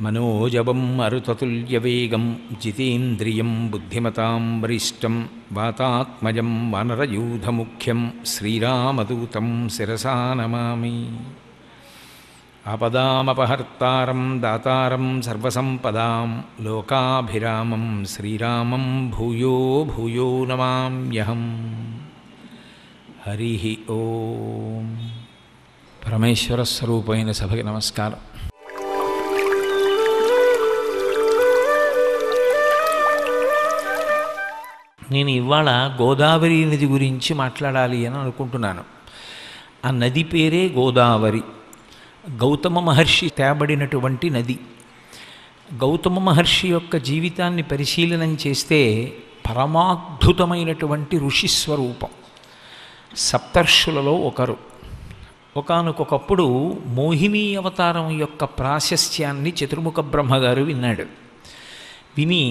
మనోజవం మరుతతుల్యవేగం జితేంద్రియం బుద్ధిమతాం వరిష్టం వాతాత్మజం వానరయూధముఖ్యం శ్రీరామదూతం శిరసా నమామి. ఆపదామపహర్తారం దాతారం సర్వసంపదాం లోకాభిరామం శ్రీరామం భూయో భూయో నమామ్యహం. హరి ఓం. పరమేశ్వర స్వరూపమైన సభకి నమస్కారం. నేను ఇవాళ గోదావరి నది గురించి మాట్లాడాలి అని అనుకుంటున్నాను. ఆ నది పేరే గోదావరి. గౌతమ మహర్షి తేబడినటువంటి నది. గౌతమ మహర్షి యొక్క జీవితాన్ని పరిశీలనం చేస్తే పరమాద్భుతమైనటువంటి ఋషిస్వరూపం. సప్తర్షులలో ఒకరు. ఒకానొకప్పుడు మోహిని అవతారం యొక్క ప్రాశస్త్యాన్ని చతుర్ముఖ బ్రహ్మగారు విన్నాడు. విని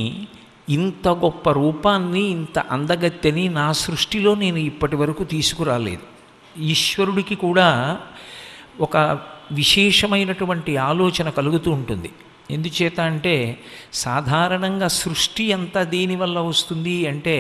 ఇంత గొప్ప రూపాన్ని, ఇంత అందగత్తెని నా సృష్టిలో నేను ఇప్పటి వరకు తీసుకురాలేదు. ఈశ్వరుడికి కూడా ఒక విశేషమైనటువంటి ఆలోచన కలుగుతూ ఉంటుంది. ఎందుచేత అంటే సాధారణంగా సృష్టి అంతా దేనివల్ల వస్తుంది అంటే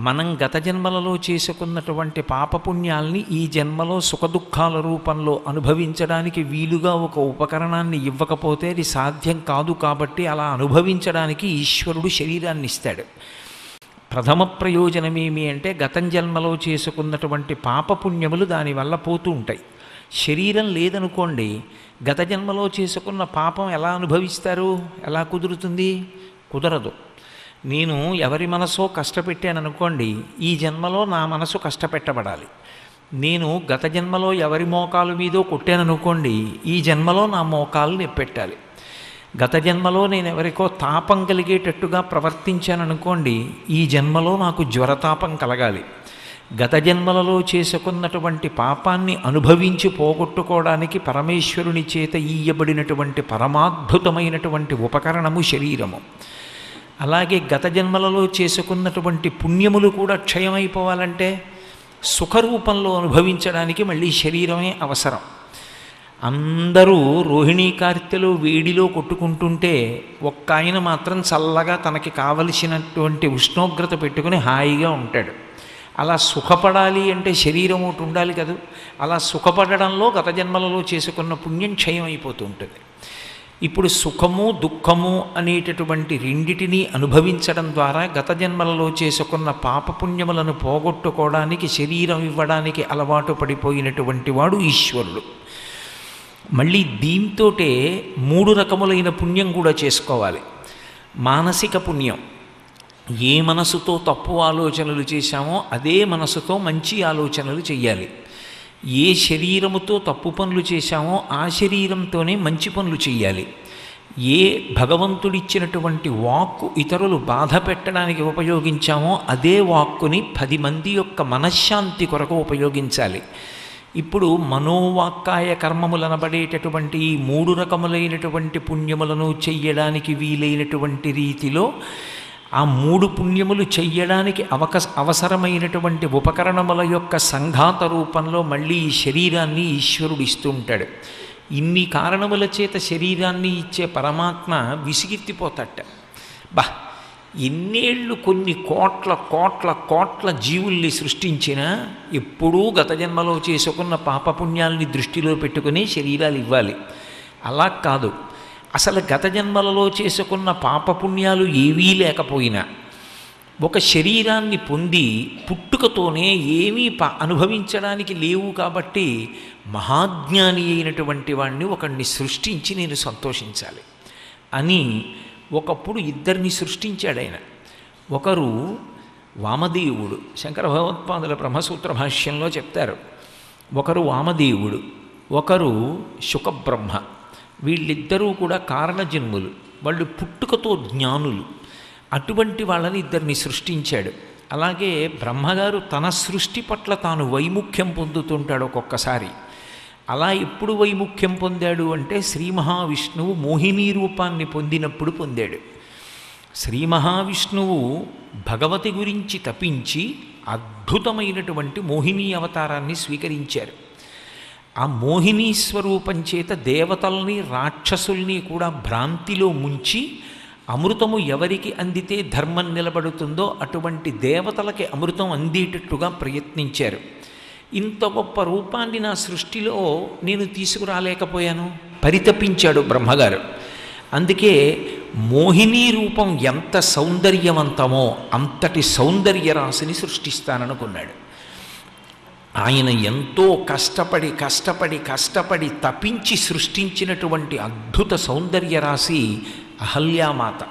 మనం గత జన్మలలో చేసుకున్నటువంటి పాపపుణ్యాల్ని ఈ జన్మలో సుఖదుఖాల రూపంలో అనుభవించడానికి వీలుగా ఒక ఉపకరణాన్ని ఇవ్వకపోతే అది సాధ్యం కాదు. కాబట్టి అలా అనుభవించడానికి ఈశ్వరుడు శరీరాన్ని ఇస్తాడు. ప్రథమ ప్రయోజనమేమి అంటే గతం జన్మలో చేసుకున్నటువంటి పాపపుణ్యములు దానివల్ల పోతూ ఉంటాయి. శరీరం లేదనుకోండి, గత జన్మలో చేసుకున్న పాపం ఎలా అనుభవిస్తారు? ఎలా కుదురుతుంది? కుదరదు. నేను ఎవరి మనసో కష్టపెట్టాననుకోండి, ఈ జన్మలో నా మనసు కష్టపెట్టబడాలి. నేను గత జన్మలో ఎవరి మోకాలు మీదో కొట్టాననుకోండి, ఈ జన్మలో నా మోకాలు నెప్పెట్టాలి. గత జన్మలో నేను ఎవరికో తాపం కలిగేటట్టుగా ప్రవర్తించాననుకోండి, ఈ జన్మలో నాకు జ్వరతాపం కలగాలి. గత జన్మలలో చేసుకున్నటువంటి పాపాన్ని అనుభవించి పోగొట్టుకోవడానికి పరమేశ్వరుని చేత ఈయబడినటువంటి పరమాద్భుతమైనటువంటి ఉపకరణము శరీరము. అలాగే గత జన్మలలో చేసుకున్నటువంటి పుణ్యములు కూడా క్షయమైపోవాలంటే సుఖరూపంలో అనుభవించడానికి మళ్ళీ శరీరమే అవసరం. అందరూ రోహిణీ కార్తెలో వేడిలో కొట్టుకుంటుంటే ఒక్క ఆయన మాత్రం చల్లగా తనకి కావలసినటువంటి ఉష్ణోగ్రత పెట్టుకుని హాయిగా ఉంటాడు. అలా సుఖపడాలి అంటే శరీరం ఒకటి ఉండాలి కదా. అలా సుఖపడడంలో గత జన్మలలో చేసుకున్న పుణ్యం క్షయం అయిపోతూ ఉంటుంది. ఇప్పుడు సుఖము దుఃఖము అనేటటువంటి రెండిటినీ అనుభవించడం ద్వారా గత జన్మలలో చేసుకున్న పాపపుణ్యములను పోగొట్టుకోవడానికి శరీరం ఇవ్వడానికి అలవాటు పడిపోయినటువంటి వాడు ఈశ్వరుడు. మళ్ళీ దీంతోటే 3 రకములైన పుణ్యం కూడా చేసుకోవాలి. మానసిక పుణ్యం. ఏ మనసుతో తప్పు ఆలోచనలు చేశామో అదే మనసుతో మంచి ఆలోచనలు చెయ్యాలి. ఏ శరీరముతో తప్పు పనులు చేశామో ఆ శరీరంతోనే మంచి పనులు చెయ్యాలి. ఏ భగవంతుడిచ్చినటువంటి వాక్కు ఇతరులు బాధ పెట్టడానికి ఉపయోగించామో అదే వాక్కుని 10 మంది యొక్క మనశ్శాంతి కొరకు ఉపయోగించాలి. ఇప్పుడు మనోవాక్కాయ కర్మములనబడేటటువంటి ఈ 3 రకములైనటువంటి పుణ్యములను చెయ్యడానికి వీలైనటువంటి రీతిలో ఆ 3 పుణ్యములు చెయ్యడానికి అవసరమైనటువంటి ఉపకరణముల యొక్క సంఘాత రూపంలో మళ్ళీ ఈ శరీరాన్ని ఈశ్వరుడు ఇస్తూ ఉంటాడు. ఇన్ని కారణముల చేత శరీరాన్ని ఇచ్చే పరమాత్మ విసిగెత్తిపోతట. ఎన్నేళ్ళు కొన్ని కోట్ల కోట్ల కోట్ల జీవుల్ని సృష్టించినా ఎప్పుడూ గత జన్మలో చేసుకున్న పాపపుణ్యాల్ని దృష్టిలో పెట్టుకుని శరీరాలు ఇవ్వాలి. అలా కాదు. అసలు గత జన్మలలో చేసుకున్న పాపపుణ్యాలు ఏవీ లేకపోయినా ఒక శరీరాన్ని పొంది పుట్టుకతోనే ఏమీ అనుభవించడానికి లేవు కాబట్టి మహాజ్ఞాని అయినటువంటి వాడిని ఒకడిని సృష్టించి నేను సంతోషించాలి అని ఒకప్పుడు 2 సృష్టించాడు ఆయన. ఒకరు వామదేవుడు. శంకర భగవత్పాదుల బ్రహ్మసూత్ర భాష్యంలో చెప్తారు. ఒకరు వామదేవుడు, ఒకరు శుకబ్రహ్మ. వీళ్ళిద్దరూ కూడా కారణజన్ములు. వాళ్ళు పుట్టుకతో జ్ఞానులు. అటువంటి వాళ్ళని 2 సృష్టించాడు. అలాగే బ్రహ్మగారు తన సృష్టి పట్ల తాను వైముఖ్యం పొందుతుంటాడు ఒక్కొక్కసారి. అలా ఎప్పుడు వైముఖ్యం పొందాడు అంటే శ్రీ మహావిష్ణువు మోహిని రూపాన్ని పొందినప్పుడు పొందాడు. శ్రీ మహావిష్ణువు భగవతి గురించి తపించి అద్భుతమైనటువంటి మోహిని అవతారాన్ని స్వీకరించారు. ఆ మోహినీ స్వరూపం చేత దేవతల్ని రాక్షసుల్ని కూడా భ్రాంతిలో ముంచి అమృతము ఎవరికి అందితే ధర్మం నిలబడుతుందో అటువంటి దేవతలకి అమృతం అందేటట్టుగా ప్రయత్నించారు. ఇంత గొప్ప రూపాన్ని నా సృష్టిలో నేను తీసుకురాలేకపోయాను, పరితపించాడు బ్రహ్మగారు. అందుకే మోహినీ రూపం ఎంత సౌందర్యవంతమో అంతటి సౌందర్య రాశిని సృష్టిస్తాననుకున్నాడు. ఆయన ఎంతో కష్టపడి తపించి సృష్టించినటువంటి అద్భుత సౌందర్య రాశి అహల్యామాత.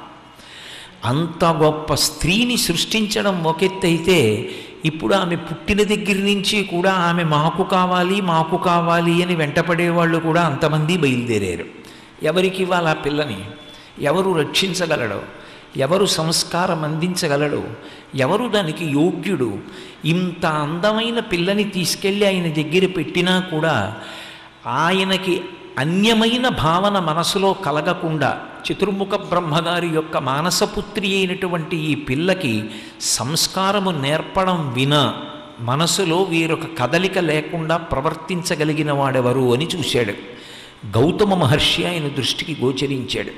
అంత గొప్ప స్త్రీని సృష్టించడం ఒకెత్తైతే, ఇప్పుడు ఆమె పుట్టిన దగ్గర నుంచి కూడా ఆమె మాకు కావాలి అని వెంటపడేవాళ్ళు కూడా అంతమంది బయలుదేరారు. ఎవరికి ఇవ్వాలి ఆ పిల్లని? ఎవరు రక్షించగలడో? ఎవరు సంస్కారం అందించగలడు? ఎవరు దానికి యోగ్యుడు? ఇంత అందమైన పిల్లని తీసుకెళ్ళి ఆయన దగ్గర పెట్టినా కూడా ఆయనకి అన్యమైన భావన మనసులో కలగకుండా చతుర్ముఖ బ్రహ్మగారి యొక్క మానసపుత్రి అయినటువంటి ఈ పిల్లకి సంస్కారము నేర్పడం వినా మనసులో వీరొక కదలిక లేకుండా ప్రవర్తించగలిగిన వాడెవరు అని చూశాడు. గౌతమ మహర్షి ఆయన దృష్టికి గోచరించాడు.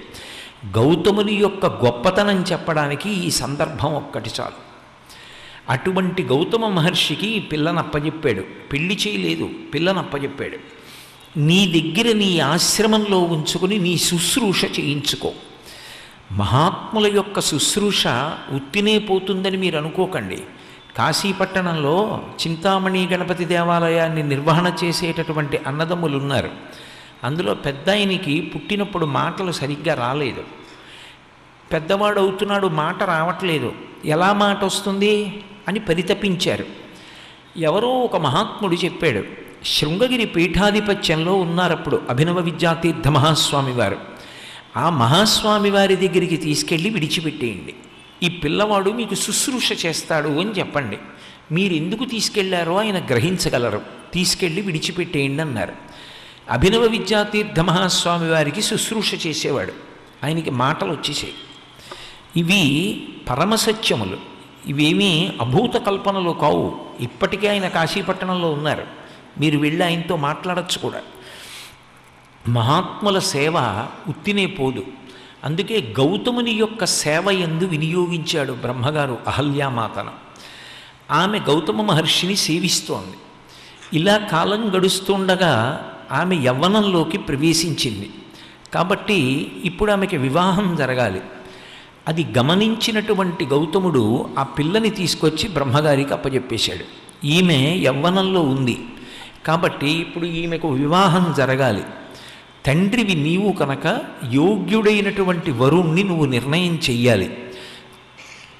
గౌతముని యొక్క గొప్పతనం చెప్పడానికి ఈ సందర్భం ఒక్కటి చాలు. అటువంటి గౌతమ మహర్షికి ఈ పిల్లని అప్పచెప్పాడు. పెళ్లి చేయలేదు, పిల్లని అప్పచెప్పాడు. నీ దగ్గర నీ ఆశ్రమంలో ఉంచుకుని నీ శుశ్రూష చేయించుకో. మహాత్ముల యొక్క శుశ్రూష ఉత్తినే పోతుందని మీరు అనుకోకండి. కాశీపట్టణంలో చింతామణి గణపతి దేవాలయాన్ని నిర్వహణ చేసేటటువంటి అన్నదమ్ములు ఉన్నారు. అందులో పెద్ద ఆయనకి పుట్టినప్పుడు మాటలు సరిగ్గా రాలేదు. పెద్దవాడు అవుతున్నాడు, మాట రావట్లేదు. ఎలా మాట వస్తుంది అని పరితపించారు. ఎవరో ఒక మహాత్ముడు చెప్పాడు. శృంగగిరి పీఠాధిపత్యంలో ఉన్నారప్పుడు అభినవ విద్యాతీర్థ మహాస్వామి వారు. ఆ మహాస్వామి వారి దగ్గరికి తీసుకెళ్ళి విడిచిపెట్టేయండి. ఈ పిల్లవాడు మీకు శుశ్రూష చేస్తాడు అని చెప్పండి. మీరు ఎందుకు తీసుకెళ్లారో ఆయన గ్రహించగలరు. తీసుకెళ్ళి విడిచిపెట్టేయండి అన్నారు. అభినవ విద్యాతీర్థ మహాస్వామి వారికి శుశ్రూష చేసేవాడు. ఆయనకి మాటలు వచ్చేసాయి. ఇవి పరమసత్యములు, ఇవేమీ అభూత కల్పనలు కావు. ఇప్పటికే ఆయన కాశీపట్టణంలో ఉన్నారు. మీరు వెళ్ళి ఆయనతో మాట్లాడచ్చు కూడా. మహాత్ముల సేవ ఉత్తినే పోదు. అందుకే గౌతముని యొక్క సేవ యందు వినియోగించాడు బ్రహ్మగారు అహల్యామాతను. ఆమె గౌతమ మహర్షిని సేవిస్తోంది. ఇలా కాలం గడుస్తుండగా ఆమె యవ్వనంలోకి ప్రవేశించింది. కాబట్టి ఇప్పుడు ఆమెకి వివాహం జరగాలి. అది గమనించినటువంటి గౌతముడు ఆ పిల్లని తీసుకొచ్చి బ్రహ్మగారికి అప్పచెప్పేశాడు. ఈమె యవ్వనంలో ఉంది కాబట్టి ఇప్పుడు ఈమెకు వివాహం జరగాలి. తండ్రివి నీవు కనుక యోగ్యుడైనటువంటి వరుణ్ణి నువ్వు నిర్ణయం చెయ్యాలి.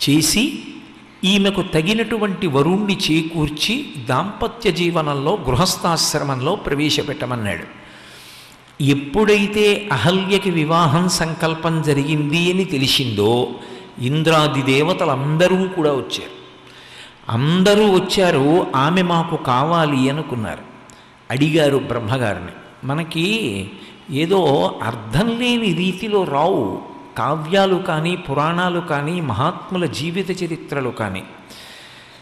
చేసి ఈమెకు తగినటువంటి వరుణ్ణి చేకూర్చి దాంపత్య జీవనంలో గృహస్థాశ్రమంలో ప్రవేశపెట్టమన్నాడు. ఎప్పుడైతే అహల్యకి వివాహం సంకల్పం జరిగింది అని తెలిసిందో ఇంద్రాది దేవతలందరూ కూడా వచ్చారు. అందరూ వచ్చారు. ఆమె మాకు కావాలి అనుకున్నారు. అడిగారు బ్రహ్మగారిని. మనకి ఏదో అర్థం లేని రీతిలో రావు కావ్యాలు కానీ పురాణాలు కానీ మహాత్ముల జీవిత చరిత్రలు కానీ.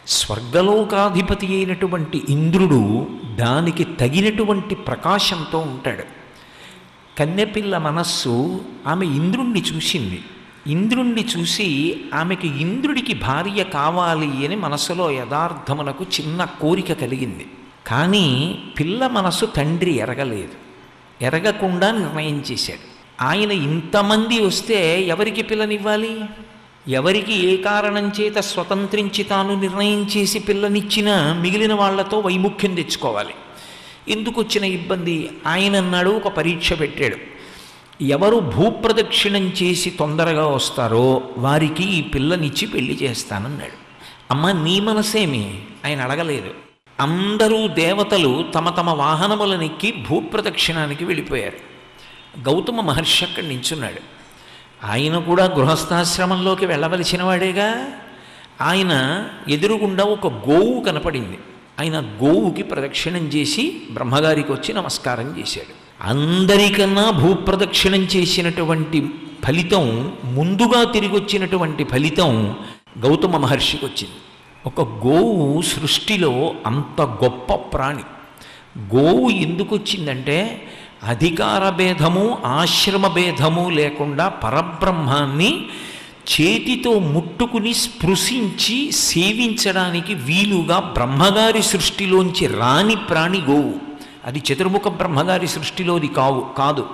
స్వర్గలోకాధిపతి అయినటువంటి ఇంద్రుడు దానికి తగినటువంటి ప్రకాశంతో ఉంటాడు. కన్నెపిల్ల మనస్సు ఆమె ఇంద్రుణ్ణి చూసింది. ఇంద్రుణ్ణి చూసి ఆమెకి ఇంద్రుడికి భార్య కావాలి అని మనసులో యథార్థమునకు చిన్న కోరిక కలిగింది. కానీ పిల్ల మనసు తండ్రి ఎరగలేదు. ఎరగకుండా నిర్ణయం చేశాడు. ఆయన ఇంతమంది వస్తే ఎవరికి పిల్లనివ్వాలి? ఎవరికి ఏ కారణం చేత స్వతంత్రించి తాను నిర్ణయం చేసి పిల్లనిచ్చినా మిగిలిన వాళ్లతో వైముఖ్యం తెచ్చుకోవాలి. ఎందుకు వచ్చిన ఇబ్బంది? ఆయన అన్నాడు, ఒక పరీక్ష పెట్టాడు. ఎవరు భూప్రదక్షిణం చేసి తొందరగా వస్తారో వారికి ఈ పిల్లనిచ్చి పెళ్లి చేస్తానన్నాడు. అమ్మ నీ మనసేమి? ఆయన అడగలేదు. అందరూ దేవతలు తమ తమ వాహనములనెక్కి భూప్రదక్షిణానికి వెళ్ళిపోయారు. గౌతమ మహర్షి అక్కడి నించున్నాడు. ఆయన కూడా గృహస్థాశ్రమంలోకి వెళ్ళవలసిన వాడేగా. ఆయన ఎదురుగుండా ఒక గోవు కనపడింది. ఆయన గోవుకి ప్రదక్షిణం చేసి బ్రహ్మగారికి వచ్చి నమస్కారం చేశాడు. అందరికన్నా భూప్రదక్షిణం చేసినటువంటి ఫలితం, ముందుగా తిరిగి వచ్చినటువంటి ఫలితం గౌతమ మహర్షికి వచ్చింది. ఒక గోవు సృష్టిలో అంత గొప్ప ప్రాణి. గోవు ఎందుకు వచ్చిందంటే అధికార భేదము ఆశ్రమ భేదము లేకుండా పరబ్రహ్మాన్ని చేతితో ముట్టుకుని స్పృశించి సేవించడానికి వీలుగా బ్రహ్మగారి సృష్టిలోంచి రాని ప్రాణి గోవు. అది చతుర్ముఖ బ్రహ్మగారి సృష్టిలోది కాదు.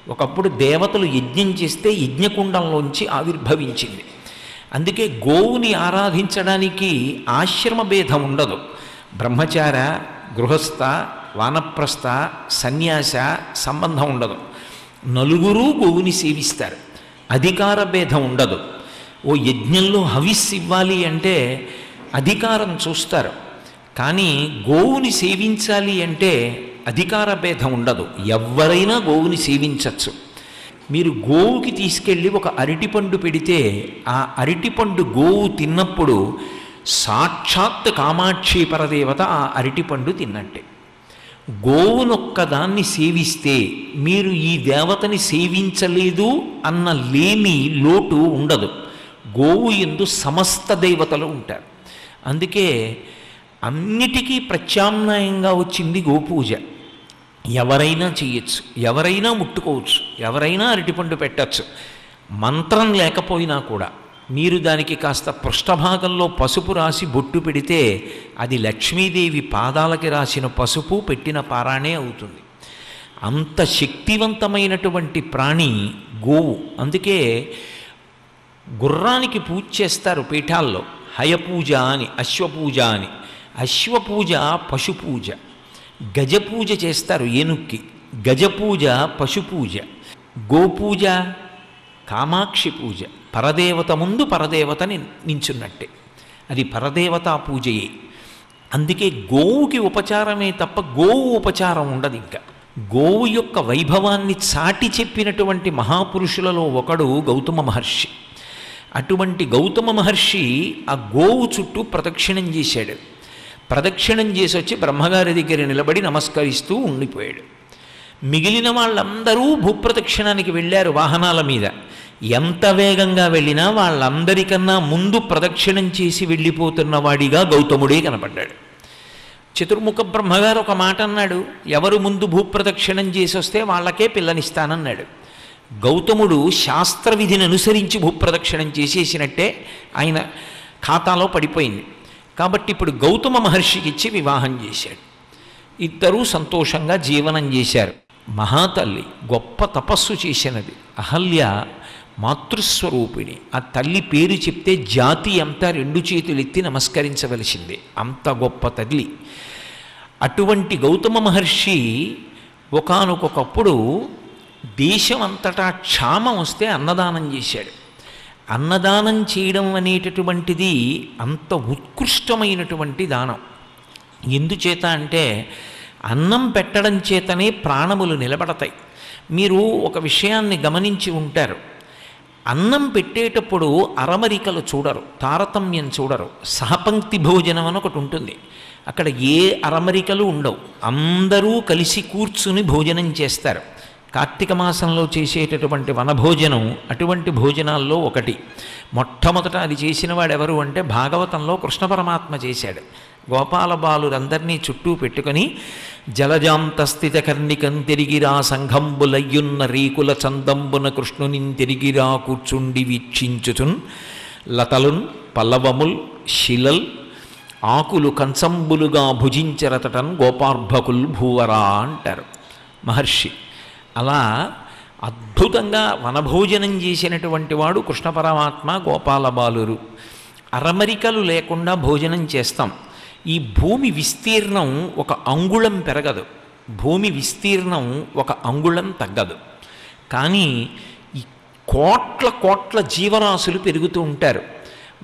ఒకప్పుడు దేవతలు యజ్ఞం చేస్తే యజ్ఞకుండంలోంచి ఆవిర్భవించింది. అందుకే గోవుని ఆరాధించడానికి ఆశ్రమ భేదం ఉండదు. బ్రహ్మచార, గృహస్థ, వానప్రస్థ, సన్యాస సంబంధం ఉండదు. నలుగురు గోవుని సేవిస్తారు. అధికార భేదం ఉండదు. ఓ యజ్ఞంలో హవిస్సు ఇవ్వాలి అంటే అధికారం చూస్తారు, కానీ గోవుని సేవించాలి అంటే అధికార భేదం ఉండదు. ఎవరైనా గోవుని సేవించవచ్చు. మీరు గోవుకి తీసుకెళ్ళి ఒక అరటిపండు పెడితే ఆ అరటిపండు గోవు తిన్నప్పుడు సాక్షాత్ కామాక్షి పరదేవత ఆ అరటిపండు తిన్నట్టే. గోవునొక్కదాన్ని సేవిస్తే మీరు ఈ దేవతని సేవించలేదు అన్న లేమి లోటు ఉండదు. గోవు యందు సమస్త దేవతలు ఉంటారు. అందుకే అన్నిటికీ ప్రత్యామ్నాయంగా వచ్చింది గోపూజ. ఎవరైనా చెయ్యొచ్చు, ఎవరైనా ముట్టుకోవచ్చు, ఎవరైనా అరటిపండు పెట్టచ్చు. మంత్రం లేకపోయినా కూడా మీరు దానికి కాస్త పృష్ఠభాగంలో పసుపు రాసి బొట్టు పెడితే అది లక్ష్మీదేవి పాదాలకి రాసిన పసుపు పెట్టిన పారాణే అవుతుంది. అంత శక్తివంతమైనటువంటి ప్రాణి గోవు. అందుకే గుర్రానికి పూజ చేస్తారు పీఠాల్లో, హయపూజ అని, అశ్వపూజ అని. అశ్వపూజ పశుపూజ. గజపూజ చేస్తారు ఏనుక్కి, గజపూజ పశుపూజ. గోపూజ కామాక్షి పూజ. పరదేవత ముందు పరదేవతని నించున్నట్టే, అది పరదేవతా పూజయే. అందుకే గోవుకి ఉపచారమే తప్ప గోవు ఉపచారం ఉండదు. ఇంకా గోవు యొక్క వైభవాన్ని చాటి చెప్పినటువంటి మహాపురుషులలో ఒకడు గౌతమ మహర్షి. అటువంటి గౌతమ మహర్షి ఆ గోవు చుట్టూ ప్రదక్షిణం చేశాడు. ప్రదక్షిణం చేసి వచ్చి బ్రహ్మగారి దగ్గర నిలబడి నమస్కరిస్తూ ఉండిపోయాడు. మిగిలిన వాళ్ళందరూ భూప్రదక్షిణానికి వెళ్ళారు వాహనాల మీద. ఎంత వేగంగా వెళ్ళినా వాళ్ళందరికన్నా ముందు ప్రదక్షిణం చేసి వెళ్ళిపోతున్న వాడిగా గౌతముడే కనపడ్డాడు. చతుర్ముఖ బ్రహ్మగారు ఒక మాట అన్నాడు, ఎవరు ముందు భూప్రదక్షిణం చేసి వస్తే వాళ్ళకే పిల్లనిస్తానన్నాడు. గౌతముడు శాస్త్రవిధిని అనుసరించి భూప్రదక్షిణం చేసేసినట్టే ఆయన ఖాతాలో పడిపోయింది. కాబట్టి ఇప్పుడు గౌతమ మహర్షికి ఇచ్చి వివాహం చేశాడు. ఇద్దరూ సంతోషంగా జీవనం చేశారు. మహాతల్లి గొప్ప తపస్సు చేసినది. అహల్య మాతృస్వరూపిణి. ఆ తల్లి పేరు చెప్తే జాతి అంతా రెండు చేతులెత్తి నమస్కరించవలసిందే, అంత గొప్ప తల్లి. అటువంటి గౌతమ మహర్షి ఒకానొకప్పుడు దేశం అంతటా క్షామం వస్తే అన్నదానం చేశాడు. అన్నదానం చేయడం అనేటటువంటిది అంత ఉత్కృష్టమైనటువంటి దానం. ఎందుచేత అంటే అన్నం పెట్టడం చేతనే ప్రాణములు నిలబడతాయి. మీరు ఒక విషయాన్ని గమనించి ఉంటారు, అన్నం పెట్టేటప్పుడు అరమరికలు చూడరు, తారతమ్యం చూడరు. సహపంక్తి భోజనం అని ఒకటి ఉంటుంది. అక్కడ ఏ అరమరికలు ఉండవు, అందరూ కలిసి కూర్చుని భోజనం చేస్తారు. కార్తీక మాసంలో చేసేటటువంటి వనభోజనం అటువంటి భోజనాల్లో ఒకటి. మొట్టమొదట అది చేసిన వాడెవరు అంటే భాగవతంలో కృష్ణ పరమాత్మ చేశాడు. గోపాల బాలురందరినీ చుట్టూ పెట్టుకొని జలజాంతస్థిత కర్ణికం తిరిగిరా సంఘంబులయ్యున్న రీకుల చందంబున కృష్ణునిన్ తిరిగిరా కూర్చుండి వీక్షించుచున్ లతలున్ పల్లవముల్ శిలల్ ఆకులు కంచంబులుగా భుజించరతటన్ గోపార్భకుల్ భూవరా అంటారు మహర్షి. అలా అద్భుతంగా వనభోజనం చేసినటువంటి వాడు కృష్ణ పరమాత్మ, గోపాల బాలురు. అరమరికలు లేకుండా భోజనం చేస్తాం. ఈ భూమి విస్తీర్ణం ఒక అంగుళం పెరగదు, భూమి విస్తీర్ణం ఒక అంగుళం తగ్గదు. కానీ ఈ కోట్ల కోట్ల జీవరాశులు పెరుగుతూ ఉంటారు.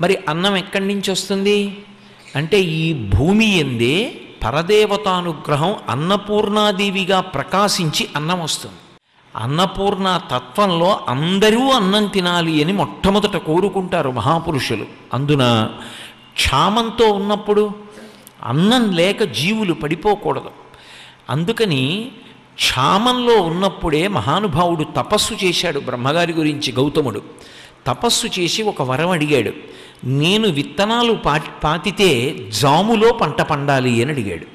మరి అన్నం ఎక్కడి నుంచి వస్తుంది అంటే ఈ భూమి యందే పరదేవతానుగ్రహం అన్నపూర్ణాదేవిగా ప్రకాశించి అన్నం వస్తుంది. అన్నపూర్ణ తత్వంలో అందరూ అన్నం తినాలి అని మొట్టమొదట కోరుకుంటారు మహాపురుషులు. అందున క్షామంతో ఉన్నప్పుడు అన్నం లేక జీవులు పడిపోకూడదు. అందుకని క్షామంలో ఉన్నప్పుడే మహానుభావుడు తపస్సు చేశాడు. బ్రహ్మగారి గురించి గౌతముడు తపస్సు చేసి ఒక వరం అడిగాడు. నేను విత్తనాలు పాతితే జాములో పంట పండాలి అని అడిగాడు.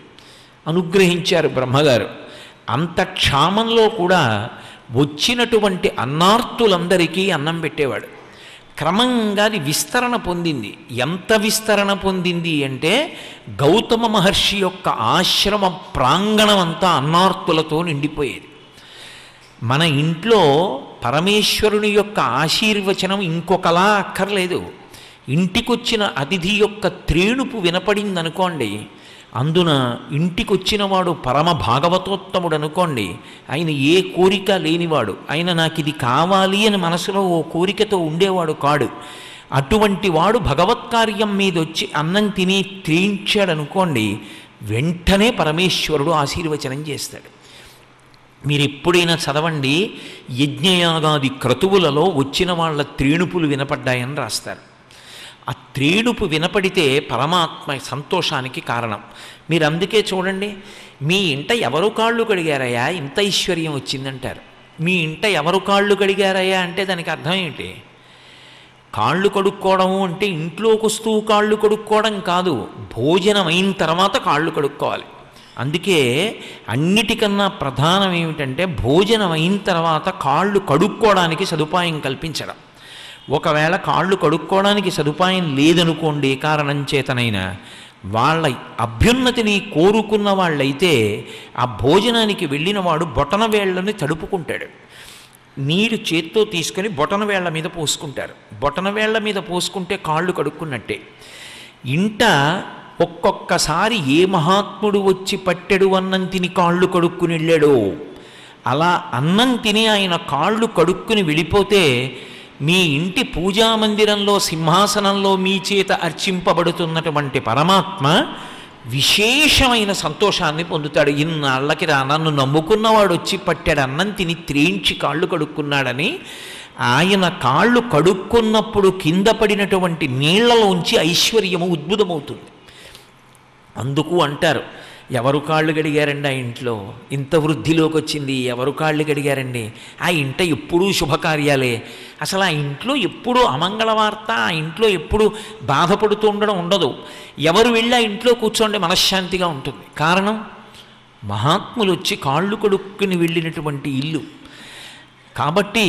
అనుగ్రహించారు బ్రహ్మగారు. అంత క్షామంలో కూడా వచ్చినటువంటి అన్నార్తులందరికీ అన్నం పెట్టేవాడు. క్రమంగా అది విస్తరణ పొందింది. ఎంత విస్తరణ పొందింది అంటే గౌతమ మహర్షి యొక్క ఆశ్రమ ప్రాంగణం అంతా అన్నార్తులతో నిండిపోయేది. మన ఇంట్లో పరమేశ్వరుని యొక్క ఆశీర్వచనం ఇంకొకలా అక్కర్లేదు. ఇంటికొచ్చిన అతిథి యొక్క త్రేణుపు వినపడిందనుకోండి, అందున ఇంటికొచ్చిన వాడు పరమ భాగవతోత్తముడు అనుకోండి, ఆయన ఏ కోరిక లేనివాడు, ఆయన నాకు ఇది కావాలి అని మనసులో ఓ కోరికతో ఉండేవాడు కాడు. అటువంటి వాడు భగవత్కార్యం మీద వచ్చి అన్నం తిని త్రేయించాడనుకోండి, వెంటనే పరమేశ్వరుడు ఆశీర్వచనం చేస్తాడు. మీరు ఎప్పుడైనా చదవండి, యజ్ఞయాగాది క్రతువులలో వచ్చిన వాళ్ళ త్రేణుపులు వినపడ్డాయని రాస్తారు. ఆ త్రేణుపు వినపడితే పరమాత్మ సంతోషానికి కారణం. మీరు అందుకే చూడండి, మీ ఇంట ఎవరు కాళ్ళు కడిగారయ్యా ఇంత ఐశ్వర్యం వచ్చిందంటారు. మీ ఇంట ఎవరు కాళ్ళు కడిగారయ్యా అంటే దానికి అర్థం ఏంటి? కాళ్ళు కడుక్కోవడము అంటే ఇంట్లోకి వస్తూ కాళ్ళు కడుక్కోవడం కాదు, భోజనం అయిన తర్వాత కాళ్ళు కడుక్కోవాలి. అందుకే అన్నిటికన్నా ప్రధానం ఏమిటంటే భోజనం అయిన తర్వాత కాళ్ళు కడుక్కోవడానికి సదుపాయం కల్పించడం. ఒకవేళ కాళ్ళు కడుక్కోవడానికి సదుపాయం లేదనుకోండి, కారణం చేతనైనా వాళ్ళ అభ్యున్నతిని కోరుకున్న వాళ్ళైతే ఆ భోజనానికి వెళ్ళిన వాడు బొటన వేళ్ళని తడుపుకుంటాడు. నీరు చేత్తో తీసుకొని బొటన వేళ్ల మీద పోసుకుంటారు. బొటన వేళ్ల మీద పోసుకుంటే కాళ్ళు కడుక్కున్నట్టే. ఇంట ఒక్కొక్కసారి ఏ మహాత్ముడు వచ్చి పట్టెడు అన్నం తిని కాళ్ళు కడుక్కుని వెళ్ళాడో, అలా అన్నం తిని ఆయన కాళ్ళు కడుక్కుని వెళ్ళిపోతే మీ ఇంటి పూజామందిరంలో సింహాసనంలో మీ చేత అర్చింపబడుతున్నటువంటి పరమాత్మ విశేషమైన సంతోషాన్ని పొందుతాడు. ఇన్నాళ్ళకి నన్ను నమ్ముకున్నవాడు వచ్చి పట్టాడు అన్నం తిని త్రేయించి కాళ్ళు కడుక్కున్నాడని. ఆయన కాళ్ళు కడుక్కున్నప్పుడు కింద పడినటువంటి నీళ్లలోంచి ఐశ్వర్యము ఉద్భుతమవుతుంది. అందుకు అంటారు, ఎవరు కాళ్ళు గడిగారండి ఆ ఇంట్లో ఇంత వృద్ధిలోకి వచ్చింది, ఎవరు కాళ్ళు గడిగారండి, ఆ ఇంట ఎప్పుడూ శుభకార్యాలే, అసలు ఆ ఇంట్లో ఎప్పుడూ అమంగళవార్త, ఆ ఇంట్లో ఎప్పుడు బాధపడుతూ ఉండడం ఉండదు. ఎవరు వెళ్ళి ఆ ఇంట్లో కూర్చోండి మనశ్శాంతిగా ఉంటుంది. కారణం మహాత్ములు వచ్చి కాళ్ళు కడుక్కుని వెళ్ళినటువంటి ఇల్లు. కాబట్టి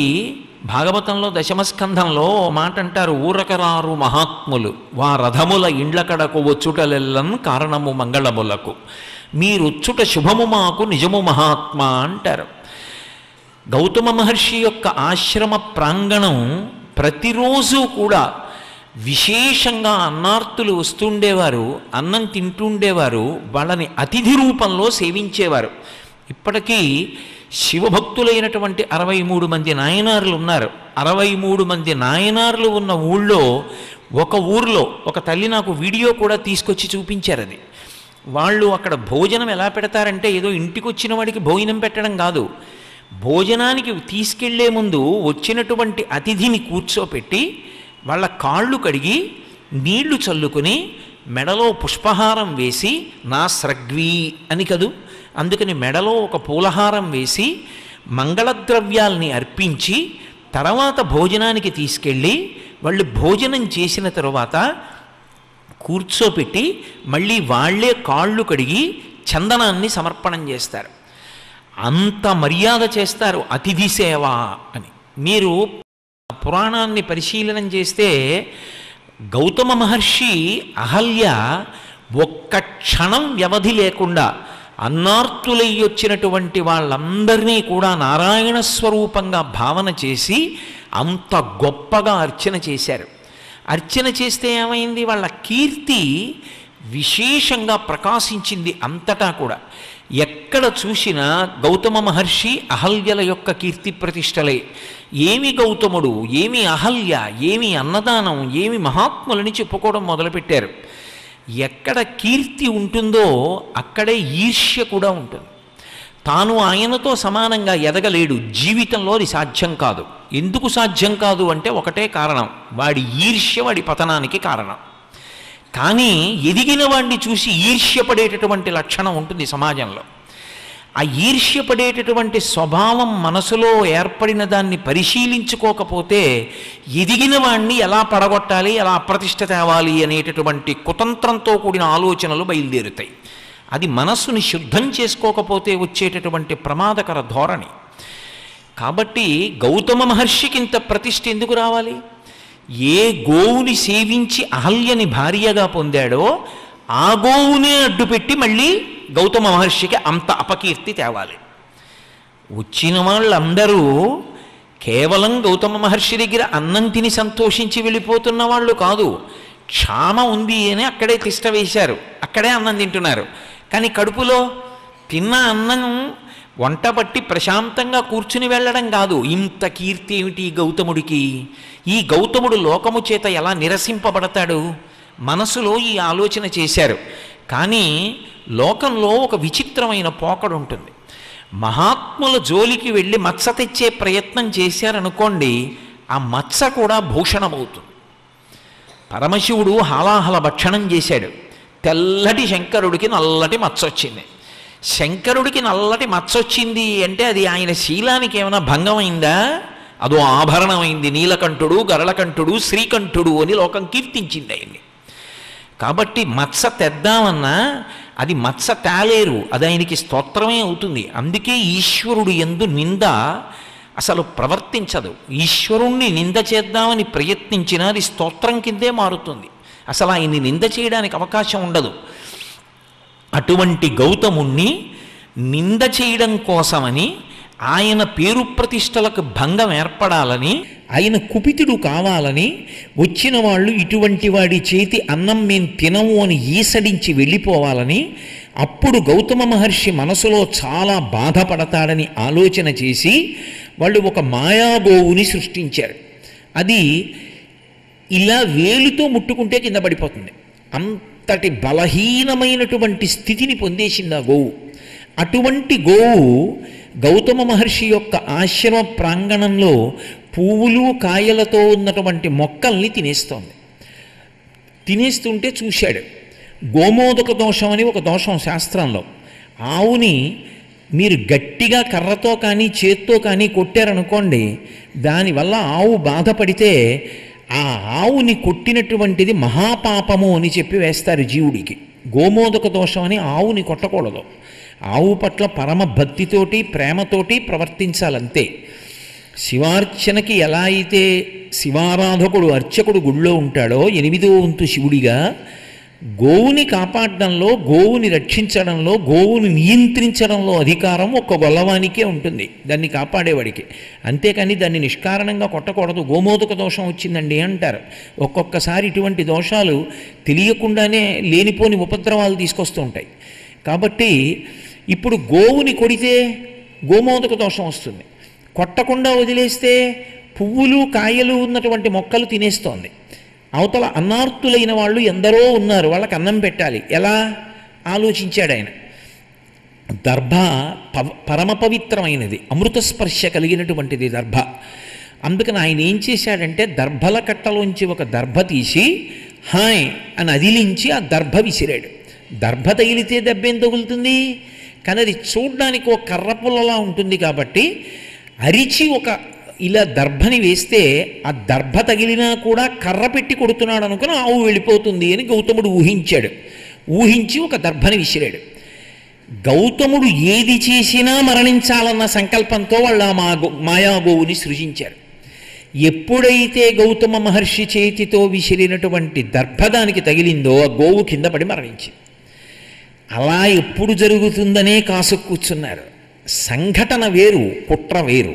భాగవతంలో దశమస్కంధంలో మాట అంటారు, ఊరకరారు మహాత్ములు వా రథముల ఇండ్ల కడకు వచ్చుటలెల్లను కారణము మంగళములకు, మీరొచ్చుట శుభము మాకు నిజము మహాత్మా అంటారు. గౌతమ మహర్షి యొక్క ఆశ్రమ ప్రాంగణం ప్రతిరోజు కూడా విశేషంగా అన్నార్తులు వస్తుండేవారు, అన్నం తింటుండేవారు, వాళ్ళని అతిథి రూపంలో సేవించేవారు. ఇప్పటికీ శివభక్తులైనటువంటి 63 మంది నాయనార్లు ఉన్నారు. 63 మంది నాయనార్లు ఉన్న ఊళ్ళో ఒక ఊర్లో ఒక తల్లి నాకు వీడియో కూడా తీసుకొచ్చి చూపించారు. అది వాళ్ళు అక్కడ భోజనం ఎలా పెడతారంటే ఏదో ఇంటికి వచ్చిన వాడికి భోజనం పెట్టడం కాదు, భోజనానికి తీసుకెళ్లే ముందు వచ్చినటువంటి అతిథిని కూర్చోపెట్టి వాళ్ళ కాళ్ళు కడిగి నీళ్లు చల్లుకుని మెడలో పుష్పహారం వేసి, నా స్రగ్వీ అని కదూ, అందుకని మెడలో ఒక పూలహారం వేసి మంగళద్రవ్యాల్ని అర్పించి తర్వాత భోజనానికి తీసుకెళ్ళి వాళ్ళు భోజనం చేసిన తరువాత కూర్చోపెట్టి మళ్ళీ వాళ్లే కాళ్ళు కడిగి చందనాన్ని సమర్పణం చేస్తారు. అంత మర్యాద చేస్తారు అతిథి సేవ అని. మీరు పురాణాన్ని పరిశీలనం చేస్తే గౌతమ మహర్షి అహల్య ఒక్క క్షణం వ్యవధి లేకుండా అన్నార్తులై వచ్చినటువంటి వాళ్ళందరినీ కూడా నారాయణ స్వరూపంగా భావన చేసి అంత గొప్పగా అర్చన చేశారు. అర్చన చేస్తే ఏమైంది, వాళ్ళ కీర్తి విశేషంగా ప్రకాశించింది అంతటా కూడా. ఎక్కడ చూసినా గౌతమ మహర్షి అహల్యల యొక్క కీర్తి ప్రతిష్టలే. ఏమి గౌతముడు, ఏమి అహల్య, ఏమి అన్నదానం, ఏమి మహాత్ములని చెప్పుకోవడం మొదలుపెట్టారు. ఎక్కడ కీర్తి ఉంటుందో అక్కడే ఈర్ష్య కూడా ఉంటుంది. తాను ఆయనతో సమానంగా ఎదగలేడు, జీవితంలో అది సాధ్యం కాదు. ఎందుకు సాధ్యం కాదు అంటే ఒకటే కారణం, వాడి ఈర్ష్య వాడి పతనానికి కారణం. కానీ ఎదిగిన వాడిని చూసి ఈర్ష్యపడేటటువంటి లక్షణం ఉంటుంది సమాజంలో. ఆ ఈర్ష్యపడేటటువంటి స్వభావం మనసులో ఏర్పడిన దాన్ని పరిశీలించుకోకపోతే ఎదిగిన వాణ్ణి ఎలా పడగొట్టాలి, ఎలా అప్రతిష్ట తేవాలి అనేటటువంటి కుతంత్రంతో కూడిన ఆలోచనలు బయలుదేరుతాయి. అది మనస్సుని శుద్ధం చేసుకోకపోతే వచ్చేటటువంటి ప్రమాదకర ధోరణి. కాబట్టి గౌతమ మహర్షికి ఇంత ప్రతిష్ఠ ఎందుకు రావాలి? ఏ గోవుని సేవించి అహల్యని భార్యగా పొందాడో ఆ గోవునే అడ్డుపెట్టి మళ్ళీ గౌతమ మహర్షికి అంత అపకీర్తి తేవాలి. వచ్చిన వాళ్ళందరూ కేవలం గౌతమ మహర్షి దగ్గర అన్నం తిని సంతోషించి వెళ్ళిపోతున్న వాళ్ళు కాదు. క్షామ ఉంది అని అక్కడే తిష్ట వేశారు, అక్కడే అన్నం తింటున్నారు. కానీ కడుపులో తిన్న అన్నం వంట పట్టి ప్రశాంతంగా కూర్చుని వెళ్ళడం కాదు. ఇంత కీర్తి ఏమిటి ఈ గౌతముడికి? ఈ గౌతముడు లోకము చేత ఎలా నిరసింపబడతాడు? మనసులో ఈ ఆలోచన చేశారు. కానీ లోకంలో ఒక విచిత్రమైన పోకడు ఉంటుంది. మహాత్ముల జోలికి వెళ్ళి మత్స తెచ్చే ప్రయత్నం చేశారనుకోండి, ఆ మత్స కూడా భూషణమవుతుంది. పరమశివుడు హాలాహల భక్షణం చేశాడు. తెల్లటి శంకరుడికి నల్లటి మత్స వచ్చింది. శంకరుడికి నల్లటి మత్స వచ్చింది అంటే అది ఆయన శీలానికి ఏమైనా భంగమైందా? అదో ఆభరణమైంది. నీలకంఠుడు, గరళకంఠుడు, శ్రీకంఠుడు అని లోకం కీర్తించింది ఆయన్ని. కాబట్టి మత్స తెద్దామన్నా అది మత్స తేలేరు, అది ఆయనకి స్తోత్రమే అవుతుంది. అందుకే ఈశ్వరుడు యందు నింద అసలు ప్రవర్తించదు. ఈశ్వరుణ్ణి నింద చేద్దామని ప్రయత్నించినా అది స్తోత్రం కిందే మారుతుంది. అసలు ఆయన్ని నింద చేయడానికి అవకాశం ఉండదు. అటువంటి గౌతముణ్ణి నింద చేయడం కోసమని, ఆయన పేరు ప్రతిష్టలకు భంగం ఏర్పడాలని, ఆయన కుపితుడు కావాలని వచ్చిన వాళ్ళు ఇటువంటి వాడి చేతి అన్నం మేం తినము అని ఈసడించి వెళ్ళిపోవాలని, అప్పుడు గౌతమ మహర్షి మనసులో చాలా బాధపడతాడని ఆలోచన చేసి వాళ్ళు ఒక మాయాగోవుని సృష్టించారు. అది ఇలా వేలుతో ముట్టుకుంటే కింద పడిపోతుంది. అంతటి బలహీనమైనటువంటి స్థితిని పొందేసింది ఆ గోవు. అటువంటి గోవు గౌతమ మహర్షి యొక్క ఆశ్రమ ప్రాంగణంలో పువ్వులు కాయలతో ఉన్నటువంటి మొక్కల్ని తినేస్తోంది. తినేస్తుంటే చూశాడు. గోమోదక దోషం అని ఒక దోషం శాస్త్రంలో. ఆవుని మీరు గట్టిగా కర్రతో కానీ చేత్తో కానీ కొట్టారనుకోండి, దానివల్ల ఆవు బాధపడితే ఆ ఆవుని కొట్టినటువంటిది మహాపాపము అని చెప్పి వేస్తారు జీవుడికి. గోమోదక దోషం అని ఆవుని కొట్టకూడదు. ఆవు పట్ల పరమ భక్తితోటి ప్రేమతోటి ప్రవర్తించాలంతే. శివార్చనకి ఎలా అయితే శివారాధకుడు అర్చకుడు గుళ్ళో ఉంటాడో 8వ వంతు శివుడిగా, గోవుని కాపాడడంలో, గోవుని రక్షించడంలో, గోవుని నియంత్రించడంలో అధికారం ఒక్క గొల్లవానికే ఉంటుంది, దాన్ని కాపాడేవాడికి. అంతేకాని దాన్ని నిష్కారణంగా కొట్టకూడదు. గోమోదక దోషం వచ్చిందండి అంటారు. ఒక్కొక్కసారి ఇటువంటి దోషాలు తెలియకుండానే లేనిపోని ఉపద్రవాలు తీసుకొస్తూ ఉంటాయి. కాబట్టి ఇప్పుడు గోవుని కొడితే గోమోదక దోషం వస్తుంది. కొట్టకుండా వదిలేస్తే పువ్వులు కాయలు ఉన్నటువంటి మొక్కలు తినేస్తోంది. అవతల అన్నార్తులైన వాళ్ళు ఎందరో ఉన్నారు, వాళ్ళకి అన్నం పెట్టాలి. ఎలా ఆలోచించాడు ఆయన. దర్భ పరమ పవిత్రమైనది, అమృత స్పర్శ కలిగినటువంటిది దర్భ. అందుకని ఆయన ఏం చేశాడంటే దర్భల కట్టలోంచి ఒక దర్భ తీసి హాయ్ అని అదిలించి ఆ దర్భ విసిరాడు. దర్భ తగిలితే దెబ్బేం తగులుతుంది? కానీ అది చూడ్డానికి ఒక కర్రపుల్లలా ఉంటుంది కాబట్టి అరిచి ఒక ఇలా దర్భని వేస్తే ఆ దర్భ తగిలినా కూడా కర్ర పెట్టి కొడుతున్నాడు అనుకుని ఆవు వెళ్ళిపోతుంది అని గౌతముడు ఊహించాడు. ఊహించి ఒక దర్భని విసిరాడు. గౌతముడు ఏది చేసినా మరణించాలన్న సంకల్పంతో వాళ్ళు ఆ మాయాగోవుని సృజించారు. ఎప్పుడైతే గౌతమ మహర్షి చేతితో విసిరినటువంటి దర్భ దానికి తగిలిందో ఆ గోవు కింద పడి మరణించింది. అలా ఎప్పుడు జరుగుతుందనే కాసు కూర్చున్నారు. సంఘటన వేరు, కుట్ర వేరు.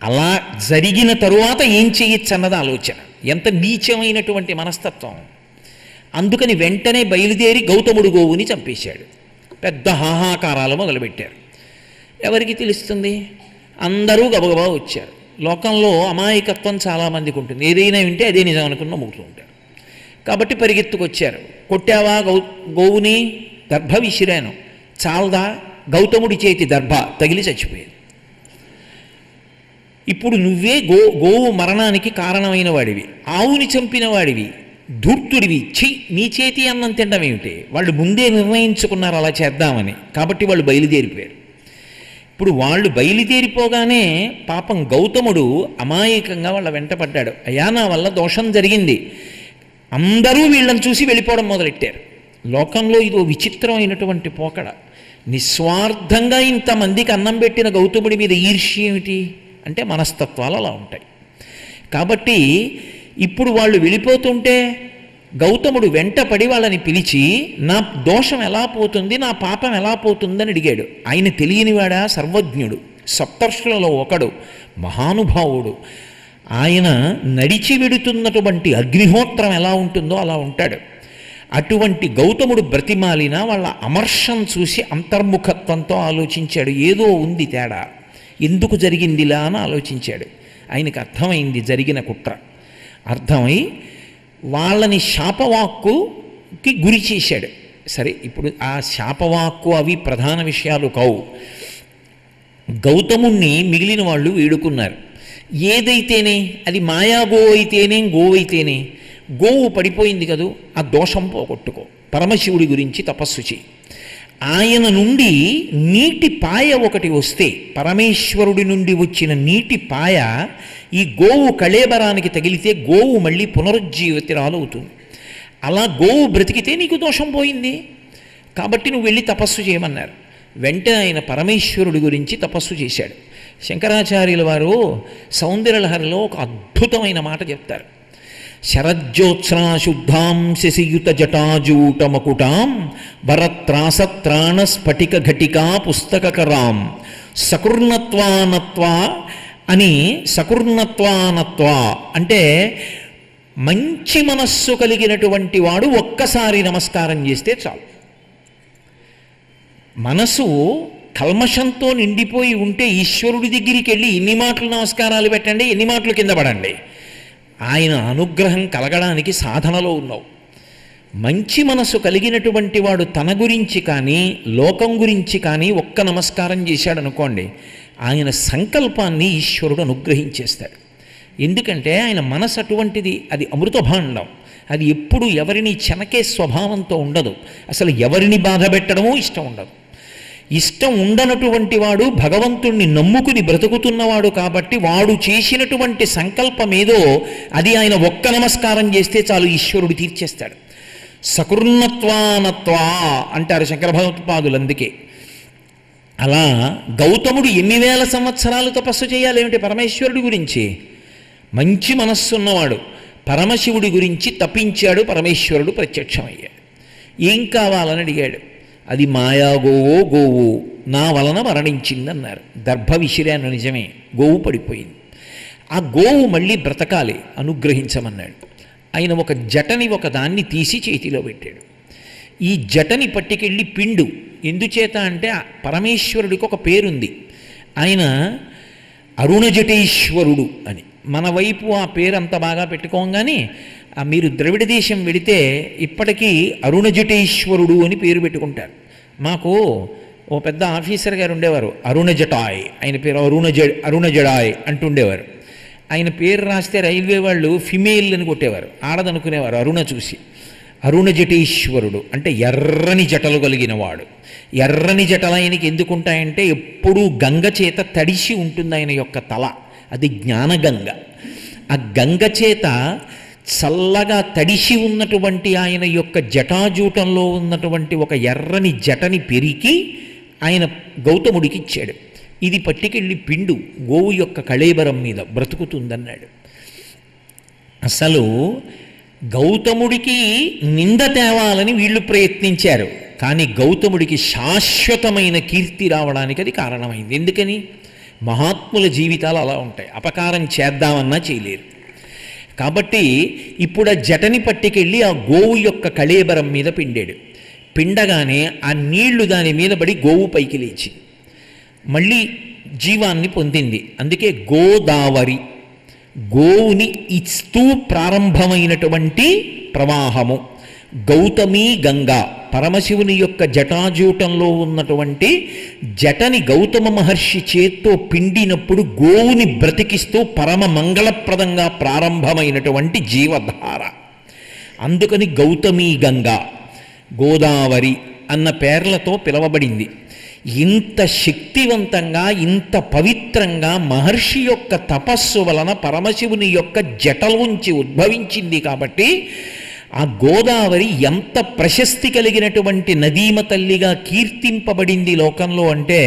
అలా జరిగిన తరువాత ఏం చేయొచ్చు అన్నది ఆలోచన. ఎంత నీచమైనటువంటి మనస్తత్వం. అందుకని వెంటనే బయలుదేరి గౌతముడు గోవుని చంపేశాడు. పెద్ద హాహాకారాలు మొదలుపెట్టారు. ఎవరికి తెలుస్తుంది? అందరూ గబగబా వచ్చారు. లోకంలో అమాయకత్వం చాలామందికి ఉంటుంది. ఏదైనా వింటే అదే నిజం అనుకున్న మూడుతూ ఉంటారు. కాబట్టి పరిగెత్తుకొచ్చారు. కొట్టావా గోవుని? దర్భ విసిరాను. చాలదా? గౌతముడి చేతి దర్భ తగిలి చచ్చిపోయేది. ఇప్పుడు నువ్వే గోవు మరణానికి కారణమైన వాడివి, ఆవుని చంపిన వాడివి, ధూర్తుడివి. నీ చేతి అన్నం తినడం ఏమిటి? వాళ్ళు ముందే నిర్ణయించుకున్నారు అలా చేద్దామని. కాబట్టి వాళ్ళు బయలుదేరిపోయారు. ఇప్పుడు వాళ్ళు బయలుదేరిపోగానే పాపం గౌతముడు అమాయకంగా వాళ్ళ వెంటపడ్డాడు. అయ్యా, నా వల్ల దోషం జరిగింది. అందరూ వీళ్ళని చూసి వెళ్ళిపోవడం మొదలెట్టారు. లోకంలో ఇదో విచిత్రమైనటువంటి పోకడ. నిస్వార్థంగా ఇంతమందికి అన్నం పెట్టిన గౌతముడి మీద ఈర్ష్య ఏమిటి అంటే మనస్తత్వాలు అలా ఉంటాయి. కాబట్టి ఇప్పుడు వాళ్ళు వెళ్ళిపోతుంటే గౌతముడు వెంటపడి వాళ్ళని పిలిచి నా దోషం ఎలా పోతుంది, నా పాపం ఎలా పోతుందని అడిగాడు. ఆయన తెలియనివాడా? సర్వజ్ఞుడు, సప్తర్షులలో ఒకడు, మహానుభావుడు. ఆయన నడిచి వెడుతున్నటువంటి అగ్నిహోత్రం ఎలా ఉంటుందో అలా ఉంటాడు. అటువంటి గౌతముడు బ్రతిమాలిన వాళ్ళ అమర్షం చూసి అంతర్ముఖత్వంతో ఆలోచించాడు. ఏదో ఉంది తేడా, ఎందుకు జరిగిందిలా అని ఆలోచించాడు. ఆయనకు అర్థమైంది జరిగిన కుట్ర. అర్థమై వాళ్ళని శాపవాక్కుకి గురి చేశాడు. సరే, ఇప్పుడు ఆ శాపవాక్కు అవి ప్రధాన విషయాలు కావు. గౌతముణ్ణి మిగిలిన వాళ్ళు వేడుకున్నారు. ఏదైతేనే, అది మాయాగో అయితేనే, గోవైతేనే, గోవు పడిపోయింది కదూ, ఆ దోషం పోగొట్టుకో, పరమశివుడి గురించి తపస్సు చేయి. ఆయన నుండి నీటి పాయ ఒకటి వస్తే, పరమేశ్వరుడి నుండి వచ్చిన నీటి పాయ ఈ గోవు కళేబరానికి తగిలితే గోవు మళ్ళీ పునరుజ్జీవితురాలు అవుతుంది. అలా గోవు బ్రతికితే నీకు దోషం పోయింది, కాబట్టి నువ్వు వెళ్ళి తపస్సు చేయమన్నారు. వెంటనే ఆయన పరమేశ్వరుడి గురించి తపస్సు చేశాడు. శంకరాచార్యుల వారు సౌందర్యలహరిలో ఒక అద్భుతమైన మాట చెప్తారు. శరజ్యోత్స్నాశుద్ధాం శశియుత జటాజూటమకుటాం భరత్రాసత్రాణ స్ఫటిక ఘటికా పుస్తకరాం సకృర్ణత్వానత్వా అని, సకృర్ణత్వానత్వా అంటే మంచి మనస్సు కలిగినటువంటి వాడు ఒక్కసారి నమస్కారం చేస్తే చాలు. మనసు కల్మషంతో నిండిపోయి ఉంటే ఈశ్వరుడి దగ్గరికి వెళ్ళి ఎన్ని మాటలు నమస్కారాలు పెట్టండి, ఎన్ని మాటలు కింద పడండి, ఆయన అనుగ్రహం కలగడానికి సాధనలో ఉన్నావు. మంచి మనసు కలిగినటువంటి వాడు తన గురించి కానీ లోకం గురించి కానీ ఒక్క నమస్కారం చేశాడు అనుకోండి, ఆయన సంకల్పాన్ని ఈశ్వరుడు అనుగ్రహించేస్తాడు. ఎందుకంటే ఆయన మనసు అటువంటిది, అది అమృతభాండం. అది ఎప్పుడు ఎవరిని చెనకే స్వభావంతో ఉండదు. అసలు ఎవరిని బాధ పెట్టడమో ఇష్టం ఉండదు. ఇష్టం ఉండనటువంటి వాడు భగవంతుణ్ణి నమ్ముకుని బ్రతుకుతున్నవాడు కాబట్టి వాడు చేసినటువంటి సంకల్పం ఏదో అది ఆయన ఒక్క నమస్కారం చేస్తే చాలు, ఈశ్వరుడు తీర్చేస్తాడు. సకృన్నత్వానత్వా అంటారు శంకర భగవత్పాదులు. అందుకే అలా గౌతముడు ఎన్ని వేల సంవత్సరాలు తపస్సు చేయాలి ఏమిటి పరమేశ్వరుడి గురించి? మంచి మనస్సున్నవాడు పరమశివుడి గురించి తపించాడు. పరమేశ్వరుడు ప్రత్యక్షమయ్యాడు. ఏం కావాలని అడిగాడు. అది మాయాగోవో గోవు నా వలన మరణించిందన్నారు. దర్భ విసిరాను, నిజమే, గోవు పడిపోయింది. ఆ గోవు మళ్ళీ బ్రతకాలి, అనుగ్రహించమన్నాడు. ఆయన ఒక జటని ఒకదాన్ని తీసి చేతిలో పెట్టాడు. ఈ జటని పట్టుకెళ్ళి పిండు. ఎందుచేత అంటే పరమేశ్వరుడికి ఒక పేరుంది, ఆయన అరుణజటేశ్వరుడు అని. మన వైపు ఆ పేరు అంత బాగా పెట్టుకోగానే మీరు ద్రవిడ దేశం వెడితే ఇప్పటికీ అరుణజటేశ్వరుడు అని పేరు పెట్టుకుంటారు. మాకు ఓ పెద్ద ఆఫీసర్ గారు ఉండేవారు, అరుణజటాయ్, ఆయన పేరు అరుణజడాయ్ అంటుండేవారు. ఆయన పేరు రాస్తే రైల్వే వాళ్ళు ఫిమేల్ అని కొట్టేవారు, ఆడదనుకునేవారు అరుణ చూసి. అరుణజటేశ్వరుడు అంటే ఎర్రని జటలు కలిగిన వాడు. ఎర్రని జటలు ఆయనకి ఎందుకుంటాయంటే ఎప్పుడూ గంగ చేత తడిసి ఉంటుంది ఆయన యొక్క తల, అది జ్ఞానగంగ. ఆ గంగ చేత చల్లగా తడిసి ఉన్నటువంటి ఆయన యొక్క జటాజూటంలో ఉన్నటువంటి ఒక ఎర్రని జటని పెరికి ఆయన గౌతముడికి ఇచ్చాడు. ఇది పట్టుకెళ్ళి పిండు, గోవు యొక్క కళేబరం మీద బ్రతుకుతుందన్నాడు. అసలు గౌతముడికి నింద తేవాలని వీళ్ళు ప్రయత్నించారు, కానీ గౌతముడికి శాశ్వతమైన కీర్తి రావడానికి అది కారణమైంది. ఎందుకని? మహాత్ముల జీవితాలు అలా ఉంటాయి, అపకారం చేద్దామన్నా చేయలేరు. కాబట్టి ఇప్పుడు ఆ జటని పట్టుకెళ్ళి ఆ గోవు యొక్క కళేబరం మీద పిండాడు. పిండగానే ఆ నీళ్లు దాని మీద పడి గోవు పైకి లేచి మళ్ళీ జీవాన్ని పొందింది. అందుకే గోదావరి, గోవుని ఇస్తూ ప్రారంభమైనటువంటి ప్రవాహము. గౌతమీ గంగా, పరమశివుని యొక్క జటాజూటంలో ఉన్నటువంటి జటని గౌతమ మహర్షి చేత్తో పిండినప్పుడు గోవుని బ్రతికిస్తూ పరమ మంగళప్రదంగా ప్రారంభమైనటువంటి జీవధార. అందుకని గౌతమీ గంగా, గోదావరి అన్న పేర్లతో పిలవబడింది. ఇంత శక్తివంతంగా, ఇంత పవిత్రంగా మహర్షి యొక్క తపస్సు వలన పరమశివుని యొక్క జటలోంచి ఉద్భవించింది. కాబట్టి ఆ గోదావరి ఎంత ప్రశస్తి కలిగినటువంటి నదీమ తల్లిగా కీర్తింపబడింది లోకంలో అంటే,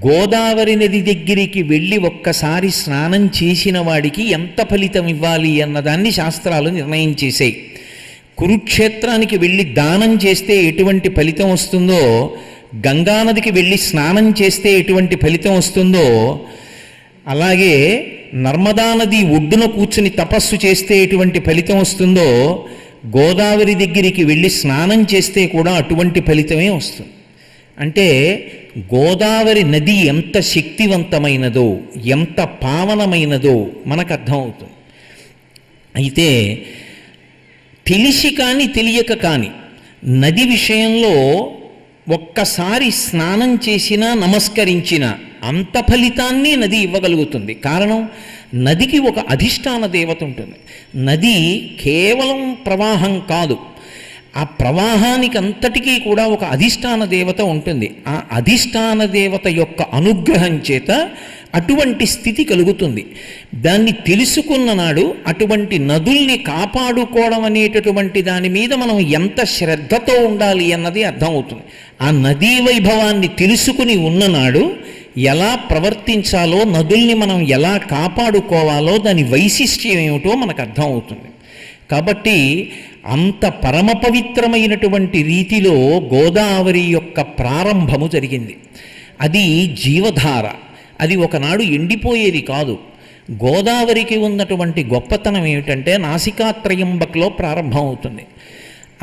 గోదావరి నది దగ్గరికి వెళ్ళి ఒక్కసారి స్నానం చేసిన వాడికి ఎంత ఫలితం ఇవ్వాలి అన్నదాన్ని శాస్త్రాలు నిర్ణయం చేశాయి. కురుక్షేత్రానికి వెళ్ళి దానం చేస్తే ఎటువంటి ఫలితం వస్తుందో, గంగానదికి వెళ్ళి స్నానం చేస్తే ఎటువంటి ఫలితం వస్తుందో, అలాగే నర్మదా నది ఒడ్డున కూర్చుని తపస్సు చేస్తే ఎటువంటి ఫలితం వస్తుందో, గోదావరి దగ్గరికి వెళ్ళి స్నానం చేస్తే కూడా అటువంటి ఫలితమే వస్తుంది. అంటే గోదావరి నది ఎంత శక్తివంతమైనదో, ఎంత పావనమైనదో మనకు అర్థమవుతుంది. అయితే తెలిసి కానీ తెలియక కానీ నది విషయంలో ఒక్కసారి స్నానం చేసినా నమస్కరించినా అంత ఫలితాన్ని నది ఇవ్వగలుగుతుంది. కారణం, నదికి ఒక అధిష్టాన దేవత ఉంటుంది. నది కేవలం ప్రవాహం కాదు, ఆ ప్రవాహానికి అంతటికీ కూడా ఒక అధిష్టాన దేవత ఉంటుంది. ఆ అధిష్టాన దేవత యొక్క అనుగ్రహం చేత అటువంటి స్థితి కలుగుతుంది. దాన్ని తెలుసుకున్న నాడు అటువంటి నదుల్ని కాపాడుకోవడం అనేటటువంటి దాని మీద మనం ఎంత శ్రద్ధతో ఉండాలి అన్నది అర్థమవుతుంది. ఆ నదీ వైభవాన్ని తెలుసుకుని ఉన్ననాడు ఎలా ప్రవర్తించాలో, నదుల్ని మనం ఎలా కాపాడుకోవాలో, దాని వైశిష్ట్యం ఏమిటో మనకు అర్థమవుతుంది. కాబట్టి అంత పరమ పవిత్రమైనటువంటి రీతిలో గోదావరి యొక్క ప్రారంభము జరిగింది. అది జీవధార, అది ఒకనాడు ఎండిపోయేది కాదు. గోదావరికి ఉన్నటువంటి గొప్పతనం ఏమిటంటే నాసికాత్రయంబక్లో ప్రారంభమవుతుంది.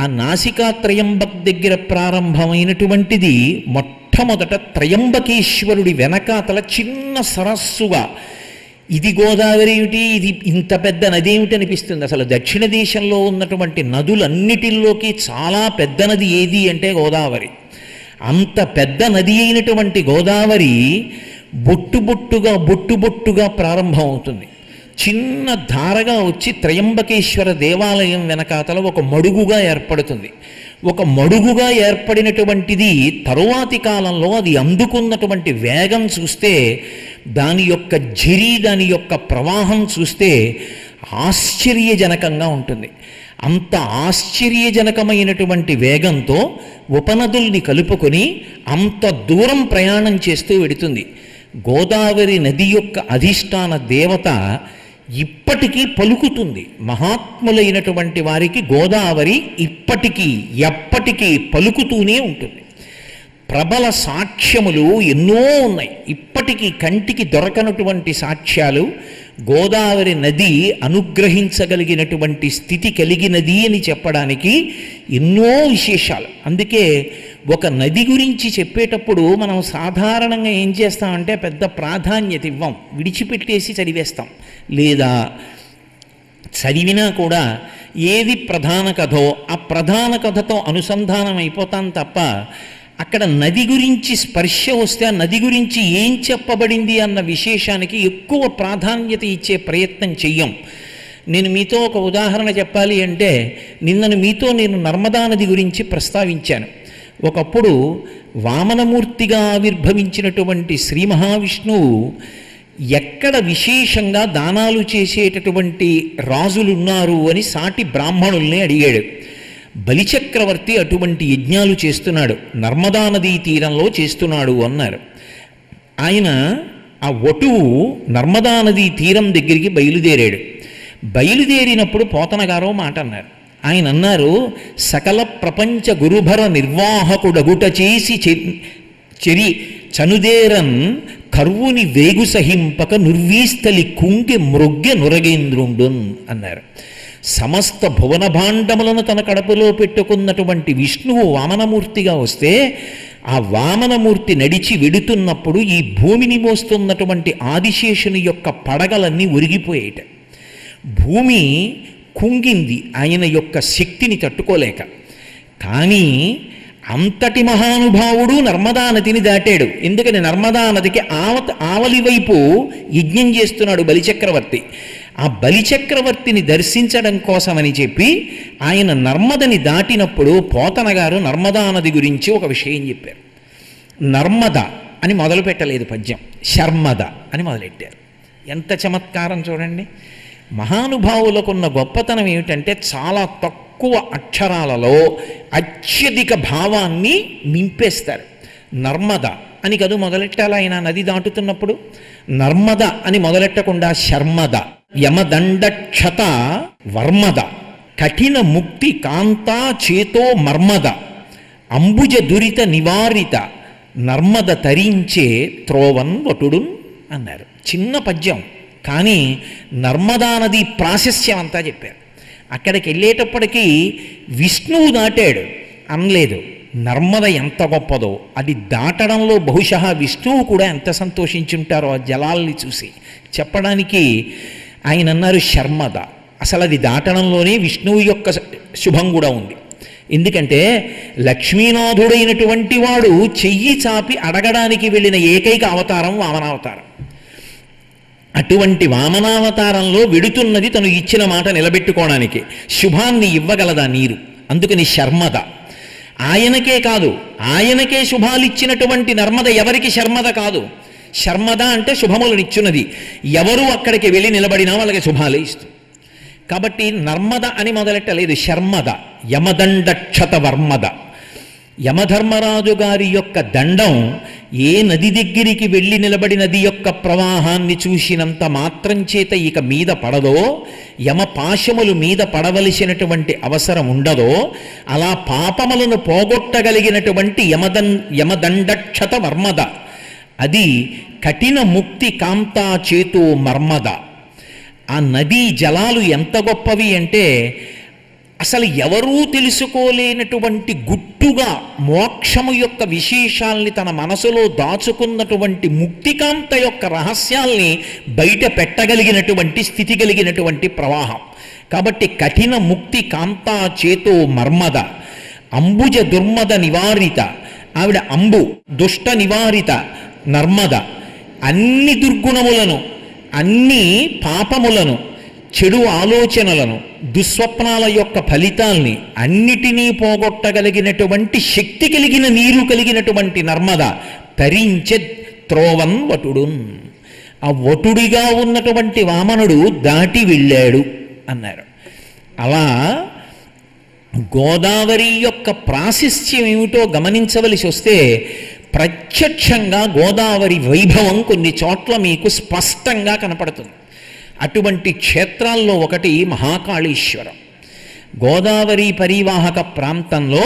ఆ నాసికాత్రయంబక్ దగ్గర ప్రారంభమైనటువంటిది మొట్టమొదట త్రయంబకేశ్వరుడి వెనకాతల చిన్న సరస్సుగా, ఇది గోదావరి ఏమిటి, ఇది ఇంత పెద్ద నది ఏమిటి అనిపిస్తుంది. అసలు దక్షిణ దేశంలో ఉన్నటువంటి నదులన్నిటిల్లోకి చాలా పెద్ద నది ఏది అంటే గోదావరి. అంత పెద్ద నది అయినటువంటి గోదావరి బొట్టుబొట్టుగా ప్రారంభం అవుతుంది. చిన్న ధారగా వచ్చి త్రయంబకేశ్వర దేవాలయం వెనకాతల ఒక మడుగుగా ఏర్పడుతుంది. ఒక మడుగుగా ఏర్పడినటువంటిది తరువాతి కాలంలో అది అందుకున్నటువంటి వేగం చూస్తే, దాని యొక్క ఝరి, దాని యొక్క ప్రవాహం చూస్తే ఆశ్చర్యజనకంగా ఉంటుంది. అంత ఆశ్చర్యజనకమైనటువంటి వేగంతో ఉపనదుల్ని కలుపుకొని అంత దూరం ప్రయాణం చేస్తూ వెడుతుంది. గోదావరి నది యొక్క అధిష్టాన దేవత ఇప్పటికీ పలుకుతుంది. మహాత్ములైనటువంటి వారికి గోదావరి ఇప్పటికీ ఎప్పటికీ పలుకుతూనే ఉంటుంది. ప్రబల సాక్ష్యములు ఎన్నో ఉన్నాయి. ఇప్పటికీ కంటికి దొరకనటువంటి సాక్ష్యాలు గోదావరి నది అనుగ్రహించగలిగినటువంటి స్థితి కలిగినది అని చెప్పడానికి ఎన్నో విశేషాలు. అందుకే ఒక నది గురించి చెప్పేటప్పుడు మనం సాధారణంగా ఏం చేస్తామంటే పెద్ద ప్రాధాన్యత ఇవ్వం, విడిచిపెట్టేసి చదివేస్తాం. లేదా చదివినా కూడా ఏది ప్రధాన కథో ఆ ప్రధాన కథతో అనుసంధానం అయిపోతాం తప్ప, అక్కడ నది గురించి స్పర్శ వస్తే ఆ నది గురించి ఏం చెప్పబడింది అన్న విశేషానికి ఎక్కువ ప్రాధాన్యత ఇచ్చే ప్రయత్నం చెయ్యం. నేను మీతో ఒక ఉదాహరణ చెప్పాలి అంటే, మీతో నేను నర్మదా నది గురించి ప్రస్తావించాను. ఒకప్పుడు వామనమూర్తిగా ఆవిర్భవించినటువంటి శ్రీ మహావిష్ణువు ఎక్కడ విశేషంగా దానాలు చేసేటటువంటి రాజులున్నారు అని సాటి బ్రాహ్మణుల్ని అడిగాడు. బలిచక్రవర్తి అటువంటి యజ్ఞాలు చేస్తున్నాడు, నర్మదా నదీ తీరంలో చేస్తున్నాడు అన్నారు. ఆయన ఆ వటువు నర్మదా నదీ తీరం దగ్గరికి బయలుదేరాడు. బయలుదేరినప్పుడు పోతనగారో మాట అన్నారు. ఆయన అన్నారు, సకల ప్రపంచ గురుభర నిర్వాహకుడగుట చేసి చెరి చనుదేరన్ కర్వుని వేగు సహింపక నుర్వీస్థలి కుంగి మృగ్య నురగేంద్రుండున్ అన్నారు. సమస్త భువన భాండములను తన కడపలో పెట్టుకున్నటువంటి విష్ణువు వామనమూర్తిగా వస్తే, ఆ వామనమూర్తి నడిచి వెడుతున్నప్పుడు ఈ భూమిని మోస్తున్నటువంటి ఆదిశేషుని యొక్క పడగలన్నీ ఒరిగిపోయేట. భూమి కుంగింది ఆయన యొక్క శక్తిని తట్టుకోలేక. కానీ అంతటి మహానుభావుడు నర్మదా నదిని దాటాడు. ఎందుకని నర్మదా నదికి ఆవలి వైపు యజ్ఞం చేస్తున్నాడు బలిచక్రవర్తి. ఆ బలిచక్రవర్తిని దర్శించడం కోసమని చెప్పి ఆయన నర్మదని దాటినప్పుడు పోతన గారు నర్మదా నది గురించి ఒక విషయం చెప్పారు. నర్మద అని మొదలు పెట్టలేదు పద్యం, శర్మద అని మొదలెట్టారు. ఎంత చమత్కారం చూడండి. మహానుభావులకున్న గొప్పతనం ఏమిటంటే చాలా తక్కువ తక్కువ అక్షరాలలో అత్యధిక భావాన్ని నింపేస్తారు. నర్మద అని కదూ మొదలెట్టాలి ఆయన నది దాటుతున్నప్పుడు. నర్మద అని మొదలెట్టకుండా శర్మద, యమదండక్షత వర్మద, కఠిన ముక్తి కాంతా చేతో మర్మద, అంబుజ దురిత నివారిత, నర్మద తరించే త్రోవన్ వటుడున్ అన్నారు. చిన్న పద్యం, కానీ నర్మదా నది ప్రాశస్యం అంతా చెప్పారు. అక్కడికి వెళ్ళేటప్పటికీ విష్ణువు దాటాడు అనలేదు. నర్మద ఎంత గొప్పదో అది దాటడంలో బహుశా విష్ణువు కూడా ఎంత సంతోషించుంటారో ఆ జలాల్ని చూసి చెప్పడానికి ఆయన అన్నారు శర్మద. అసలు అది దాటడంలోనే విష్ణువు యొక్క శుభం కూడా ఉంది. ఎందుకంటే లక్ష్మీనాథుడైనటువంటి వాడు చెయ్యి చాపి అడగడానికి వెళ్ళిన ఏకైక అవతారం వామనావతారం. అటువంటి వామనావతారంలో వెడుతున్నది తను ఇచ్చిన మాట నిలబెట్టుకోవడానికి. శుభాన్ని ఇవ్వగలదా నీరు, అందుకని శర్మద. ఆయనకే కాదు, ఆయనకే శుభాలు ఇచ్చినటువంటి నర్మద ఎవరికి శర్మద కాదు. శర్మద అంటే శుభములనిచ్చున్నది. ఎవరు అక్కడికి వెళ్ళి నిలబడినా వాళ్ళకి శుభాలే ఇస్తుంది. కాబట్టి నర్మద అని మొదలెట్టలేదు, శర్మద. యమదండక్షత వర్మద. యమధర్మరాజు గారి యొక్క దండం ఏ నది దగ్గరికి వెళ్ళి నిలబడి నది యొక్క ప్రవాహాన్ని చూసినంత మాత్రం చేత ఇక మీద పడదో, యమపాశములు మీద పడవలసినటువంటి అవసరం ఉండదో, అలా పాపములను పోగొట్టగలిగినటువంటి యమదండక్షత వర్మద. అది కఠిన ముక్తి కాంతా చేతో మర్మద. ఆ నదీ జలాలు ఎంత గొప్పవి అంటే అసలు ఎవరూ తెలుసుకోలేనటువంటి గుట్టుగా మోక్షము యొక్క విశేషాల్ని తన మనసులో దాచుకున్నటువంటి ముక్తికాంత యొక్క రహస్యాల్ని బయట పెట్టగలిగినటువంటి స్థితి కలిగినటువంటి ప్రవాహం. కాబట్టి కఠిన ముక్తి కాంతా చేతో మర్మద, అంబుజ దుర్మద నివారిత. ఆవిడ అంబు దుష్ట నివారిత నర్మద. అన్ని దుర్గుణములను, అన్ని పాపములను, చెడు ఆలోచనలను, దుస్వప్నాల యొక్క ఫలితాల్ని అన్నిటినీ పోగొట్టగలిగినటువంటి శక్తి కలిగిన నీరు కలిగినటువంటి నర్మద తరించె త్రోవన్ వటుడున్. ఆ వటుడిగా ఉన్నటువంటి వామనుడు దాటి వెళ్ళాడు అన్నారు. అలా గోదావరి యొక్క ప్రాశస్త్యం ఏమిటో గమనించవలసి వస్తే ప్రత్యక్షంగా గోదావరి వైభవం కొన్ని చోట్ల మీకు స్పష్టంగా కనపడుతుంది. అటువంటి క్షేత్రాల్లో ఒకటి మహాకాళేశ్వరం. గోదావరి పరివాహక ప్రాంతంలో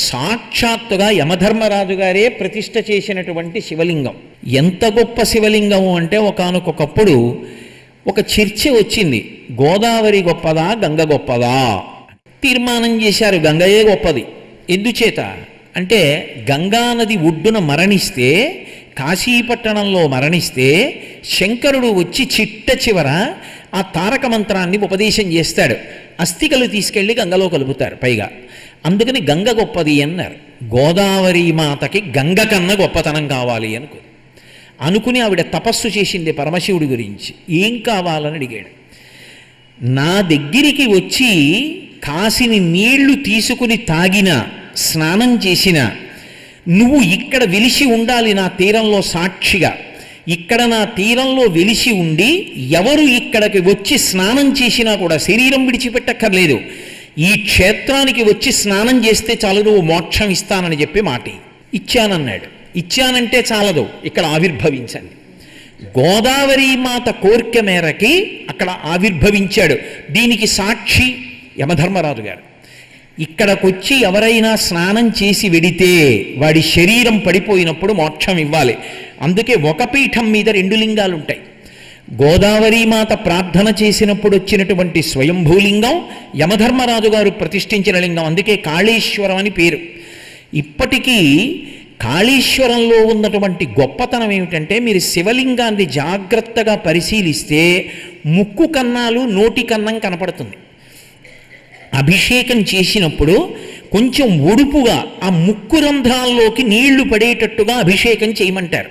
సాక్షాత్తుగా యమధర్మరాజు గారే ప్రతిష్ఠ చేసినటువంటి శివలింగం. ఎంత గొప్ప శివలింగము అంటే ఒకానొకప్పుడు ఒక చర్చ వచ్చింది, గోదావరి గొప్పదా గంగ గొప్పదా. తీర్మానం చేశారు గంగయే గొప్పది. ఎందుచేత అంటే గంగానది ఒడ్డున మరణిస్తే, కాశీపట్టణంలో మరణిస్తే శంకరుడు వచ్చి చిట్ట చివర ఆ తారక మంత్రాన్ని ఉపదేశం చేస్తాడు. అస్థికలు తీసుకెళ్ళి గంగలో కలుపుతారు పైగా. అందుకని గంగ గొప్పది అన్నారు. గోదావరి మాతకి గంగ కన్నా గొప్పతనం కావాలి అనుకుని ఆవిడ తపస్సు చేసింది పరమశివుడి గురించి. ఏం కావాలని అడిగాడు. నా దగ్గరికి వచ్చి కాసిని నీళ్లు తీసుకుని తాగిన, స్నానం చేసిన, నువ్వు ఇక్కడ వెలిసి ఉండాలి నా తీరంలో సాక్షిగా. ఇక్కడ నా తీరంలో వెలిసి ఉండి ఎవరు ఇక్కడికి వచ్చి స్నానం చేసినా కూడా శరీరం విడిచిపెట్టక్కర్లేదు, ఈ క్షేత్రానికి వచ్చి స్నానం చేస్తే చాలు, నువ్వు మోక్షం ఇస్తానని చెప్పి మాట ఇచ్చానన్నాడు. ఇచ్చానంటే చాలదు, ఇక్కడ ఆవిర్భవించండి. గోదావరి మాత కోరిక మేరకి అక్కడ ఆవిర్భవించాడు. దీనికి సాక్షి యమధర్మరాజు గారు. ఇక్కడకొచ్చి ఎవరైనా స్నానం చేసి వెడితే వాడి శరీరం పడిపోయినప్పుడు మోక్షం ఇవ్వాలి. అందుకే ఒక పీఠం మీద 2 లింగాలు ఉంటాయి. గోదావరి మాత ప్రార్థన చేసినప్పుడు వచ్చినటువంటి స్వయంభూలింగం యమధర్మరాజు గారు ప్రతిష్ఠించిన లింగం. అందుకే కాళేశ్వరం అని పేరు. ఇప్పటికీ కాళేశ్వరంలో ఉన్నటువంటి గొప్పతనం ఏమిటంటే, మీరు శివలింగాన్ని జాగ్రత్తగా పరిశీలిస్తే ముక్కు కన్నాలు, నోటి కన్నం కనపడుతుంది. అభిషేకం చేసినప్పుడు కొంచెం ఒడుపుగా ఆ ముక్కు రంధ్రాల్లోకి నీళ్లు పడేటట్టుగా అభిషేకం చేయమంటారు.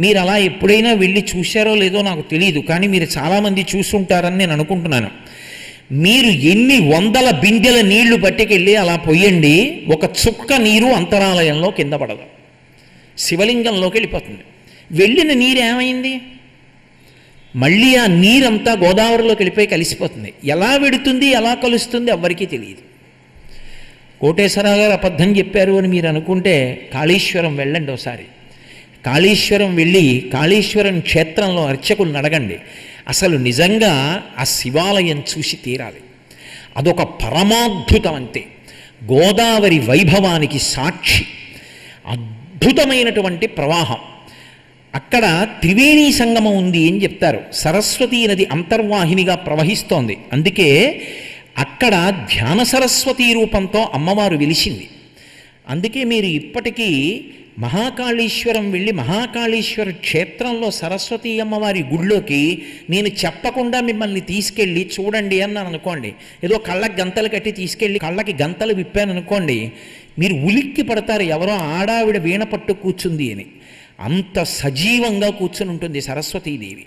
మీరు అలా ఎప్పుడైనా వెళ్ళి చూశారో లేదో నాకు తెలియదు, కానీ మీరు చాలామంది చూసుంటారని నేను అనుకుంటున్నాను. మీరు ఎన్ని వందల బిందెల నీళ్లు పట్టుకెళ్ళి అలా పొయ్యండి, ఒక చుక్క నీరు అంతరాలయంలో కింద పడదు, శివలింగంలోకి వెళ్ళిపోతుంది. వెళ్ళిన నీరు ఏమైంది? మళ్ళీ ఆ నీరంతా గోదావరిలోకి వెళ్ళిపోయి కలిసిపోతుంది. ఎలా వెడుతుంది, ఎలా కలుస్తుంది ఎవ్వరికీ తెలియదు. కోటేశ్వరరావు గారు అబద్ధం చెప్పారు అని మీరు అనుకుంటే కాళేశ్వరం వెళ్ళండి ఒకసారి. కాళేశ్వరం వెళ్ళి కాళేశ్వరం క్షేత్రంలో అర్చకులను అడగండి. అసలు నిజంగా ఆ శివాలయం చూసి తీరాలి. అదొక పరమాద్భుతం అంతే. గోదావరి వైభవానికి సాక్షి. అద్భుతమైనటువంటి ప్రవాహం. అక్కడ త్రివేణీ సంగమం ఉంది అని చెప్తారు. సరస్వతీ నది అంతర్వాహినిగా ప్రవహిస్తోంది. అందుకే అక్కడ ధ్యాన సరస్వతీ రూపంతో అమ్మవారు వెలిసింది. అందుకే మీరు ఇప్పటికీ మహాకాళేశ్వరం వెళ్ళి మహాకాళేశ్వర క్షేత్రంలో సరస్వతీ అమ్మవారి గుళ్ళోకి నేను చెప్పకుండా మిమ్మల్ని తీసుకెళ్ళి చూడండి అన్నాను అనుకోండి, ఏదో కళ్ళకి గంతలు కట్టి తీసుకెళ్ళి కళ్ళకి గంతలు విప్పాను అనుకోండి, మీరు ఉలిక్కి పడతారు ఎవరో ఆడావిడ వీణ పట్టు కూర్చుంది అని. అంత సజీవంగా కూర్చుని ఉంటుంది సరస్వతీదేవి.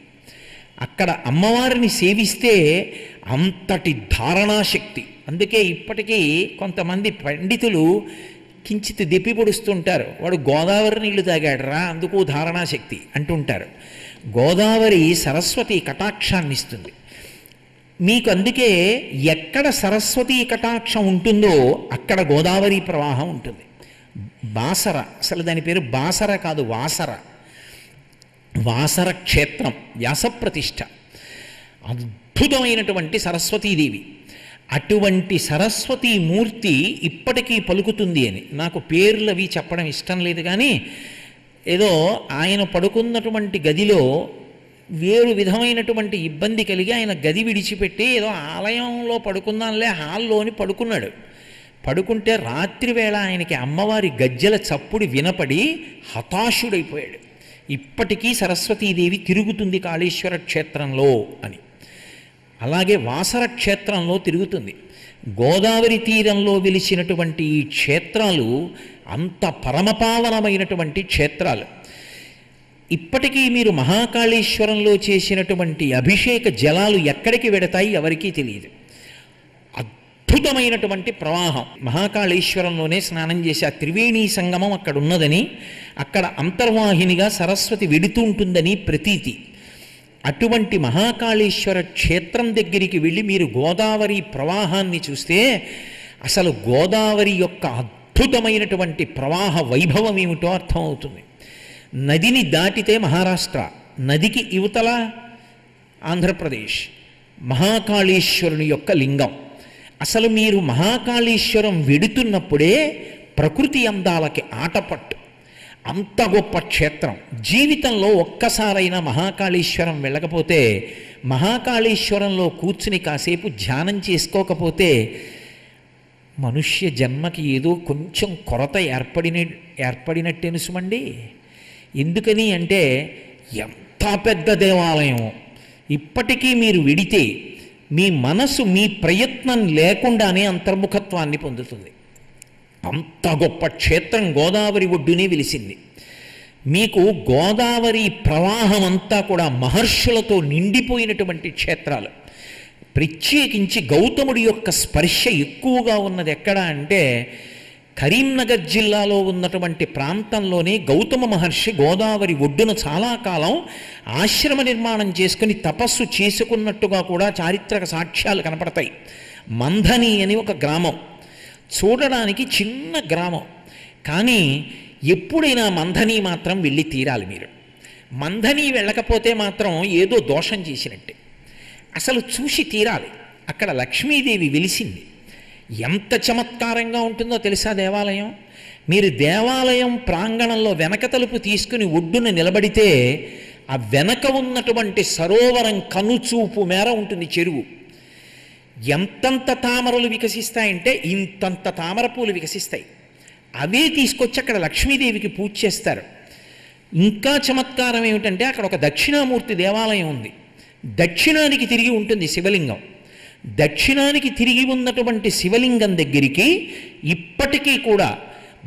అక్కడ అమ్మవారిని సేవిస్తే అంతటి ధారణాశక్తి. అందుకే ఇప్పటికీ కొంతమంది పండితులు కించిత్ దెప్పి పొడుస్తుంటారు, వాడు గోదావరి నీళ్లు తాగాడరా అందుకు ధారణాశక్తి అంటుంటారు. గోదావరి సరస్వతి కటాక్షాన్ని ఇస్తుంది మీకు. అందుకే ఎక్కడ సరస్వతీ కటాక్షం ఉంటుందో అక్కడ గోదావరి ప్రవాహం ఉంటుంది. బాసర, అసలు దాని పేరు బాసర కాదు, వాసర. వాసర క్షేత్రం వ్యాసప్రతిష్ఠ. అద్భుతమైనటువంటి సరస్వతీదేవి. అటువంటి సరస్వతీమూర్తి ఇప్పటికీ పలుకుతుంది అని. నాకు పేర్లు అవి చెప్పడం ఇష్టం లేదు, కానీ ఏదో ఆయన పడుకున్నటువంటి గదిలో వేరు విధమైనటువంటి ఇబ్బంది కలిగి ఆయన గది విడిచిపెట్టి ఏదో ఆలయంలో పడుకున్నానులే హాల్లోని పడుకున్నాడు. పడుకుంటే రాత్రి వేళ ఆయనకి అమ్మవారి గజ్జల చప్పుడు వినపడి హతాశుడైపోయాడు. ఇప్పటికీ సరస్వతీదేవి తిరుగుతుంది కాళేశ్వర క్షేత్రంలో అని. అలాగే వాసర క్షేత్రంలో తిరుగుతుంది. గోదావరి తీరంలో వెలిసినటువంటి ఈ క్షేత్రాలు అంత పరమపావనమైనటువంటి క్షేత్రాలు. ఇప్పటికీ మీరు మహాకాళేశ్వరంలో చేసినటువంటి అభిషేక జలాలు ఎక్కడికి వెడతాయి ఎవరికీ తెలియదు. అద్భుతమైనటువంటి ప్రవాహం. మహాకాళేశ్వరంలోనే స్నానం చేసి ఆ త్రివేణీ సంగమం అక్కడ ఉన్నదని, అక్కడ అంతర్వాహినిగా సరస్వతి వెడుతూ ఉంటుందని ప్రతీతి. అటువంటి మహాకాళేశ్వర క్షేత్రం దగ్గరికి వెళ్ళి మీరు గోదావరి ప్రవాహాన్ని చూస్తే అసలు గోదావరి యొక్క అద్భుతమైనటువంటి ప్రవాహ వైభవం ఏమిటో అర్థమవుతుంది. నదిని దాటితే మహారాష్ట్ర, నదికి యువతల ఆంధ్రప్రదేశ్, మహాకాళేశ్వరుని యొక్క లింగం. అసలు మీరు మహాకాళేశ్వరం వెడుతున్నప్పుడే ప్రకృతి అందాలకి ఆటపట్టు. అంత గొప్ప క్షేత్రం. జీవితంలో ఒక్కసారైనా మహాకాళేశ్వరం వెళ్ళకపోతే, మహాకాళేశ్వరంలో కూర్చుని కాసేపు ధ్యానం చేసుకోకపోతే మనుష్య జన్మకి ఏదో కొంచెం కొరత ఏర్పడినట్టే సుమండి. ఎందుకని అంటే ఎంత పెద్ద దేవాలయం. ఇప్పటికీ మీరు విడితే మీ మనసు మీ ప్రయత్నం లేకుండానే అంతర్ముఖత్వాన్ని పొందుతుంది. అంత గొప్ప క్షేత్రం గోదావరి ఒడ్డునే వెలిసింది. మీకు గోదావరి ప్రవాహం అంతా కూడా మహర్షులతో నిండిపోయినటువంటి క్షేత్రాలు. ప్రత్యేకించి గౌతముడి యొక్క స్పర్శ ఎక్కువగా ఉన్నది ఎక్కడ అంటే కరీంనగర్ జిల్లాలో ఉన్నటువంటి ప్రాంతంలోనే గౌతమ మహర్షి గోదావరి ఒడ్డున చాలా కాలం ఆశ్రమ నిర్మాణం చేసుకుని తపస్సు చేసుకున్నట్టుగా కూడా చారిత్రక సాక్ష్యాలు కనపడతాయి. మంథని అని ఒక గ్రామం, చూడడానికి చిన్న గ్రామం, కానీ ఎప్పుడైనా మంథని మాత్రం వెళ్ళి తీరాలి మీరు. మంథని వెళ్ళకపోతే మాత్రం ఏదో దోషం చేసినట్టే. అసలు చూసి తీరాలి. అక్కడ లక్ష్మీదేవి వెలిసింది. ఎంత చమత్కారంగా ఉంటుందో తెలుసా దేవాలయం. మీరు దేవాలయం ప్రాంగణంలో వెనక తలుపు తీసుకుని ఒడ్డున నిలబడితే ఆ వెనక ఉన్నటువంటి సరోవరం కనుచూపు మేర ఉంటుంది చెరువు. ఎంతంత తామరలు వికసిస్తాయంటే ఇంతంత తామర పూలు వికసిస్తాయి. అవే తీసుకొచ్చి అక్కడ లక్ష్మీదేవికి పూజ చేస్తారు. ఇంకా చమత్కారం ఏమిటంటే అక్కడ ఒక దక్షిణామూర్తి దేవాలయం ఉంది. దక్షిణానికి తిరిగి ఉంటుంది శివలింగం. దక్షిణానికి తిరిగి ఉన్నటువంటి శివలింగం దగ్గరికి ఇప్పటికీ కూడా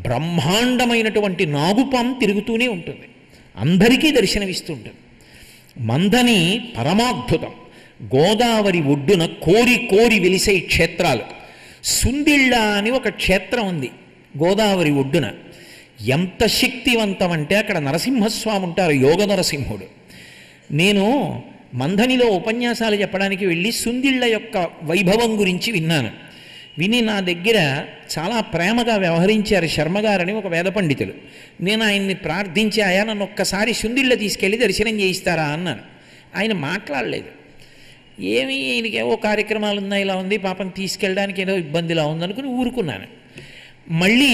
బ్రహ్మాండమైనటువంటి నాగుపాం తిరుగుతూనే ఉంటుంది. అందరికీ దర్శనమిస్తూ ఉంటుంది. మంథని పరమాద్భుతం. గోదావరి ఒడ్డున కోరి కోరి వెలిసే క్షేత్రాలు. సుందిళ్ళ అని ఒక క్షేత్రం ఉంది గోదావరి ఒడ్డున. ఎంత శక్తివంతం అంటే అక్కడ నరసింహస్వామి ఉంటారు, యోగ నరసింహుడు. నేను మంథనిలో ఉపన్యాసాలు చెప్పడానికి వెళ్ళి సుందిళ్ళ యొక్క వైభవం గురించి విన్నాను. విని నా దగ్గర చాలా ప్రేమగా వ్యవహరించారు శర్మగారని ఒక వేద పండితులు. నేను ఆయన్ని ప్రార్థించి, ఆయా నన్ను ఒక్కసారి సుందిళ్ళ తీసుకెళ్ళి దర్శనం చేయిస్తారా అన్నాను. ఆయన మాట్లాడలేదు. ఏమి ఈయనకేవో కార్యక్రమాలు ఉన్నాయి, ఇలా ఉంది, పాపం తీసుకెళ్ళడానికి ఏదో ఇబ్బందిలా ఉందనుకుని ఊరుకున్నాను. మళ్ళీ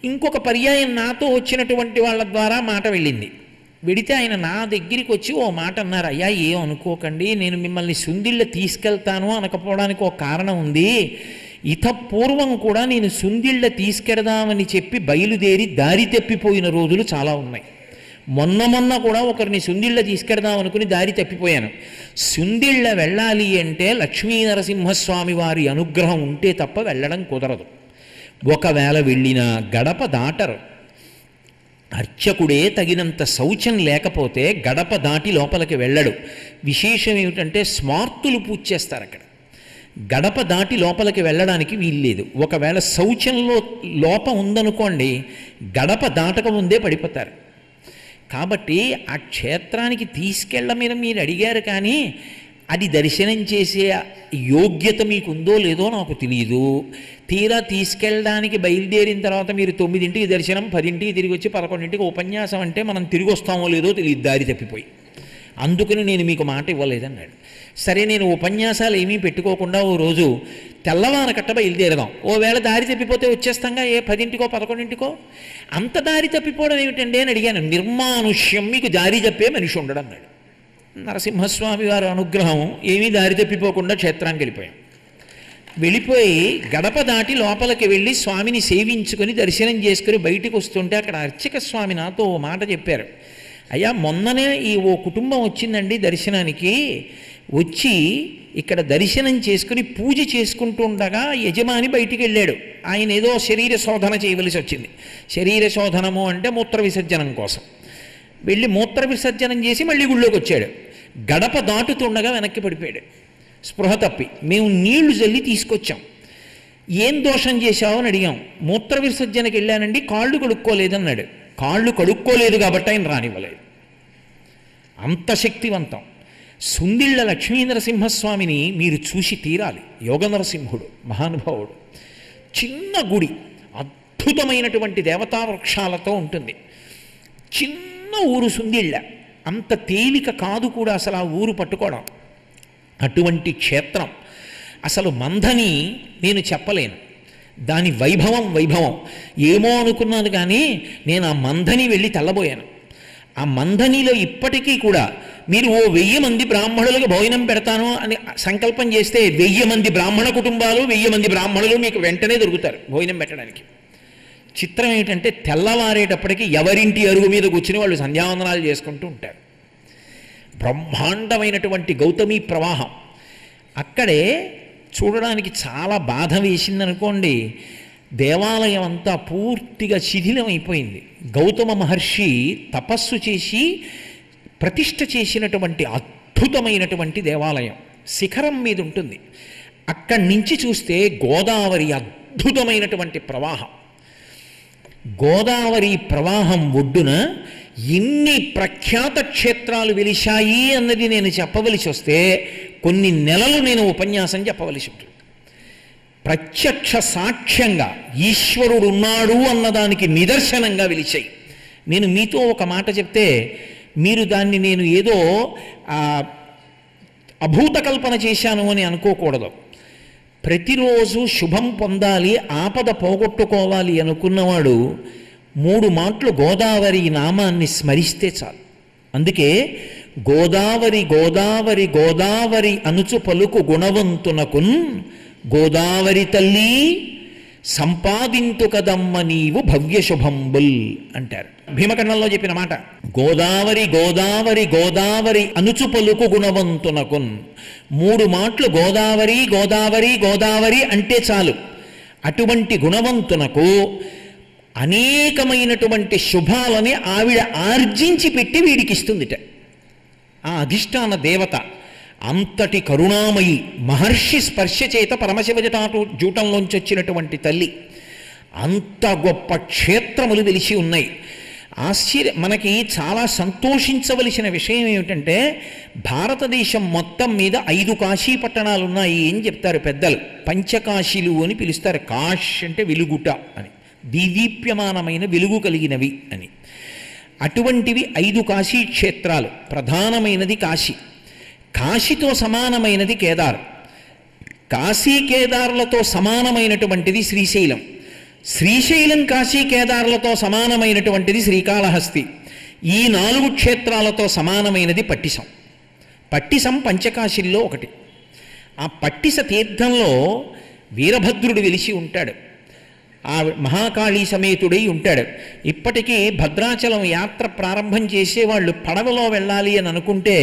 ఇంకొక పర్యాయం నాతో వచ్చినటువంటి వాళ్ళ ద్వారా మాట వెళ్ళింది. వెడితే ఆయన నా దగ్గరికి వచ్చి ఓ మాట అన్నారు. అయ్యా, ఏం అనుకోకండి, నేను మిమ్మల్ని సుందిళ్ళ తీసుకెళ్తాను అనకపోవడానికి ఒక కారణం ఉంది. పూర్వం కూడా నేను సుందిళ్ళ తీసుకెడదామని చెప్పి బయలుదేరి దారి తప్పిపోయిన రోజులు చాలా ఉన్నాయి. మొన్న కూడా ఒకరిని సుందిళ్ళ తీసుకెడదాం అనుకుని దారి తప్పిపోయాను. సుందిళ్ళ వెళ్ళాలి అంటే లక్ష్మీ నరసింహస్వామి వారి అనుగ్రహం ఉంటే తప్ప వెళ్ళడం కుదరదు. ఒకవేళ వెళ్ళినా గడప దాటరు. అర్చకుడే తగినంత శౌచం లేకపోతే గడప దాటి లోపలికి వెళ్ళడు. విశేషం ఏమిటంటే స్మార్తులు పూజ చేస్తారు అక్కడ. గడప దాటి లోపలికి వెళ్ళడానికి వీల్లేదు. ఒకవేళ శౌచంలో లోపం ఉందనుకోండి, గడప దాటక ముందే పడిపోతారు. కాబట్టి ఆ క్షేత్రానికి తీసుకెళ్ళమని మీరు అడిగారు, కానీ అది దర్శనం చేసే యోగ్యత మీకుందో లేదో నాకు తెలియదు. తీరా తీసుకెళ్ళడానికి బయలుదేరిన తర్వాత మీరు 9ంటికి దర్శనం, 10ంటికి తిరిగి వచ్చి 11ంటికి ఉపన్యాసం అంటే మనం తిరిగి వస్తామో లేదో తెలియదు దారి తప్పిపోయి. అందుకని నేను మీకు మాట ఇవ్వలేదన్నాడు. సరే, నేను ఉపన్యాసాలు ఏమీ పెట్టుకోకుండా ఓ రోజు తెల్లవాన కట్ట బయలుదేరదాం, ఓవేళ దారి తప్పిపోతే వచ్చేస్తాంగా, 10ంటికో 11ంటికో. అంత దారి తప్పిపోవడం ఏమిటండి అని అడిగాను. నిర్మానుష్యం, మీకు దారి తప్పే మనిషి ఉండడం అన్నాడు. నరసింహస్వామి వారి అనుగ్రహం, ఏమీ దారి తప్పిపోకుండా క్షేత్రానికి వెళ్ళిపోయి గడప దాటి లోపలికి వెళ్ళి స్వామిని సేవించుకొని దర్శనం చేసుకుని బయటికి వస్తుంటే అక్కడ అర్చక స్వామి నాతో ఓ మాట చెప్పారు. అయ్యా, మొన్ననే ఓ కుటుంబం వచ్చిందండి దర్శనానికి. వచ్చి ఇక్కడ దర్శనం చేసుకుని పూజ చేసుకుంటూ ఉండగా యజమాని బయటికి వెళ్ళాడు. ఆయన ఏదో శరీర శోధన చేయవలసి వచ్చింది. శరీర శోధనము అంటే మూత్ర విసర్జనం కోసం వెళ్ళి మూత్ర విసర్జనం చేసి మళ్ళీ గుళ్ళోకి వచ్చాడు. గడప దాటుతుండగా వెనక్కి పడిపోయాడు, స్పృహ తప్పి. మేము నీళ్లు జల్లి తీసుకొచ్చాం. ఏం దోషం చేశావు అని అడిగాం. మూత్ర విసర్జనకి వెళ్ళానండి, కాళ్ళు కడుక్కోలేదన్నాడు. కాళ్ళు కడుక్కోలేదు కాబట్టి ఆయన రానివ్వలేదు. అంత శక్తివంతం. సుందిళ్ళ లక్ష్మీ నరసింహస్వామిని మీరు చూసి తీరాలి. యోగ నరసింహుడు మహానుభావుడు. చిన్న గుడి, అద్భుతమైనటువంటి దేవతా వృక్షాలతో ఉంటుంది. చిన్న ఊరు సుందిళ్ళ. అంత తేలిక కాదు కూడా అసలు ఆ ఊరు పట్టుకోవడం. అటువంటి క్షేత్రం. అసలు మందని నేను చెప్పలేను. దాని వైభవం ఏమో అనుకున్నాను, కానీ నేను ఆ మందని వెళ్ళి తెల్లబోయాను. ఆ మందనిలో ఇప్పటికీ కూడా మీరు ఓ 1000 మంది బ్రాహ్మణులకు భోజనం పెడతాను అని సంకల్పం చేస్తే 1000 మంది బ్రాహ్మణ కుటుంబాలు, 1000 మంది బ్రాహ్మణులు మీకు వెంటనే దొరుకుతారు భోజనం పెట్టడానికి. చిత్రం ఏంటంటే తెల్లవారేటప్పటికి ఎవరింటి అరుగు మీద కూర్చుని వాళ్ళు సంధ్యావందనాలు చేసుకుంటూ ఉంటారు. బ్రహ్మాండమైనటువంటి గౌతమి ప్రవాహం. అక్కడే చూడడానికి చాలా బాధ వేసిందనుకోండి. దేవాలయం అంతా పూర్తిగా శిథిలమైపోయింది. గౌతమ మహర్షి తపస్సు చేసి ప్రతిష్ఠ చేసినటువంటి అద్భుతమైనటువంటి దేవాలయం శిఖరం మీద ఉంటుంది. అక్కడి నుంచి చూస్తే గోదావరి అద్భుతమైనటువంటి ప్రవాహం. గోదావరి ప్రవాహం ఒడ్డున ఎన్ని ప్రఖ్యాత క్షేత్రాలు వెలిశాయి అన్నది నేను చెప్పవలసి వస్తే కొన్ని నెలలు నేను ఉపన్యాసం చెప్పవలసి ఉంటుంది. ప్రత్యక్ష సాక్ష్యంగా ఈశ్వరుడు ఉన్నాడు అన్నదానికి నిదర్శనంగా వెలిచాయి. నేను మీతో ఒక మాట చెప్తే మీరు దాన్ని నేను ఏదో అభూత కల్పన చేశాను అని అనుకోకూడదు. ప్రతిరోజు శుభం పొందాలి, ఆపద పోగొట్టుకోవాలి అనుకున్నవాడు 3 మాటలు గోదావరి నామాన్ని స్మరిస్తే చాలు. అందుకే గోదావరి గోదావరి గోదావరి అనుచు పలుకు గుణవంతునకున్ గోదావరి తల్లి సంపాదింతు కదమ్మ నీవు భవ్య శుభంబుల్ అంటారు. భీమకర్ణంలో చెప్పిన మాట. గోదావరి గోదావరి గోదావరి అనుచు పలుకు గుణవంతునకున్. 3 మాటలు గోదావరి గోదావరి గోదావరి అంటే చాలు. అటువంటి గుణవంతునకు అనేకమైనటువంటి శుభాలని ఆవిడ ఆర్జించి పెట్టి వీడికి ఇస్తుందిట. ఆ అధిష్టాన దేవత అంతటి కరుణామయి, మహర్షి స్పర్శ చేత పరమశివజటాటు జూటంలోంచి వచ్చినటువంటి తల్లి. అంత గొప్ప క్షేత్రములు వెలిసి ఉన్నాయి. మనకి చాలా సంతోషించవలసిన విషయం ఏమిటంటే భారతదేశం మొత్తం మీద 5 కాశీ పట్టణాలు ఉన్నాయి అని చెప్తారు పెద్దలు. పంచకాశీలు అని పిలుస్తారు. కాష్ అంటే వెలుగుట అని, దీదీప్యమానమైన వెలుగు కలిగినవి అని. అటువంటివి 5 కాశీ క్షేత్రాలు. ప్రధానమైనది కాశీ. కాశీతో సమానమైనది కేదార్. కాశీ కేదార్లతో సమానమైనటువంటిది శ్రీశైలం. శ్రీశైలం కాశీ కేదార్లతో సమానమైనటువంటిది శ్రీకాళహస్తి. ఈ 4 క్షేత్రాలతో సమానమైనది పట్టిసం. పట్టిసం పంచకాశీల్లో ఒకటి. ఆ పట్టిస తీర్థంలో వీరభద్రుడు వెలిసి ఉంటాడు. ఆ మహాకాళీ సమేతుడై ఉంటాడు. ఇప్పటికీ భద్రాచలం యాత్ర ప్రారంభం చేసేవాళ్ళు పడవలో వెళ్ళాలి అని అనుకుంటే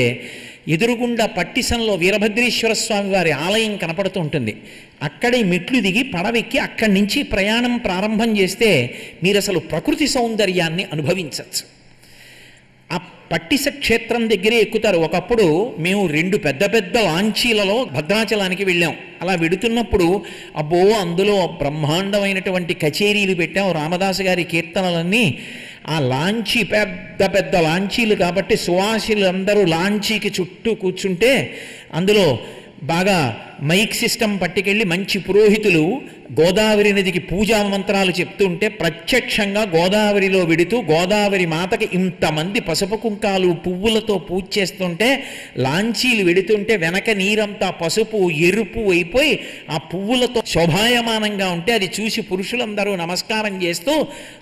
ఎదురుగుండా పట్టిసంలో వీరభద్రేశ్వర స్వామి వారి ఆలయం కనపడుతూ ఉంటుంది. అక్కడే మెట్లు దిగి పడవెక్కి అక్కడి నుంచి ప్రయాణం ప్రారంభం చేస్తే మీరు అసలు ప్రకృతి సౌందర్యాన్ని అనుభవించవచ్చు. ఆ పట్టిస క్షేత్రం దగ్గరే ఎక్కుతారు. ఒకప్పుడు మేము 2 పెద్ద పెద్ద లాంచీలలో భద్రాచలానికి వెళ్ళాం. అలా వెడుతున్నప్పుడు అబ్బో అందులో బ్రహ్మాండమైనటువంటి కచేరీలు పెట్టాం. రామదాసు గారి కీర్తనలన్నీ. ఆ లాంచీ పెద్ద పెద్ద లాంచీలు కాబట్టి సువాసిలు అందరూ లాంచీకి చుట్టూ కూర్చుంటే అందులో బాగా మైక్ సిస్టమ్ పట్టుకెళ్ళి మంచి పురోహితులు గోదావరి నదికి పూజా మంత్రాలు చెప్తుంటే ప్రత్యక్షంగా గోదావరిలో వెడుతూ గోదావరి మాతకి ఇంతమంది పసుపు కుంకాలు పువ్వులతో పూజ చేస్తుంటే లాంచీలు వెడుతుంటే వెనక నీరంతా పసుపు ఎరుపు అయిపోయి ఆ పువ్వులతో శోభాయమానంగా ఉంటే అది చూసి పురుషులందరూ నమస్కారం చేస్తూ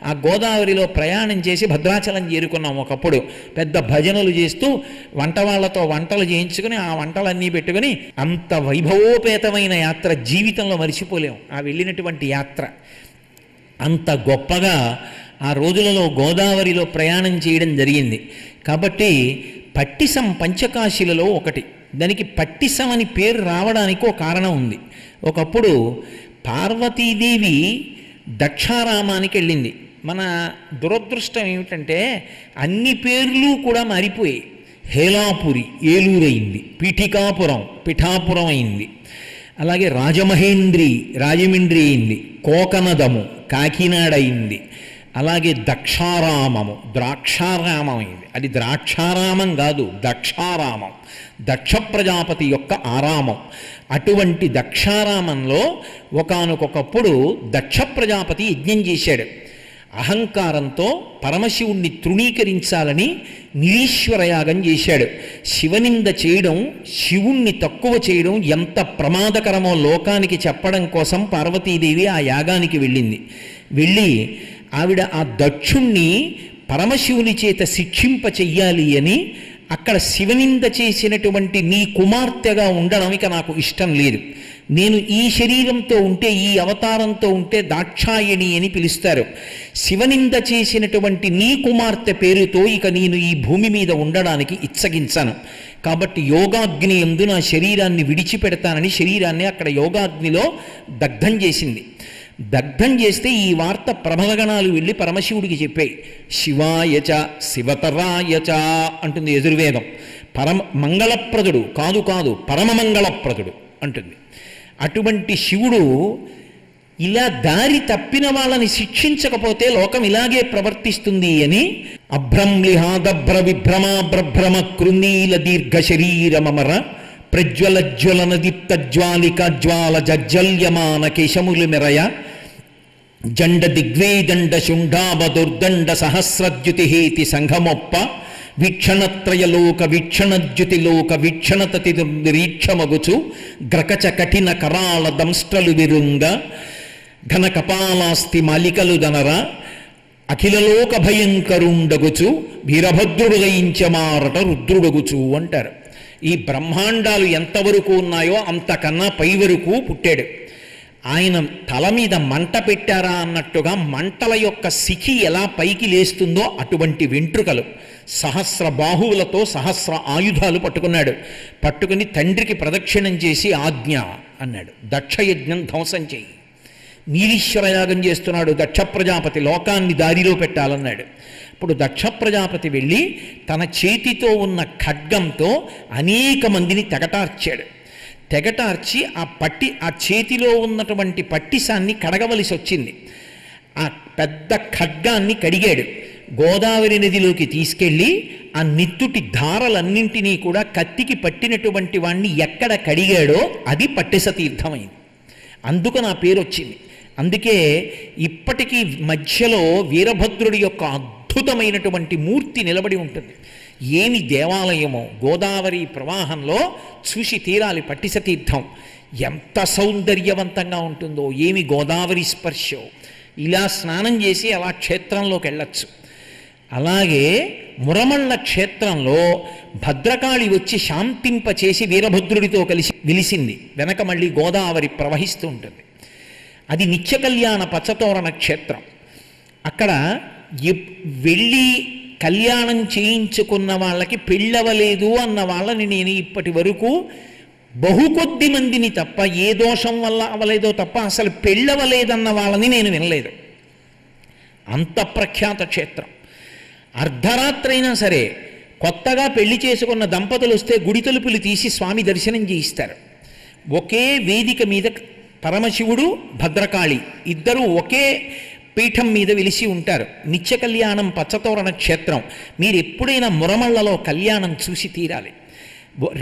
ఆ గోదావరిలో ప్రయాణం చేసి భద్రాచలం చేరుకున్నాం. ఒకప్పుడు పెద్ద భజనలు చేస్తూ వంట వాళ్ళతో వంటలు చేయించుకుని ఆ వంటలన్నీ పెట్టుకుని అంత వైభవోపేతమైన యాత్ర జీవితంలో మరిచిపోలేము. ఆ వెళ్ళినటువంటి యాత్ర అంత గొప్పగా ఆ రోజులలో గోదావరిలో ప్రయాణం చేయడం జరిగింది. కాబట్టి పట్టిసం పంచకాశీలలో ఒకటి. దానికి పట్టిసం అని పేరు రావడానికి ఒక కారణం ఉంది. ఒకప్పుడు పార్వతీదేవి దక్షారామానికి వెళ్ళింది. మన దురదృష్టం ఏమిటంటే అన్ని పేర్లు కూడా మారిపోయాయి. హేలాపురి ఏలూరైంది, పీఠికాపురం పిఠాపురం అయింది, అలాగే రాజమండ్రి అయింది, కోకనదము కాకినాడ అయింది, అలాగే దక్షారామము ద్రాక్షారామం అయింది. అది ద్రాక్షారామం కాదు, దక్షారామం, దక్ష ప్రజాపతి యొక్క ఆరామం. అటువంటి దక్షారామంలో ఒకానొకప్పుడు దక్ష ప్రజాపతి యజ్ఞం చేశాడు. అహంకారంతో పరమశివుణ్ణి తృణీకరించాలని నిరీశ్వరయాగం చేశాడు. శివనింద చేయడం, శివుణ్ణి తక్కువ చేయడం ఎంత ప్రమాదకరమో లోకానికి చెప్పడం కోసం పార్వతీదేవి ఆ యాగానికి వెళ్ళింది. వెళ్ళి ఆవిడ ఆ దక్షుణ్ణి పరమశివుని చేత శిక్షింప చెయ్యాలి అని అక్కడ శివనింద చేసినటువంటి నీ కుమార్తెగా ఉండడం ఇక నాకు ఇష్టం లేదు, నేను ఈ శరీరంతో ఉంటే ఈ అవతారంతో ఉంటే దాక్షాయణి అని పిలుస్తారు, శివనింద చేసినటువంటి నీ కుమార్తె పేరుతో ఇక నేను ఈ భూమి మీద ఉండడానికి ఇచ్చగించాను, కాబట్టి యోగాగ్ని యందు నా శరీరాన్ని విడిచిపెడతానని శరీరాన్ని అక్కడ యోగాగ్నిలో దగ్ధం చేసింది. దగ్ధం చేస్తే ఈ వార్త ప్రబలగణాలు వెళ్ళి పరమశివుడికి చెప్పాయి. శివాయచ శివతరాయచ అంటుంది యజుర్వేదం. మంగళప్రదుడు కాదు పరమమంగళప్రదుడు అంటుంది. అటువంటి శివుడు ఇలా దారి తప్పిన వాళ్ళని శిక్షించకపోతే లోకం ఇలాగే ప్రవర్తిస్తుంది అని అభ్రంలిహాదభ్ర విభ్రమాభ్రభ్రమ కృన్నీల దీర్ఘ శరీరమర ప్రజ్వలజ్వలన దీప్త జ్వాలిక జ్వాల జజ్జల్యమాన కేశములు మెరయ జండ దిగ్వేదండ శుంఠావదుర్దండ సహస్రద్యుతిహేతి సంఘమొప్ప వీక్షణత్రయలోక వీక్షణద్యుతిలోక వీక్షణతతి నిరీక్షమగుచు గ్రకచ కఠిన కరాళ దంష్ట్రలు విరుంగ ఘన కపాలాస్తి మాలికలు దనర అఖిలలోక భయంకరుండగుచు వీరభద్రుడు దయించమారట రుద్రుడగుచు అంటారు. ఈ బ్రహ్మాండాలు ఎంతవరకు ఉన్నాయో అంతకన్నా పై వరకు పుట్టాడు. ఆయన తల మీద మంట పెట్టారా అన్నట్టుగా మంటల యొక్క శిఖి ఎలా పైకి లేస్తుందో అటువంటి వెంట్రుకలు, సహస్ర బాహువులతో సహస్ర ఆయుధాలు పట్టుకున్నాడు. పట్టుకుని తండ్రికి ప్రదక్షిణం చేసి ఆజ్ఞ అన్నాడు, దక్షయజ్ఞం ధ్వంసం చేయి. నీరీశ్వరయాగం చేస్తున్నాడు దక్ష ప్రజాపతి, లోకాన్ని దారిలో పెట్టాలన్నాడు. ఇప్పుడు దక్ష ప్రజాపతి వెళ్ళి తన చేతితో ఉన్న ఖడ్గంతో అనేక మందిని తెగటార్చాడు. తెగటార్చి ఆ చేతిలో ఉన్నటువంటి పట్టిసాన్ని కడగవలసి వచ్చింది. ఆ పెద్ద ఖడ్గాన్ని కడిగాడు. గోదావరి నదిలోకి తీసుకెళ్ళి ఆ నిత్తుటి ధారలన్నింటినీ కూడా కత్తికి పట్టినటువంటి వాణ్ణి ఎక్కడ కడిగాడో అది పట్టిస తీర్థమైంది. అందుకు నా పేరు వచ్చింది. అందుకే ఇప్పటికీ మధ్యలో వీరభద్రుడి యొక్క అద్భుతమైనటువంటి మూర్తి నిలబడి ఉంటుంది. ఏమి దేవాలయమో గోదావరి ప్రవాహంలో చూసి తీరాలి. పట్టిస తీర్థం ఎంత సౌందర్యవంతంగా ఉంటుందో, ఏమి గోదావరి స్పర్శో. ఇలా స్నానం చేసి అలా క్షేత్రంలోకి వెళ్ళచ్చు. అలాగే మురమళ్ళ క్షేత్రంలో భద్రకాళి వచ్చి శాంతింపచేసి వీరభద్రుడితో కలిసి విలిసింది. వెనక మళ్ళీ గోదావరి ప్రవహిస్తూ ఉంటుంది. అది నిత్య కళ్యాణ పచ్చతోరణ క్షేత్రం. అక్కడ వెళ్ళి కళ్యాణం చేయించుకున్న వాళ్ళకి పెళ్ళవలేదు అన్న వాళ్ళని నేను ఇప్పటి వరకు బహుకొద్ది మందిని తప్ప, ఏ దోషం వల్ల అవలేదో తప్ప అసలు పెళ్ళవలేదన్న వాళ్ళని నేను వినలేదు. అంత ప్రఖ్యాత క్షేత్రం. అర్ధరాత్రి అయినా సరే కొత్తగా పెళ్లి చేసుకున్న దంపతులు వస్తే గుడి తలుపులు తీసి స్వామి దర్శనం చేయిస్తారు. ఒకే వేదిక మీద పరమశివుడు భద్రకాళి ఇద్దరూ ఒకే పీఠం మీద వెలిసి ఉంటారు. నిత్య కళ్యాణం పచ్చతోరణ క్షేత్రం. మీరు ఎప్పుడైనా మురమళ్ళలో కళ్యాణం చూసి తీరాలి.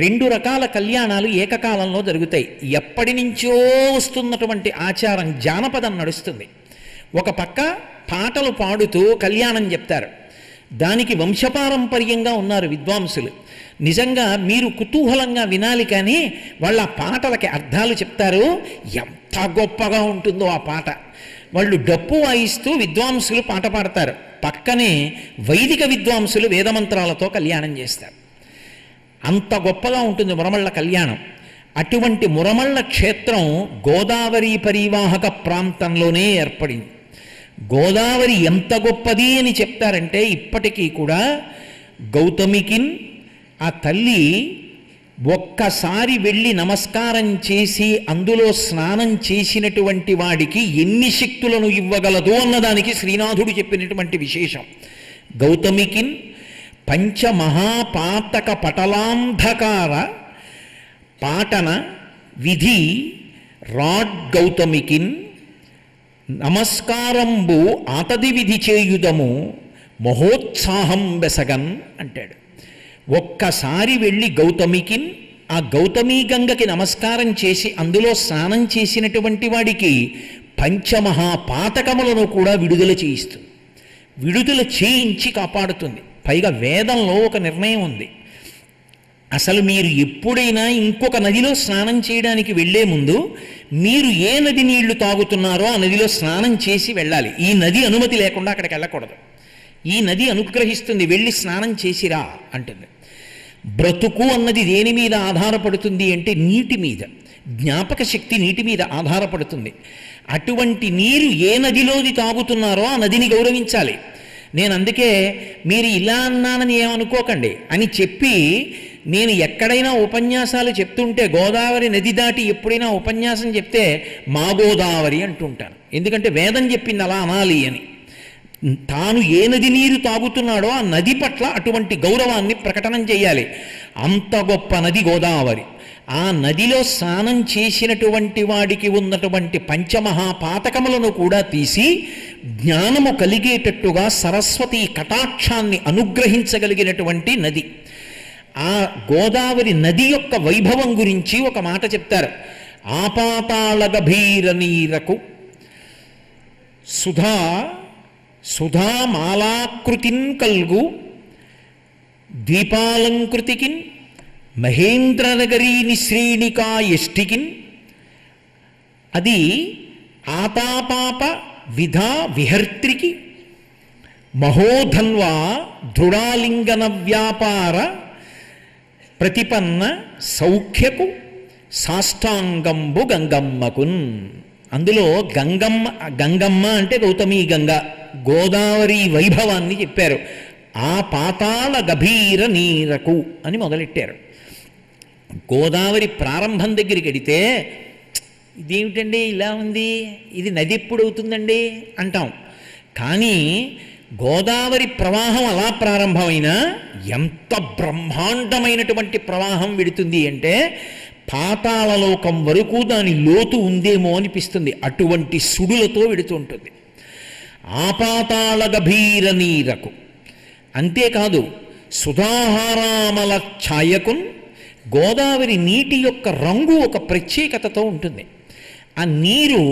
2 రకాల కళ్యాణాలు ఏకకాలంలో జరుగుతాయి. ఎప్పటి నుంచో వస్తున్నటువంటి ఆచారం, జానపదం నడుస్తుంది. ఒక పక్క పాటలు పాడుతూ కళ్యాణం చెప్తారు. దానికి వంశపారంపర్యంగా ఉన్నారు విద్వాంసులు. నిజంగా మీరు కుతూహలంగా వినాలి, కానీ వాళ్ళ పాటలకి అర్థాలు చెప్తారు. ఎంత గొప్పగా ఉంటుందో ఆ పాట. వాళ్ళు డప్పు వాయిస్తూ విద్వాంసులు పాట పాడతారు. పక్కనే వైదిక విద్వాంసులు వేదమంత్రాలతో కళ్యాణం చేస్తారు. అంత గొప్పగా ఉంటుంది మురమళ్ళ కళ్యాణం. అటువంటి మురమళ్ళ క్షేత్రం గోదావరి పరివాహక ప్రాంతంలోనే ఏర్పడింది. గోదావరి ఎంత గొప్పది అని చెప్తారంటే ఇప్పటికీ కూడా గౌతమికిన్ ఆ తల్లి ఒక్కసారి వెళ్ళి నమస్కారం చేసి అందులో స్నానం చేసినటువంటి వాడికి ఎన్ని శక్తులను ఇవ్వగలదు అన్నదానికి శ్రీనాథుడు చెప్పినటువంటి విశేషం. గౌతమికిన్ పంచమహాపాతక పటలాంధకార పాటన విధి రాడ్ గౌతమికిన్ నమస్కారంబు ఆతది విధి చేయుదము మహోత్సాహం బెసగన్ అంటాడు. ఒక్కసారి వెళ్ళి గౌతమికిన్ ఆ గౌతమీ గంగకి నమస్కారం చేసి అందులో స్నానం చేసినటువంటి వాడికి పంచమహాపాతకములను కూడా విడుదల చేయిస్తుంది. విడుదల చేయించి కాపాడుతుంది. పైగా వేదంలో ఒక నిర్ణయం ఉంది. అసలు మీరు ఎప్పుడైనా ఇంకొక నదిలో స్నానం చేయడానికి వెళ్ళే ముందు మీరు ఏ నది నీళ్లు తాగుతున్నారో ఆ నదిలో స్నానం చేసి వెళ్ళాలి. ఈ నది అనుమతి లేకుండా అక్కడికి వెళ్ళకూడదు. ఈ నది అనుగ్రహిస్తుంది, వెళ్ళి స్నానం చేసిరా అంటుంది. బ్రతుకు అన్నది దేని మీద ఆధారపడుతుంది అంటే నీటి మీద. జ్ఞాపక శక్తి నీటి మీద ఆధారపడుతుంది. అటువంటి నీరు ఏ నదిలోది తాగుతున్నారో ఆ నదిని గౌరవించాలి. నేను అందుకే మీరు ఇలా అన్నానని ఏమనుకోకండి అని చెప్పి, నేను ఎక్కడైనా ఉపన్యాసాలు చెప్తుంటే గోదావరి నది దాటి ఎప్పుడైనా ఉపన్యాసం చెప్తే మా గోదావరి అంటుంటాను. ఎందుకంటే వేదం చెప్పింది అలా అనాలి అని. తాను ఏ నది నీరు తాగుతున్నాడో ఆ నది పట్ల అటువంటి గౌరవాన్ని ప్రకటన చేయాలి. అంత గొప్ప నది గోదావరి. ఆ నదిలో స్నానం చేసినటువంటి వాడికి ఉన్నటువంటి పంచమహాపాతకములను కూడా తీసి జ్ఞానము కలిగేటట్టుగా సరస్వతి కటాక్షాన్ని అనుగ్రహించగలిగినటువంటి నది. ఆ గోదావరి నది యొక్క వైభవం గురించి ఒక మాట చెప్తారు. ఆపాతాళ గభీర నీరకు సుధామాలాకృతిన్ కల్గు ద్వీపాలంకృతికిన్ మహేంద్రనగరీ నిశ్రేణికా ఎష్టికిన్ అది ఆతాపాప విధా విహర్త్రికి మహోధన్వా దృఢాలింగన వ్యాపార ప్రతిపన్న సౌఖ్యకు సాష్టాంగంబు గంగమ్మకున్. అందులో గంగమ్మ అంటే గౌతమీ గంగ, గోదావరి వైభవాన్ని చెప్పారు. ఆ పాతాళ గభీర నీరకు అని మొదలెట్టారు. గోదావరి ప్రారంభం దగ్గరికి వెడితే ఇదేమిటండి ఇలా ఉంది, ఇది నది ఎప్పుడు అవుతుందండి అంటాం. కానీ గోదావరి ప్రవాహం అలా ప్రారంభమైనా ఎంత బ్రహ్మాండమైనటువంటి ప్రవాహం విడుతుంది అంటే పాతాళలోకం వరకు దాని లోతు ఉందేమో అనిపిస్తుంది. అటువంటి సుడులతో విడుతూ ఉంటుంది. ఆపాతాళ గభీర నీరకు. అంతేకాదు సుధాహారామల ఛాయకున్, గోదావరి నీటి యొక్క రంగు ఒక ప్రత్యేకతతో ఉంటుంది. ఆ నీరు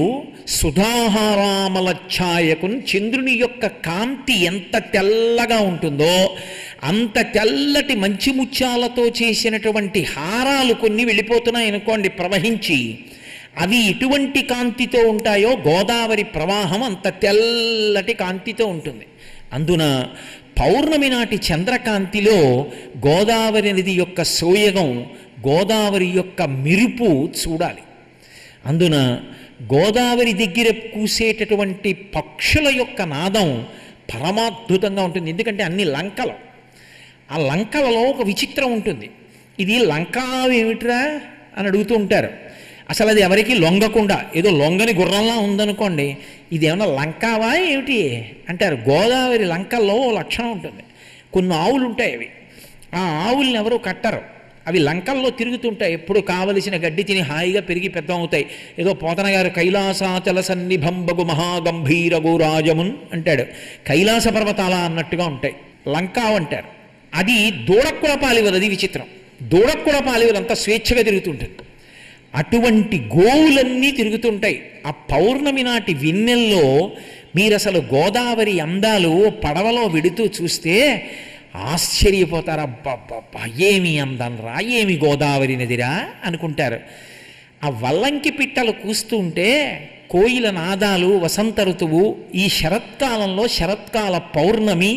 సుధాహారామల ఛాయకున్, చంద్రుని యొక్క కాంతి ఎంత తెల్లగా ఉంటుందో అంత తెల్లటి మంచి ముత్యాలతో చేసినటువంటి హారాలు కొన్ని వెళ్ళిపోతున్నాయి అనుకోండి ప్రవహించి, అవి ఎటువంటి కాంతితో ఉంటాయో గోదావరి ప్రవాహం అంత తెల్లటి కాంతితో ఉంటుంది. అందున పౌర్ణమి నాటి చంద్రకాంతిలో గోదావరి నది యొక్క సోయగం, గోదావరి యొక్క మెరుపు చూడాలి. అందున గోదావరి దగ్గర కూసేటటువంటి పక్షుల యొక్క నాదం పరమాద్భుతంగా ఉంటుంది. ఎందుకంటే అన్ని లంకలు, ఆ లంకలలో ఒక విచిత్రం ఉంటుంది. ఇది లంకా ఏమిట్రా అని అడుగుతూ ఉంటారు. అసలు అది ఎవరికి లొంగకుండా, ఏదో లొంగని గుర్రంలా ఉందనుకోండి, ఇది ఏమన్నా లంకావా ఏమిటి అంటారు. గోదావరి లంకల్లో లక్షణం ఉంటుంది. కొన్ని ఆవులు ఉంటాయి, అవి ఆ ఆవుల్ని ఎవరు కట్టరు, అవి లంకల్లో తిరుగుతుంటాయి. ఎప్పుడు కావలసిన గడ్డి తిని హాయిగా పెరిగి పెద్ద అవుతాయి. ఏదో పోతన గారు కైలాసాచల సన్నిభంబగు మహాగంభీర గోరాజమున్ అంటాడు. కైలాస పర్వతాల అన్నట్టుగా ఉంటాయి, లంకా అంటారు. అది దూడక్కుడ పాలివరు, అది విచిత్రం. దూడక్కుడ పాలివరు అంతా స్వేచ్ఛగా తిరుగుతుంటుంది. అటువంటి గోవులన్నీ తిరుగుతుంటాయి. ఆ పౌర్ణమి నాటి వెన్నెల్లో మీరు అసలు గోదావరి అందాలు పడవలో వెడుతూ చూస్తే ఆశ్చర్యపోతారు. అబ్బబ్బబ్బా ఏమి అందం రా, ఏమి గోదావరి నదిరా అనుకుంటారు. ఆ వల్లంకి పిట్టలు కూస్తూ ఉంటే, కోయిల నాదాలు, వసంత ఋతువు, ఈ శరత్కాలంలో శరత్కాల పౌర్ణమి,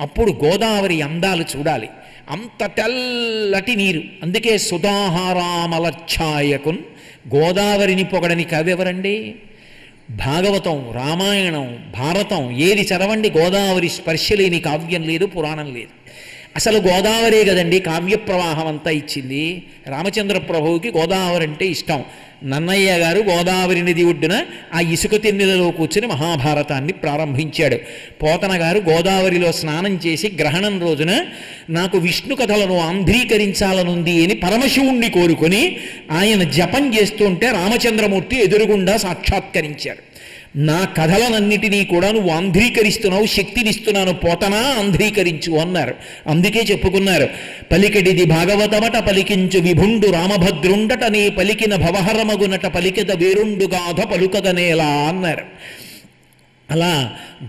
అప్పుడు గోదావరి అందాలు చూడాలి. అంత తెల్లటి నీరు. అందుకే సుధాహారామల ఛాయకున్, గోదావరిని పొగడని కవెవరండి? భాగవతం, రామాయణం, భారతం ఏది చదవండి, గోదావరి స్పర్శ లేని కావ్యం లేదు, పురాణం లేదు. అసలు గోదావరే కదండి కావ్య ప్రవాహం అంతా ఇచ్చింది. రామచంద్ర ప్రభువుకి గోదావరి అంటే ఇష్టం. నన్నయ్య గారు గోదావరి నది ఒడ్డున ఆ ఇసుక తెన్నెలలో కూర్చుని మహాభారతాన్ని ప్రారంభించాడు. పోతన గారు గోదావరిలో స్నానం చేసి గ్రహణం రోజున నాకు విష్ణు కథలను ఆంధ్రీకరించాలనుంది అని పరమశివుణ్ణి కోరుకొని ఆయన జపం చేస్తుంటే రామచంద్రమూర్తి ఎదురుగుండా సాక్షాత్కరించారు. నా కథలనన్నిటినీ కూడా నువ్వు ఆంధ్రీకరిస్తున్నావు, శక్తినిస్తున్నాను, పోతనా ఆంధ్రీకరించు అన్నారు. అందుకే చెప్పుకున్నారు, పలికెడిది భాగవతమట పలికించు విభుండు రామభద్రుండట నీ పలికిన భవహరమగునట పలికిద వేరుండు గాథ పలుకదనేలా అన్నారు. అలా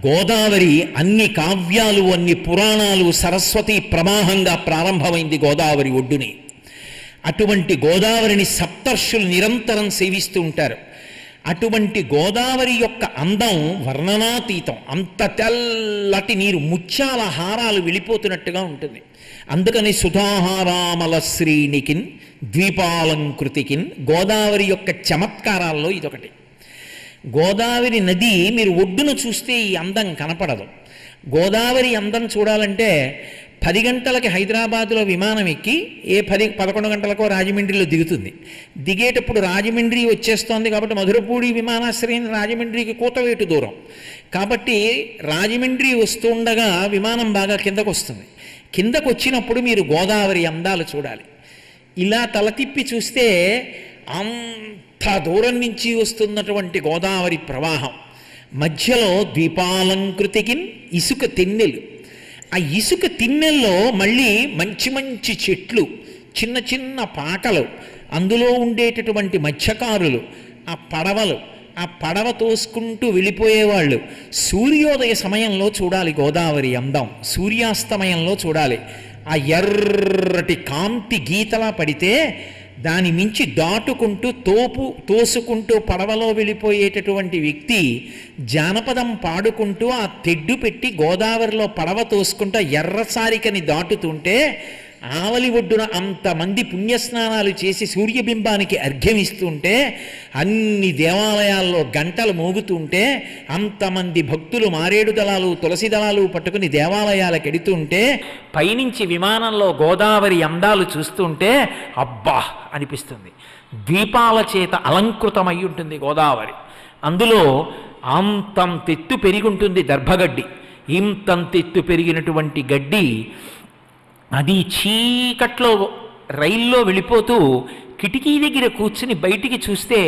గోదావరి అన్ని కావ్యాలు, అన్ని పురాణాలు సరస్వతి ప్రవాహంగా ప్రారంభమైంది గోదావరి ఒడ్డుని. అటువంటి గోదావరిని సప్తర్షులు నిరంతరం సేవిస్తూ ఉంటారు. అటువంటి గోదావరి యొక్క అందం వర్ణనాతీతం. అంత తెల్లటి నీరు, ముత్యాల హారాలు వెళ్ళిపోతున్నట్టుగా ఉంటుంది. అందుకని సుధాహారామల శ్రీనికిన్ ద్వీపాలంకృతికిన్, గోదావరి యొక్క చమత్కారాల్లో ఇదొకటి. గోదావరి నది మీరు ఒడ్డున చూస్తే ఈ అందం కనపడదు. గోదావరి అందం చూడాలంటే 10 గంటలకి హైదరాబాదులో విమానం ఎక్కి 11 గంటలకో రాజమండ్రిలో దిగుతుంది. దిగేటప్పుడు రాజమండ్రి వచ్చేస్తోంది కాబట్టి మధురపూడి విమానాశ్రయం రాజమండ్రికి కూతవేటు దూరం కాబట్టి రాజమండ్రి వస్తుండగా విమానం బాగా కిందకు వస్తుంది. కిందకు వచ్చినప్పుడు మీరు గోదావరి అందాలు చూడాలి. ఇలా తల తిప్పి చూస్తే అంత దూరం నుంచి వస్తున్నటువంటి గోదావరి ప్రవాహం, మధ్యలో ద్వీపాలంకృతికిన్ ఇసుక తెన్నెలు. ఆ ఇసుక తిన్నెల్లో మళ్ళీ మంచి మంచి చెట్లు, చిన్న చిన్న పాటలు, అందులో ఉండేటటువంటి మత్స్యకారులు, ఆ పడవలు, ఆ పడవ తోసుకుంటూ వెళ్ళిపోయేవాళ్ళు. సూర్యోదయ సమయంలో చూడాలి గోదావరి అందం, సూర్యాస్తమయంలో చూడాలి. ఆ ఎర్రటి కాంతి గీతలా పడితే దాని మించి దాటుకుంటూ తోసుకుంటూ పడవలో వెళ్ళిపోయేటటువంటి వ్యక్తి జానపదం పాడుకుంటూ ఆ తెడ్డు పెట్టి గోదావరిలో పడవ తోసుకుంటూ ఎర్రసారికని దాటుతుంటే ఆవలి ఒడ్డున అంతమంది పుణ్యస్నానాలు చేసి సూర్యబింబానికి అర్ఘ్యమిస్తుంటే, అన్ని దేవాలయాల్లో గంటలు మోగుతుంటే, అంతమంది భక్తులు మారేడు దళాలు తులసి దళాలు పట్టుకుని దేవాలయాలకు ఎడుతుంటే, పైనుంచి విమానంలో గోదావరి అందాలు చూస్తుంటే అబ్బా అనిపిస్తుంది. ద్వీపాల చేత అలంకృతమై ఉంటుంది గోదావరి. అందులో అంతంతెత్తు పెరిగి ఉంటుంది దర్భగడ్డి. ఇంతంతెత్తు పెరిగినటువంటి గడ్డి అది చీకట్లో రైల్లో వెళ్ళిపోతూ కిటికీ దగ్గర కూర్చుని బయటికి చూస్తే,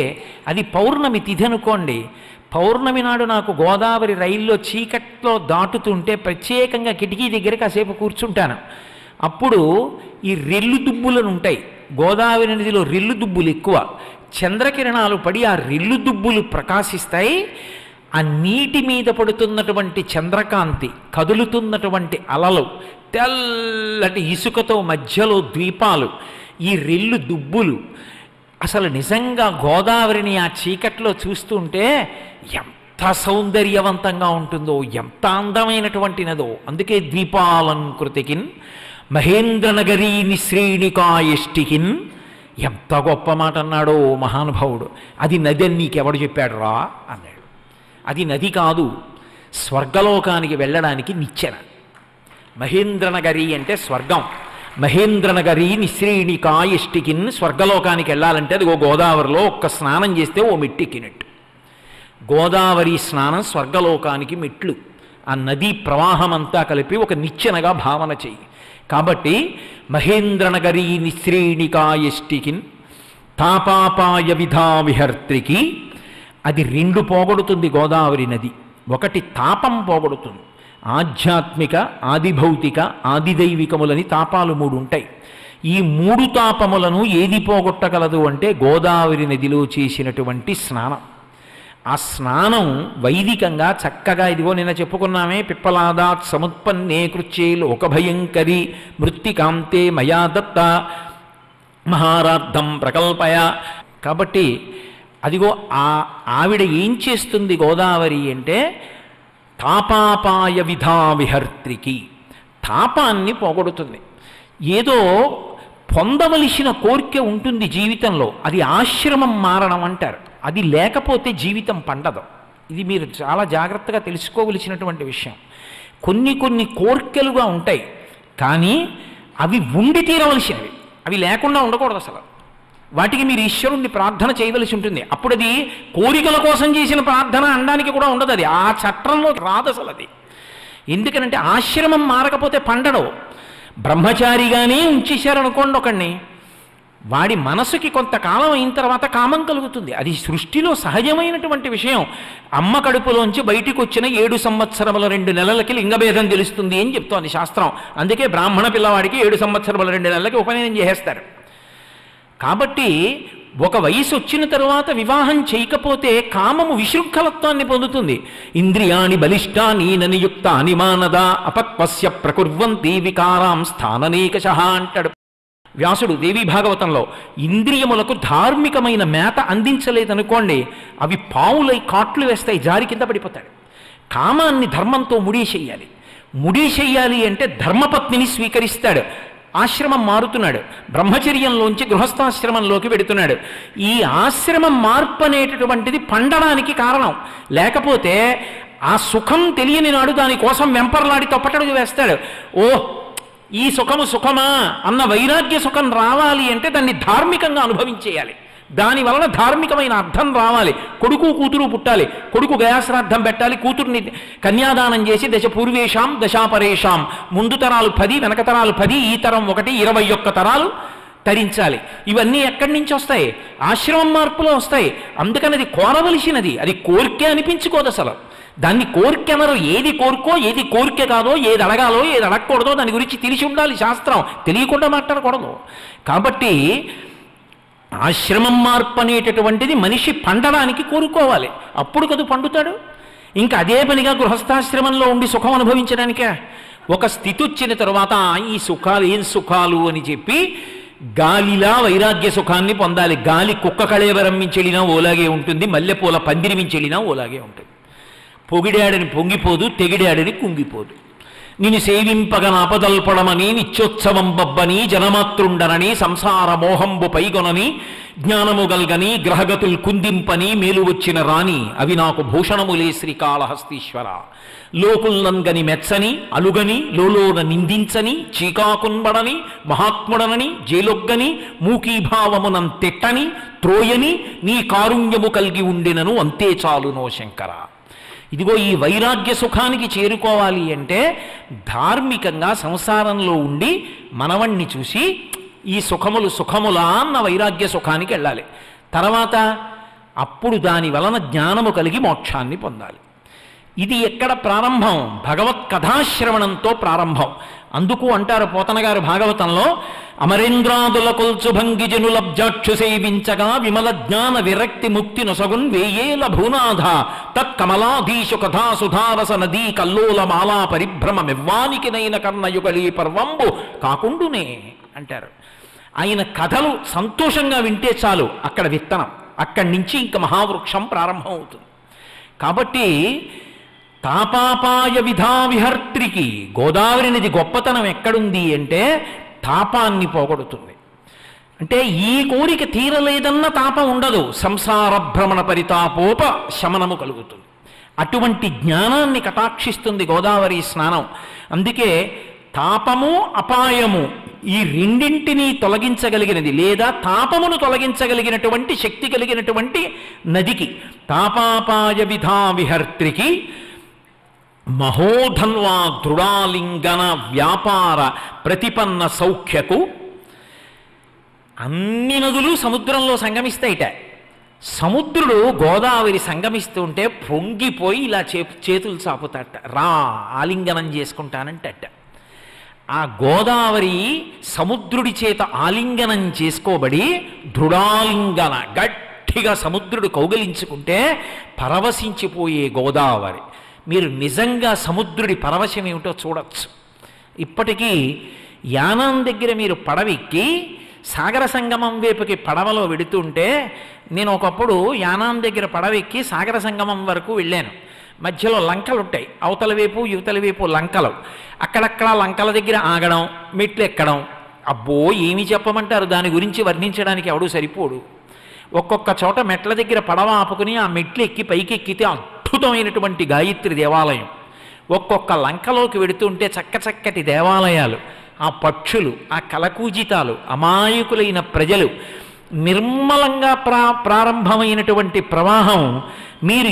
అది పౌర్ణమి తిథి అనుకోండి, పౌర్ణమి నాడు నాకు గోదావరి రైల్లో చీకట్లో దాటుతుంటే ప్రత్యేకంగా కిటికీ దగ్గర కాసేపు కూర్చుంటాను. అప్పుడు ఈ రెల్లు దుబ్బులను ఉంటాయి, గోదావరి నదిలో రెల్లు దుబ్బులు ఎక్కువ, చంద్రకిరణాలు పడి ఆ రెల్లు దుబ్బులు ప్రకాశిస్తాయి. ఆ నీటి మీద పడుతున్నటువంటి చంద్రకాంతి, కదులుతున్నటువంటి అలలు, తెల్లటి ఇసుకతో మధ్యలో ద్వీపాలు, ఈ రెల్లు దుబ్బులు, అసలు నిజంగా గోదావరిని ఆ చీకట్లో చూస్తుంటే ఎంత సౌందర్యవంతంగా ఉంటుందో, ఎంత అందమైనటువంటి నదో. అందుకే ద్వీపాలంకృతికిన్ మహేంద్రనగరీ నిశ్రేణికాయష్టికిన్, ఎంత గొప్ప మాట అన్నాడో మహానుభావుడు. అది నది అని నీకెవడు చెప్పాడు రా అన్నాడు. అది నది కాదు, స్వర్గలోకానికి వెళ్ళడానికి నిచ్చెన. మహేంద్రనగరి అంటే స్వర్గం. మహేంద్రనగరి నిశ్రేణికాయష్టికిన్, స్వర్గలోకానికి వెళ్ళాలంటే అది గోదావరిలో ఒక్క స్నానం చేస్తే ఓ మెట్టెక్కినట్టు. గోదావరి స్నానం స్వర్గలోకానికి మెట్లు. ఆ నదీ ప్రవాహం అంతా కలిపి ఒక నిచ్చెనగా భావన చెయ్యి. కాబట్టి మహేంద్రనగరీ నిశ్రేణికాయష్టికిన్ తాపాపాయ విధా విహర్త్రికి, అది రెండు పోగొడుతుంది గోదావరి నది. ఒకటి తాపం పోగొడుతుంది, ఆధ్యాత్మిక, ఆదిభౌతిక, ఆదిదైవికములని తాపాలు మూడు ఉంటాయి. ఈ మూడు తాపములను ఏది పోగొట్టగలదు అంటే గోదావరి నదిలో చేసినటువంటి స్నానం. ఆ స్నానం వైదికంగా చక్కగా, ఇదిగో నిన్న చెప్పుకున్నామే, పిప్పలాదాత్ సముత్పన్నే కృత్యే లోకభయంకరి మృత్తికాంతే మయా దత్త మహారార్థం ప్రకల్పయ. కాబట్టి అదిగో ఆవిడ ఏం చేస్తుంది గోదావరి అంటే తాపాపాయ విధా విహర్త్రికి, తాపాన్ని పోగొడుతుంది. ఏదో పొందవలసిన కోరిక ఉంటుంది జీవితంలో, అది ఆశ్రమం మారడం అంటారు. అది లేకపోతే జీవితం పండదు. ఇది మీరు చాలా జాగ్రత్తగా తెలుసుకోవలసినటువంటి విషయం. కొన్ని కొన్ని కోరికలుగా ఉంటాయి, కానీ అవి ఉండి తీరవలసినవి, అవి లేకుండా ఉండకూడదు. అసలు వాటికి మీరు ఈశ్వరుణ్ణి ప్రార్థన చేయవలసి ఉంటుంది. అప్పుడు అది కోరికల కోసం చేసిన ప్రార్థన అనడానికి కూడా ఉండదు, అది ఆ చట్రంలో రాదు అసలు. అది ఎందుకనంటే ఆశ్రమం మారకపోతే పండడు. బ్రహ్మచారిగానే ఉంచేశారనుకోండి ఒకడిని, వాడి మనసుకి కొంతకాలం అయిన తర్వాత కామం కలుగుతుంది. అది సృష్టిలో సహజమైనటువంటి విషయం. అమ్మ కడుపులోంచి బయటికి వచ్చిన 7 సంవత్సరముల 2 నెలలకి లింగభేదం తెలుస్తుంది అని చెప్తోంది శాస్త్రం. అందుకే బ్రాహ్మణ పిల్లవాడికి 7 సంవత్సరముల 2 నెలలకి ఉపనయనం చేసేస్తారు. కాబట్టి ఒక వయసు వచ్చిన తరువాత వివాహం చేయకపోతే కామము విశృంఖలత్వాన్ని పొందుతుంది. ఇంద్రియాణి బలిష్టాని ననియుక్తాని మానద అపత్వస్య ప్రకుర్వంతి వికారాం స్థాననేకశః అంటాడు వ్యాసుడు దేవీ భాగవతంలో. ఇంద్రియములకు ధార్మికమైన మేత అందించలేదనుకోండి, అవి పావులై కాట్లు వేస్తాయి, జారి కింద పడిపోతాడు. కామాన్ని ధర్మంతో ముడిచేయాలి. ముడిచేయాలి అంటే ధర్మపత్నిని స్వీకరిస్తాడు, ఆశ్రమం మారుతున్నాడు, బ్రహ్మచర్యంలోంచి గృహస్థాశ్రమంలోకి వెడుతున్నాడు. ఈ ఆశ్రమం మార్పు అనేటటువంటిది పండడానికి కారణం. లేకపోతే ఆ సుఖం తెలియని నాడు దానికోసం వెంపర్లాడి తప్పటడుగు వేస్తాడు. ఓ ఈ సుఖము సుఖమా అన్న వైరాగ్య సుఖం రావాలి అంటే దాన్ని ధార్మికంగా అనుభవించేయాలి. దానివలన ధార్మికమైన అర్థం రావాలి. కొడుకు కూతురు పుట్టాలి, కొడుకు గయాశ్రాద్ధం పెట్టాలి, కూతుర్ని కన్యాదానం చేసి దశ పూర్వేషాం దశాపరేషాం, ముందు తరాలు 10 వెనక తరాలు 10, ఈ తరం 1 21 తరాలు తరించాలి. ఇవన్నీ ఎక్కడి నుంచి వస్తాయి? ఆశ్రమం మార్పులో వస్తాయి. అందుకని అది కోరవలసినది, అది కోరికే అనిపించుకోదు అసలు. దాన్ని కోరిక అనరు. ఏది కోరుకో, ఏది కోరిక కాదో, ఏది అడగాలో, ఏది అడగకూడదో దాని గురించి తెలిసి ఉండాలి శాస్త్రం. తెలియకుండా మాట్లాడకూడదు. కాబట్టి ఆశ్రమం మార్పు అనేటటువంటిది మనిషి పండడానికి కోరుకోవాలి, అప్పుడు కదా పండుతాడు. ఇంకా అదే పనిగా గృహస్థాశ్రమంలో ఉండి సుఖం అనుభవించడానికే. ఒక స్థితి వచ్చిన తర్వాత ఈ సుఖాలు ఏం సుఖాలు అని చెప్పి గాలిలా వైరాగ్య సుఖాన్ని పొందాలి. గాలి కుక్క కళేవరం మించెళ్ళినా ఓలాగే ఉంటుంది, మల్లెపూల పందిరి మించెళ్ళినా ఓలాగే ఉంటుంది. పొగిడాడని పొంగిపోదు, తెగిడాడని కుంగిపోదు. నిన్ను సేవింపగ నాపదల్పడమని నిత్యోత్సవం బబ్బని జనమాతృండనని సంసార మోహంబు పైగొనని జ్ఞానము గల్గని గ్రహగతుల్ కుందింపని మేలు వచ్చిన రాణి అవి నాకు భూషణములే శ్రీకాళహస్తీశ్వర. లోకుల్నంగని మెచ్చని అలుగని లోలోన నిందించని చీకాకున్బడని మహాత్ముడనని జేలొగ్గని మూకీభావమునం తిట్టని త్రోయని నీ కారుణ్యము కలిగి ఉండినను అంతే చాలునో శంకర. ఇదిగో ఈ వైరాగ్య సుఖానికి చేరుకోవాలి అంటే ధార్మికంగా సంసారంలో ఉండి మనవణ్ణి చూసి ఈ సుఖములు సుఖములా అన్న వైరాగ్య సుఖానికి వెళ్ళాలి. తర్వాత అప్పుడు దాని వలన జ్ఞానము కలిగి మోక్షాన్ని పొందాలి. ఇది ఎక్కడ ప్రారంభం? భగవత్ కథాశ్రవణంతో ప్రారంభం. అందుకు అంటారు పోతన గారు భాగవతంలో, అమరేంద్రాదుల కొల్చు భంగిజను లబ్జాక్షు సేవించగా విమల జ్ఞాన విరక్తి ముక్తి నొసగున్ వేయేల భూనాథ తత్కమలాధీశు కథా సుధారస నదీ కల్లోల మాలా పరిభ్రమమివ్వానికి నైన కర్ణయుగళీ పర్వంబు కాకుండునే అంటారు. ఆయన కథలు సంతోషంగా వింటే చాలు, అక్కడ విత్తనం, అక్కడి నుంచి ఇంక మహావృక్షం ప్రారంభం అవుతుంది. కాబట్టి తాపాపాయ విధా విహర్త్రికి గోదావరి నది గొప్పతనం ఎక్కడుంది అంటే తాపాన్ని పోగొడుతుంది. అంటే ఈ కోరిక తీరలేదన్న తాపం ఉండదు, సంసార భ్రమణ పరితాపోప శమనము కలుగుతుంది. అటువంటి జ్ఞానాన్ని కటాక్షిస్తుంది గోదావరి స్నానం. అందుకే తాపము అపాయము ఈ రెండింటినీ తొలగించగలిగినది, లేదా తాపమును తొలగించగలిగినటువంటి శక్తి కలిగినటువంటి నదికి తాపాపాయ విధా విహర్త్రికి మహోధన్వా దృఢాలింగన వ్యాపార ప్రతిపన్న సౌఖ్యకు. అన్ని నదులు సముద్రంలో సంగమిస్తాయిట. సముద్రుడు గోదావరి సంగమిస్తుంటే పొంగిపోయి ఇలా చేతులు చాపుతాట, రా ఆలింగనం చేసుకుంటానంటట. ఆ గోదావరి సముద్రుడి చేత ఆలింగనం చేసుకోబడి దృఢాలింగన గట్టిగా సముద్రుడు కౌగలించుకుంటే పరవశించిపోయే గోదావరి. మీరు నిజంగా సముద్రుడి పరవశం ఏమిటో చూడొచ్చు. ఇప్పటికీ యానాం దగ్గర మీరు పడవెక్కి సాగర సంగమం వైపుకి పడవలో వెడుతుంటే, నేను ఒకప్పుడు యానాం దగ్గర పడవెక్కి సాగర సంగమం వరకు వెళ్ళాను. మధ్యలో లంకలు ఉంటాయి, అవతల వైపు యువతల వైపు లంకలు. అక్కడక్కడ లంకల దగ్గర ఆగడం, మెట్లు ఎక్కడం, అబ్బో ఏమి చెప్పమంటారు, దాని గురించి వర్ణించడానికి ఎవడూ సరిపోడు. ఒక్కొక్క చోట మెట్ల దగ్గర పడవ ఆపుకుని ఆ మెట్లు ఎక్కి పైకి ఎక్కితే అద్భుతమైనటువంటి గాయత్రి దేవాలయం. ఒక్కొక్క లంకలోకి వెడుతుంటే చక్కచక్కటి దేవాలయాలు, ఆ పక్షులు, ఆ కలకూజితాలు, అమాయకులైన ప్రజలు, నిర్మలంగా ప్రారంభమైనటువంటి ప్రవాహం. మీరు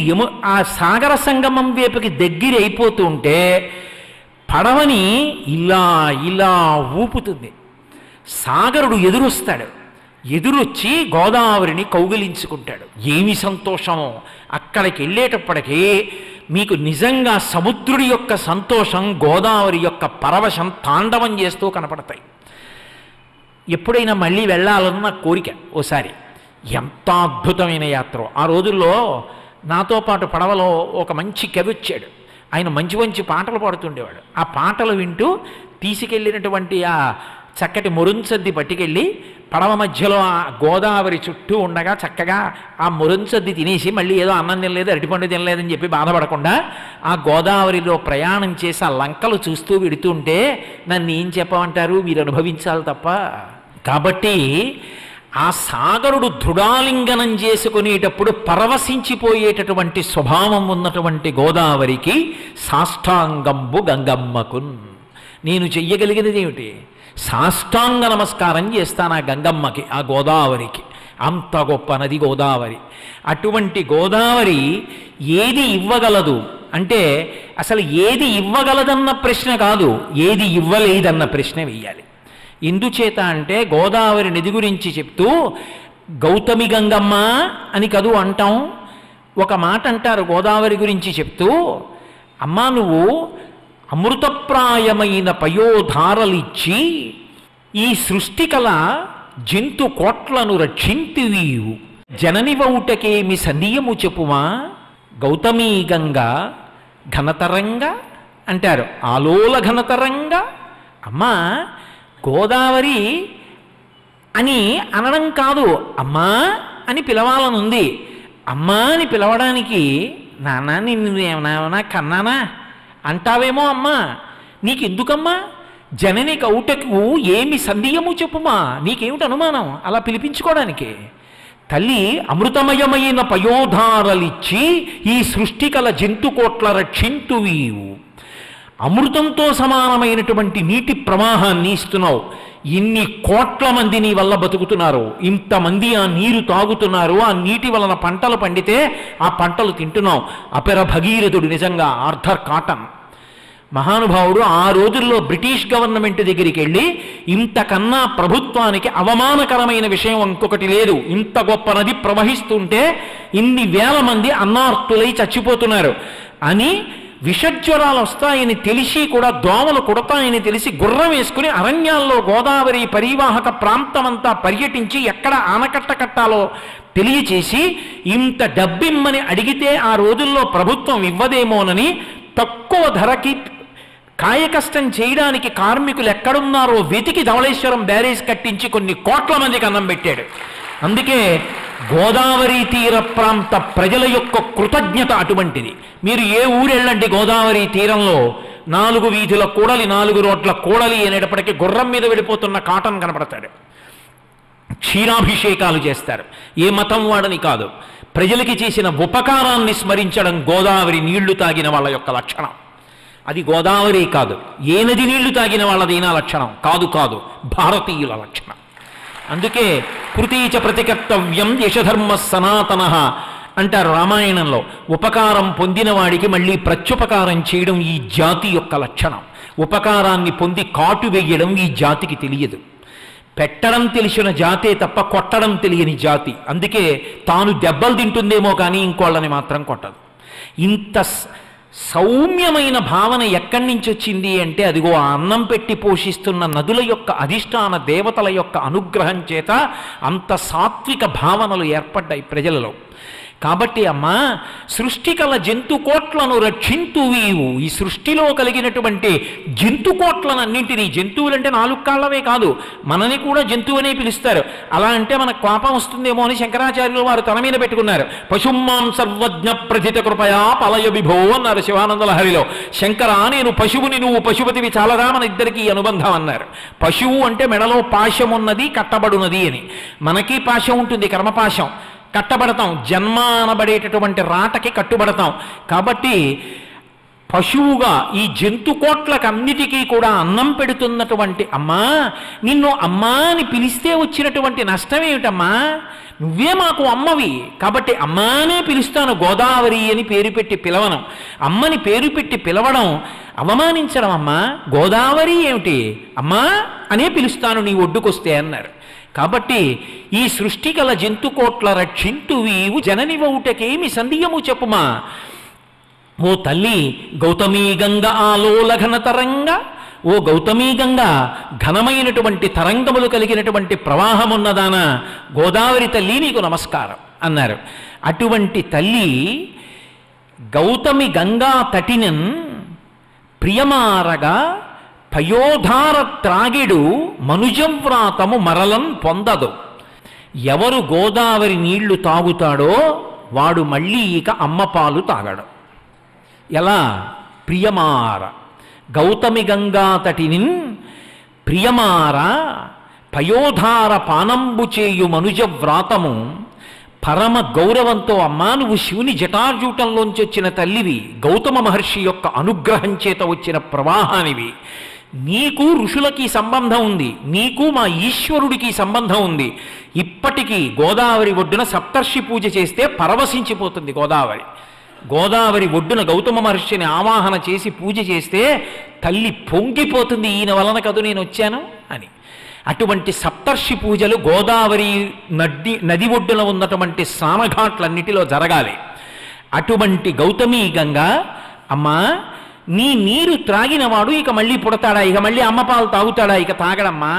ఆ సాగర సంగమం వైపుకి దగ్గర అయిపోతుంటే పడవని ఇలా ఇలా ఊపుతుంది. సాగరుడు ఎదురొస్తాడు, ఎదురొచ్చి గోదావరిని కౌగిలించుకుంటాడు. ఏమి సంతోషమో! అక్కడికి వెళ్ళేటప్పటికీ మీకు నిజంగా సముద్రుడి యొక్క సంతోషం, గోదావరి యొక్క పరవశం తాండవం చేస్తూ కనపడతాయి. ఎప్పుడైనా మళ్ళీ వెళ్ళాలన్న కోరిక ఓసారి. ఎంత అద్భుతమైన యాత్ర! ఆ రోజుల్లో నాతో పాటు పడవలో ఒక మంచి కవి వచ్చాడు. ఆయన మంచి మంచి పాటలు పాడుతుండేవాడు. ఆ పాటలు వింటూ తీసుకెళ్ళినటువంటి ఆ చక్కటి మురుంచద్ది పట్టుకెళ్ళి పడవ మధ్యలో ఆ గోదావరి చుట్టూ ఉండగా చక్కగా ఆ మురుంచద్ది తినేసి మళ్ళీ ఏదో అన్నం తినలేదు, అరటిపండు తినలేదని చెప్పి బాధపడకుండా ఆ గోదావరిలో ప్రయాణం చేసి ఆ లంకలు చూస్తూ విడుతుంటే నన్ను ఏం చెప్పమంటారు, మీరు అనుభవించాలి తప్ప. కాబట్టి ఆ సాగరుడు దృఢాలింగనం చేసుకునేటప్పుడు పరవశించిపోయేటటువంటి స్వభావం ఉన్నటువంటి గోదావరికి సాష్టాంగంబు గంగమ్మకున్. నేను చెయ్యగలిగినది ఏమిటి? సాష్టాంగ నమస్కారం చేస్తాను ఆ గంగమ్మకి, ఆ గోదావరికి. అంత గొప్ప నది గోదావరి. అటువంటి గోదావరి ఏది ఇవ్వగలదు అంటే అసలు ఏది ఇవ్వగలదన్న ప్రశ్న కాదు, ఏది ఇవ్వలేదన్న ప్రశ్న వెయ్యాలి. ఎందుచేత అంటే గోదావరి నది గురించి చెప్తూ గౌతమి గంగమ్మ అని కదూ అంటాం. ఒక మాట అంటారు గోదావరి గురించి చెప్తూ, అమ్మా నువ్వు అమృతప్రాయమైన పయోధారలిచ్చి ఈ సృష్టి కల జంతు కోట్లను రక్షింతివీవు, జననివౌటకేమి సంధియము చెప్పుమా గౌతమీ గంగా ఘనతరంగా అంటారు. ఆలోల ఘనతరంగా. అమ్మా గోదావరి అని అనడం కాదు, అమ్మా అని పిలవాలనుంది. అమ్మా అని పిలవడానికి నాన్న నిన్ను ఏమన్నా కన్నానా అంటావేమో, అమ్మా నీకెందుకమ్మా, జనని కౌటకు ఏమి సంధియము చెప్పుమా, నీకేమిటి అనుమానం అలా పిలిపించుకోవడానికి? తల్లి అమృతమయమైన పయోధారలిచ్చి ఈ సృష్టి కల జంతుకోట్ల రక్షింతువీవు, అమృతంతో సమానమైనటువంటి నీటి ప్రవాహాన్ని ఇస్తున్నావు. ఇన్ని కోట్ల మంది నీ వల్ల బతుకుతున్నారు, ఇంతమంది ఆ నీరు తాగుతున్నారు, ఆ నీటి వలన పంటలు పండితే ఆ పంటలు తింటున్నాం. అపర భగీరథుడు నిజంగా ఆర్థర్ కాటన్ మహానుభావుడు ఆ రోజుల్లో బ్రిటిష్ గవర్నమెంట్ దగ్గరికి వెళ్ళి ఇంతకన్నా ప్రభుత్వానికి అవమానకరమైన విషయం ఇంకొకటి లేదు, ఇంత గొప్ప నది ప్రవహిస్తుంటే ఇన్ని వేల మంది అన్నార్తులై చచ్చిపోతున్నారు అని, విషజ్వరాలు వస్తాయని తెలిసి కూడా దోమలు కొడతాయని తెలిసి గుర్రం వేసుకుని అరణ్యాల్లో గోదావరి పరివాహక ప్రాంతమంతా పర్యటించి ఎక్కడ ఆనకట్ట కట్టాలో తెలియచేసి ఇంత డబ్బిమ్మని అడిగితే ఆ రోజుల్లో ప్రభుత్వం ఇవ్వదేమోనని తక్కువ ధరకి కాయకష్టం చేయడానికి కార్మికులు ఎక్కడున్నారో వెతికి ధవళేశ్వరం బ్యారేజ్ కట్టించి కొన్ని కోట్ల మందికి అన్నం పెట్టాడు. అందుకే గోదావరి తీర ప్రాంత ప్రజల యొక్క కృతజ్ఞత అటువంటిది. మీరు ఏ ఊరెళ్ళండి గోదావరి తీరంలో 4 వీధుల కూడలి 4 రోడ్ల కూడలి అనేటప్పటికీ గుర్రం మీద వెళ్ళిపోతున్న కాటన్ కనపడతాడు. క్షీరాభిషేకాలు చేస్తారు. ఏ మతం వాడని కాదు, ప్రజలకి చేసిన ఉపకారాన్ని స్మరించడం గోదావరి నీళ్లు తాగిన వాళ్ళ యొక్క లక్షణం. అది గోదావరి కాదు, ఏ నది నీళ్లు తాగిన వాళ్ళదైనా లక్షణం కాదు, కాదు భారతీయుల లక్షణం. అందుకే కృతీచ ప్రతికర్తవ్యం యశధర్మ సనాతన అంటారు రామాయణంలో. ఉపకారం పొందిన వాడికి మళ్ళీ ప్రత్యుపకారం చేయడం ఈ జాతి యొక్క లక్షణం. ఉపకారాన్ని పొంది కాటు వేయడం ఈ జాతికి తెలియదు. పెట్టడం తెలిసిన జాతే తప్ప కొట్టడం తెలియని జాతి. అందుకే తాను దెబ్బలు తింటుందేమో కానీ ఇంకోళ్ళని మాత్రం కొట్టదు. ఇంత సౌమ్యమైన భావన ఎక్కడి నుంచి వచ్చింది అంటే అదిగో ఆ అన్నం పెట్టి పోషిస్తున్న నదుల యొక్క అధిష్టాన దేవతల యొక్క అనుగ్రహం చేత అంత సాత్విక భావనలు ఏర్పడ్డాయి ప్రజలలో. కాబట్టి అమ్మా, సృష్టికల జంతుకోట్లను రక్షింతువీవు. ఈ సృష్టిలో కలిగినటువంటి జంతుకోట్లనన్నింటినీ, జంతువులంటే 4 కాళ్ళవే కాదు, మనని కూడా జంతువునే పిలుస్తారు. అలా అంటే మనకు కోపం వస్తుందేమో అని శంకరాచార్యులు వారు తన మీద పెట్టుకున్నారు. పశుమాం సర్వజ్ఞ ప్రథిత కృపయా పలయ విభో అన్నారు శివానంద లహరిలో. శంకరా, నేను పశువుని, నువ్వు పశుపతివి, చాలదా మన ఇద్దరికి అనుబంధం అన్నారు. పశువు అంటే మెడలో పాశం ఉన్నది, కట్టబడున్నది అని. మనకి పాశం ఉంటుంది, కర్మపాశం, కట్టబడతాం, జన్మ అనబడేటటువంటి రాటకి కట్టుబడతాం. కాబట్టి పశువుగా ఈ జంతుకోట్లకు అన్నిటికీ కూడా అన్నం పెడుతున్నటువంటి అమ్మా, నిన్ను అమ్మా అని పిలిస్తే వచ్చినటువంటి నష్టం ఏమిటమ్మా? నువ్వే మాకు అమ్మవి, కాబట్టి అమ్మానే పిలుస్తాను, గోదావరి అని పేరు పెట్టి పిలవను. అమ్మని పేరు పెట్టి పిలవడం అవమానించడం అమ్మా. గోదావరి ఏమిటి, అమ్మా అనే పిలుస్తాను నీ ఒడ్డుకొస్తే అన్నారు. కాబట్టి ఈ సృష్టి గల జంతుకోట్ల రక్షింతువీవు జననివౌటకేమి సంధియము చెప్పుమా. ఓ తల్లి గౌతమీ గంగ ఆలోలఘన తరంగ, ఓ గౌతమీ గంగ ఘనమైనటువంటి తరంగములు కలిగినటువంటి ప్రవాహమున్నదానా, గోదావరి తల్లి నీకు నమస్కారం అన్నారు. అటువంటి తల్లి గౌతమి గంగా తటినన్ ప్రియమారగా పయోధార త్రాగిడు మనుజవ్రాతము మరలం పొందదు. ఎవరు గోదావరి నీళ్లు తాగుతాడో వాడు మళ్ళీ ఇక అమ్మపాలు తాగడు. ఎలా? ప్రియమార గౌతమి గంగా తటిని ప్రియమార పయోధార పానంబు చేయు మనుజవ్రాతము. పరమ గౌరవంతో అమ్మా, నువ్వు శివుని జటాజూటంలోంచి వచ్చిన తల్లివి, గౌతమ మహర్షి యొక్క అనుగ్రహం చేత వచ్చిన ప్రవాహానివి. నీకు ఋషులకి సంబంధం ఉంది, నీకు మా ఈశ్వరుడికి సంబంధం ఉంది. ఇప్పటికీ గోదావరి ఒడ్డున సప్తర్షి పూజ చేస్తే పరవశించిపోతుంది గోదావరి. గోదావరి ఒడ్డున గౌతమ మహర్షిని ఆవాహన చేసి పూజ చేస్తే తల్లి పొంగిపోతుంది, ఈయన వలన కదు నేను వచ్చాను అని. అటువంటి సప్తర్షి పూజలు గోదావరి నది ఒడ్డున ఉన్నటువంటి స్నానఘాట్లన్నిటిలో జరగాలి. అటువంటి గౌతమీ గంగా అమ్మా, నీ నీరు త్రాగినవాడు ఇక మళ్ళీ పుడతాడా, ఇక మళ్ళీ అమ్మపాలు తాగుతాడా? ఇక తాగడమ్మా.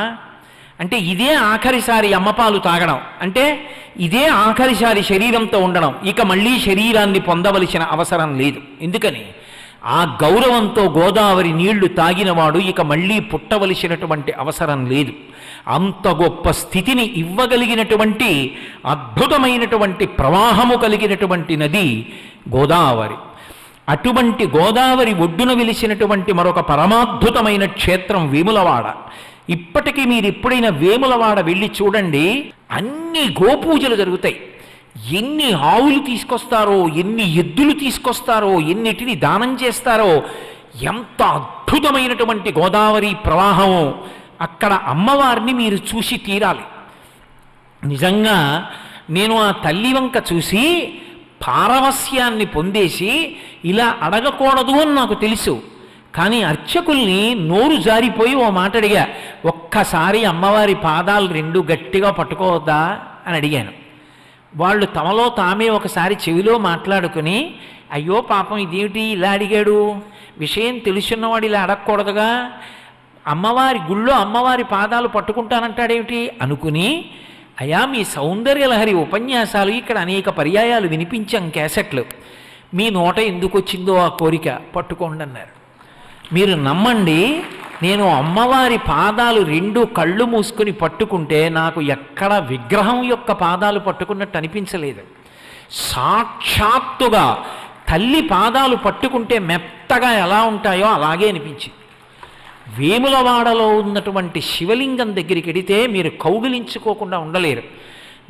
అంటే ఇదే ఆఖరిసారి అమ్మపాలు తాగడం, అంటే ఇదే ఆఖరిసారి శరీరంతో ఉండడం, ఇక మళ్ళీ శరీరాన్ని పొందవలసిన అవసరం లేదు. ఎందుకని? ఆ గౌరవంతో గోదావరి నీళ్లు తాగినవాడు ఇక మళ్ళీ పుట్టవలసినటువంటి అవసరం లేదు. అంత గొప్ప స్థితిని ఇవ్వగలిగినటువంటి అద్భుతమైనటువంటి ప్రవాహము కలిగినటువంటి నది గోదావరి. అటువంటి గోదావరి ఒడ్డున వెలిసినటువంటి మరొక పరమాద్భుతమైన క్షేత్రం వేములవాడ. ఇప్పటికీ మీరు ఎప్పుడైనా వేములవాడ వెళ్ళి చూడండి, అన్ని గోపూజలు జరుగుతాయి. ఎన్ని ఆవులు తీసుకొస్తారో, ఎన్ని ఎద్దులు తీసుకొస్తారో, ఎన్నిటిని దానం చేస్తారో, ఎంత అద్భుతమైనటువంటి గోదావరి ప్రవాహమో. అక్కడ అమ్మవారిని మీరు చూసి తీరాలి. నిజంగా నేను ఆ తల్లి వంక చూసి పారవస్యాన్ని పొందేసి ఇలా అడగకూడదు అని నాకు తెలుసు, కానీ అర్చకుల్ని నోరు జారిపోయి ఓ మాట అడిగా, ఒక్కసారి అమ్మవారి పాదాలు రెండు గట్టిగా పట్టుకోవద్దా అని అడిగాను. వాళ్ళు తమలో తామే ఒకసారి చెవిలో మాట్లాడుకుని, అయ్యో పాపం ఇదేమిటి ఇలా అడిగాడు, విషయం తెలుసున్నవాడు ఇలా అడగకూడదుగా, అమ్మవారి గుళ్ళో అమ్మవారి పాదాలు పట్టుకుంటానంటాడేమిటి అనుకుని, అయా మీ సౌందర్యలహరి ఉపన్యాసాలు ఇక్కడ అనేక పర్యాయాలు వినిపించాం క్యాసెట్లు, మీ నోట ఎందుకు వచ్చిందో ఆ కోరిక, పట్టుకోండి అన్నారు. మీరు నమ్మండి, నేను అమ్మవారి పాదాలు రెండు కళ్ళు మూసుకుని పట్టుకుంటే నాకు ఎక్కడ విగ్రహం యొక్క పాదాలు పట్టుకున్నట్టు అనిపించలేదు. సాక్షాత్తుగా తల్లి పాదాలు పట్టుకుంటే మెత్తగా ఎలా ఉంటాయో అలాగే అనిపించింది. వేములవాడలో ఉన్నటువంటి శివలింగం దగ్గరికి వెడితే మీరు కౌగిలించుకోకుండా ఉండలేరు.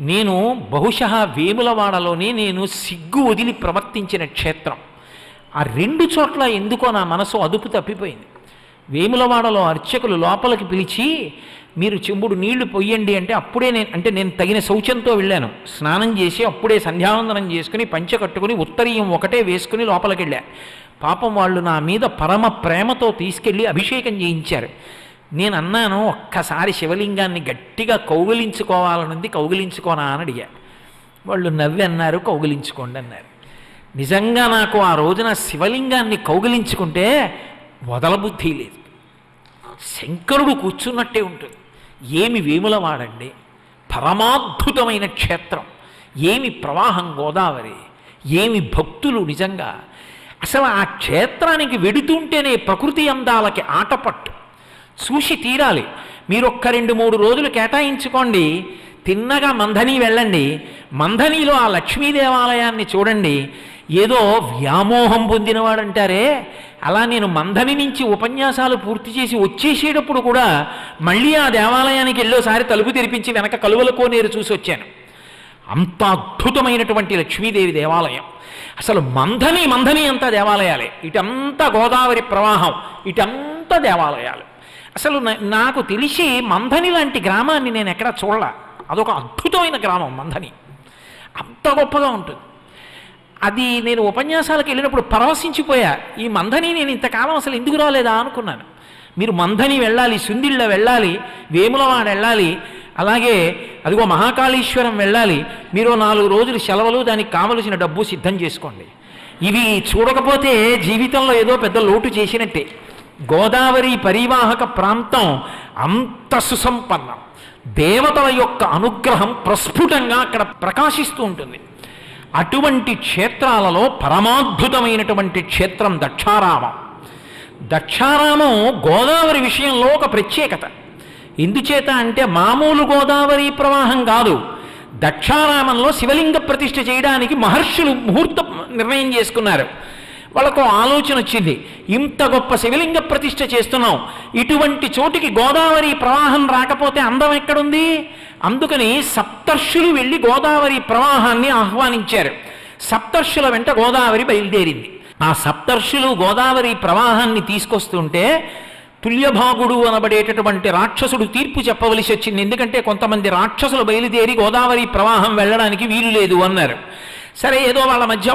నేను బహుశः వేములవాడలోనే నేను సిగ్గు వదిలి ప్రవర్తించిన క్షేత్రం. ఆ రెండు చోట్ల ఎందుకో నా మనసు అదుపు తప్పిపోయింది. వేములవాడలో అర్చకులు లోపలికి పిలిచి, మీరు చెంబుడు నీళ్లు పొయ్యండి అంటే అప్పుడే నేను తగిన శౌచంతో వెళ్ళాను. స్నానం చేసి అప్పుడే సంధ్యావందనం చేసుకుని పంచె కట్టుకుని ఉత్తరీయం ఒకటే వేసుకుని లోపలికి వెళ్ళా. పాపం వాళ్ళు నా మీద పరమ ప్రేమతో తీసుకెళ్ళి అభిషేకం చేయించారు. నేను అన్నాను, ఒక్కసారి శివలింగాన్ని గట్టిగా కౌగిలించుకోవాలనుంది, కౌగిలించుకోనా అని అడిగా. వాళ్ళు నవ్వి అన్నారు, కౌగిలించుకోండి అన్నారు. నిజంగా నాకు ఆ రోజున శివలింగాన్ని కౌగిలించుకుంటే వదలబుద్ధి లేదు. శంకరుడు కూర్చున్నట్టే ఉంటుంది. ఏమి వేములవాడండి, పరమాద్భుతమైన క్షేత్రం, ఏమి ప్రవాహం గోదావరి, ఏమి భక్తులు. నిజంగా అసలు ఆ క్షేత్రానికి వెడుతుంటేనే ప్రకృతి అందాలకి ఆటపట్టు చూసి తీరాలి. మీరు ఒక్క 2-3 రోజులు కేటాయించుకోండి, తిన్నగా మంథని వెళ్ళండి. మంథనిలో ఆ లక్ష్మీ దేవాలయాన్ని చూడండి. ఏదో వ్యామోహం పొందినవాడంటారే, అలా నేను మంథని నుంచి ఉపన్యాసాలు పూర్తి చేసి వచ్చేసేటప్పుడు కూడా మళ్ళీ ఆ దేవాలయానికి వెళ్ళోసారి తలుపు తెరిపించి వెనక కలువల కోనేరు చూసి వచ్చాను. అంత అద్భుతమైనటువంటి లక్ష్మీదేవి దేవాలయం. అసలు మంథని అంతా దేవాలయాలే, ఇటంతా గోదావరి ప్రవాహం, ఇటంతా దేవాలయాలు. అసలు నాకు తెలిసి మంథని లాంటి గ్రామాన్ని నేను ఎక్కడా చూడలే. అదొక అద్భుతమైన గ్రామం మంథని, అంత గొప్పగా ఉంటుంది. అది నేను ఉపన్యాసాలకు వెళ్ళినప్పుడు పరవశించిపోయా. ఈ మంథని నేను ఇంతకాలం అసలు ఎందుకు రాలేదా అనుకున్నాను. మీరు మంథని వెళ్ళాలి, సుందిళ్ళ వెళ్ళాలి, వేములవాడ వెళ్ళాలి, అలాగే అదిగో మహాకాళేశ్వరం వెళ్ళాలి. మీరు 4 రోజులు సెలవులు, దానికి కావలసిన డబ్బు సిద్ధం చేసుకోండి. ఇవి చూడకపోతే జీవితంలో ఏదో పెద్ద లోటు చేసినట్టే. గోదావరి పరివాహక ప్రాంతం అంత సుసంపన్నం. దేవతల యొక్క అనుగ్రహం ప్రస్ఫుటంగా అక్కడ ప్రకాశిస్తూ ఉంటుంది. అటువంటి క్షేత్రాలలో పరమాద్భుతమైనటువంటి క్షేత్రం దక్షారామం. దక్షారామం గోదావరి విషయంలో ఒక ప్రత్యేకత. ఎందుచేత అంటే మామూలు గోదావరి ప్రవాహం కాదు. దక్షారామంలో శివలింగ ప్రతిష్ఠ చేయడానికి మహర్షులు ముహూర్తం నిర్ణయం చేసుకున్నారు. వాళ్ళకు ఆలోచన వచ్చింది, ఇంత గొప్ప శివలింగ ప్రతిష్ఠ చేస్తున్నాం, ఇటువంటి చోటికి గోదావరి ప్రవాహం రాకపోతే అందం ఎక్కడుంది? అందుకని సప్తర్షులు వెళ్ళి గోదావరి ప్రవాహాన్ని ఆహ్వానించారు. సప్తర్షుల వెంట గోదావరి బయలుదేరింది. ఆ సప్తర్షులు గోదావరి ప్రవాహాన్ని తీసుకొస్తుంటే తుల్యభాగుడు అనబడేటటువంటి రాక్షసుడు తీర్పు చెప్పవలసి వచ్చింది. ఎందుకంటే కొంతమంది రాక్షసులు బయలుదేరి గోదావరి ప్రవాహం వెళ్ళడానికి వీలు లేదు అన్నారు. సరే, ఏదో వాళ్ళ మధ్య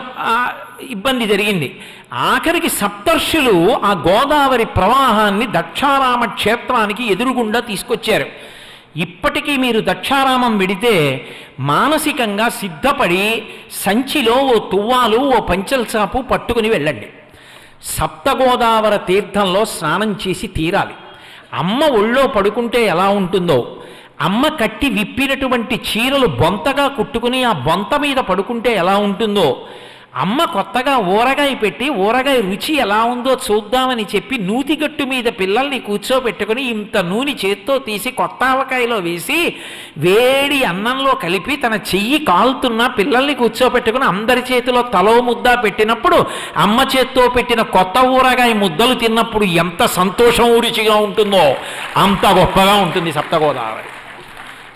ఇబ్బంది జరిగింది. ఆఖరికి సప్తర్షులు ఆ గోదావరి ప్రవాహాన్ని దక్షారామ క్షేత్రానికి ఎదురుగుండా తీసుకొచ్చారు. ఇప్పటికీ మీరు దక్షారామం వెడితే మానసికంగా సిద్ధపడి సంచిలో ఓ తువ్వాలు, ఓ పంచల్ చాపు పట్టుకుని వెళ్ళండి. సప్తగోదావర తీర్థంలో స్నానం చేసి తీరాలి. అమ్మ ఒళ్ళో పడుకుంటే ఎలా ఉంటుందో, అమ్మ కట్టి విప్పినటువంటి చీరలు బొంతగా కుట్టుకుని ఆ బొంత మీద పడుకుంటే ఎలా ఉంటుందో, అమ్మ కొత్తగా ఊరగాయ పెట్టి ఊరగాయ రుచి ఎలా ఉందో చూద్దామని చెప్పి నూతిగట్టు మీద పిల్లల్ని కూర్చోబెట్టుకుని ఇంత నూనె చేత్తో తీసి కొత్త ఆవకాయలో వేసి వేడి అన్నంలో కలిపి తన చెయ్యి కాలుతున్న పిల్లల్ని కూర్చోబెట్టుకుని అందరి చేతిలో తలో ముద్ద పెట్టినప్పుడు అమ్మ చేత్తో పెట్టిన కొత్త ఊరగాయ ముద్దలు తిన్నప్పుడు ఎంత సంతోషం రుచిగా ఉంటుందో అంత గొప్పగా ఉంటుంది సప్తగోదావరి.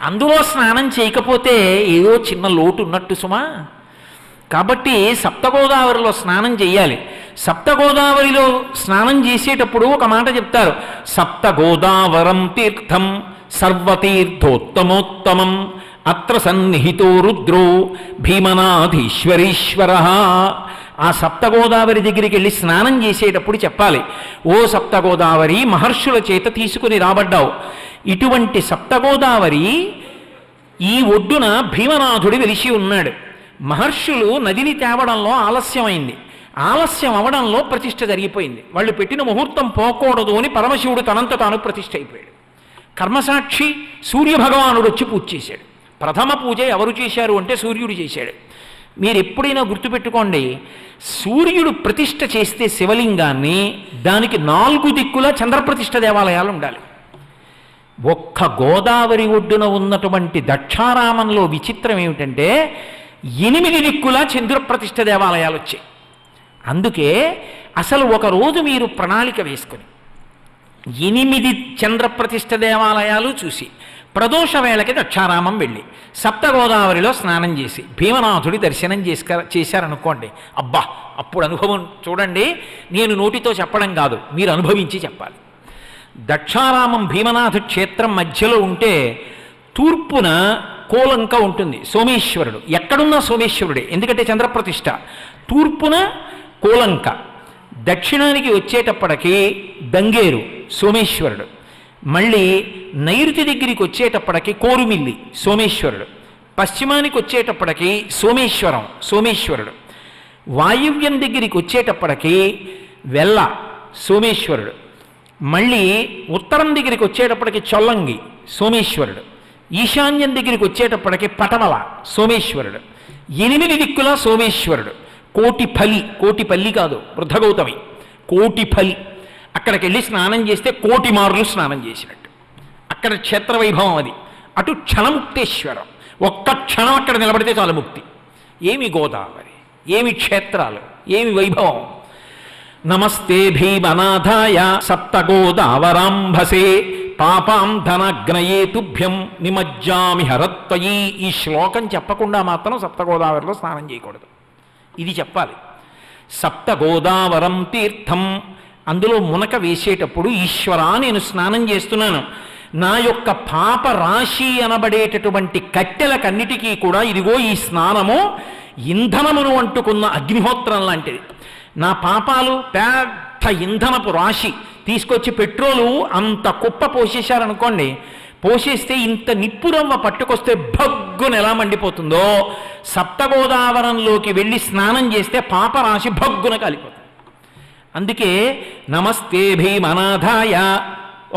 అందులో స్నానం చేయకపోతే ఏదో చిన్న లోటు ఉన్నట్టు సుమా. కాబట్టి సప్తగోదావరిలో స్నానం చేయాలి. సప్తగోదావరిలో స్నానం చేసేటప్పుడు ఒక మాట చెప్తారు, సప్తగోదావరం తీర్థం సర్వతీర్థోత్తమోత్తమం అత్ర సన్నిహితో రుద్రో భీమనాథీశ్వరీశ్వర. ఆ సప్తగోదావరి దగ్గరికి వెళ్ళి స్నానం చేసేటప్పుడు చెప్పాలి, ఓ సప్తగోదావరి మహర్షుల చేత తీసుకుని రాబడ్డావు. ఇటువంటి సప్తగోదావరి ఈ ఒడ్డున భీమనాథుడు వెలిసి ఉన్నాడు. మహర్షులు నదిని తేవడంలో ఆలస్యమైంది. ఆలస్యం అవడంలో ప్రతిష్ఠ జరిగిపోయింది. వాళ్ళు పెట్టిన ముహూర్తం పోకూడదు అని పరమశివుడు తనంత తాను ప్రతిష్ఠ అయిపోయాడు. కర్మసాక్షి సూర్యభగవానుడు వచ్చి పూజ చేశాడు. ప్రథమ పూజ ఎవరు చేశారు అంటే సూర్యుడు చేశాడు. మీరు ఎప్పుడైనా గుర్తుపెట్టుకోండి, సూర్యుడు ప్రతిష్ఠ చేస్తే శివలింగాన్ని దానికి 4 దిక్కులా చంద్రప్రతిష్ఠ దేవాలయాలు ఉండాలి. ఒక్క గోదావరి ఒడ్డున ఉన్నటువంటి దక్షారామంలో విచిత్రం ఏమిటంటే 8 దిక్కులా చంద్రప్రతిష్ఠ దేవాలయాలు వచ్చాయి. అందుకే అసలు ఒకరోజు మీరు ప్రణాళిక వేసుకొని 8 చంద్రప్రతిష్ఠ దేవాలయాలు చూసి ప్రదోష వేళకి దక్షారామం వెళ్ళి సప్తగోదావరిలో స్నానం చేసి భీమనాథుడి దర్శనం చేశారనుకోండి, అబ్బా అప్పుడు అనుభవం చూడండి. నేను నోటితో చెప్పడం కాదు, మీరు అనుభవించి చెప్పాలి. దక్షారామం భీమనాథ క్షేత్రం మధ్యలో ఉంటే తూర్పున కోలంక ఉంటుంది, సోమేశ్వరుడు. ఎక్కడున్నా సోమేశ్వరుడే, ఎందుకంటే చంద్రప్రతిష్ఠ. తూర్పున కోలంక, దక్షిణానికి వచ్చేటప్పటికి దంగేరు సోమేశ్వరుడు, మళ్ళీ నైరుతి దగ్గరికి వచ్చేటప్పటికి కోరుమిల్లి సోమేశ్వరుడు, పశ్చిమానికి వచ్చేటప్పటికి సోమేశ్వరుడు, వాయువ్యం దగ్గరికి వచ్చేటప్పటికి వెల్ల సోమేశ్వరుడు, మళ్ళీ ఉత్తరం దగ్గరికి వచ్చేటప్పటికి చొల్లంగి సోమేశ్వరుడు, ఈశాన్యం దగ్గరికి వచ్చేటప్పటికి పటమల సోమేశ్వరుడు. 8 దిక్కుల సోమేశ్వరుడు. కోటిపల్లి కాదు, వృద్ధగౌతమి, కోటిఫలి. అక్కడికి వెళ్ళి స్నానం చేస్తే 1,000,000 మార్లు స్నానం చేసినట్టు. అక్కడ క్షేత్రవైభవం అది. అటు క్షణముక్తేశ్వరం, ఒక్క క్షణం అక్కడ నిలబడితే చాలు ముక్తి. ఏమి గోదావరి, ఏమి క్షేత్రాలు, ఏమి వైభవం. నమస్తే భీమనాథాయ సప్తగోదావరాంభసే పాపాం ధనగ్నయే తుభ్యం నిమజ్జామి హరత్వయీ. ఈ శ్లోకం చెప్పకుండా మాత్రం సప్తగోదావరిలో స్నానం చేయకూడదు. ఇది చెప్పాలి. సప్తగోదావరం తీర్థం, అందులో మునక వేసేటప్పుడు ఈశ్వరా నేను స్నానం చేస్తున్నాను, నా యొక్క పాప రాశి అనబడేటటువంటి కట్టెలకన్నిటికీ కూడా ఇదిగో ఈ స్నానము ఇంధనమును అంటుకున్న అగ్నిహోత్రం లాంటిది. నా పాపాలు పెద్ద ఇంధనపు రాశి తీసుకొచ్చి పెట్రోలు అంత కుప్ప పోసేశారనుకోండి, పోసేస్తే ఇంత నిప్పురవ్వ పట్టుకొస్తే భగ్గున ఎలా మండిపోతుందో, సప్తగోదావరంలోకి వెళ్ళి స్నానం చేస్తే పాపరాశి భగ్గున కాలిపోతుంది. అందుకే నమస్తే భీమనాథాయ,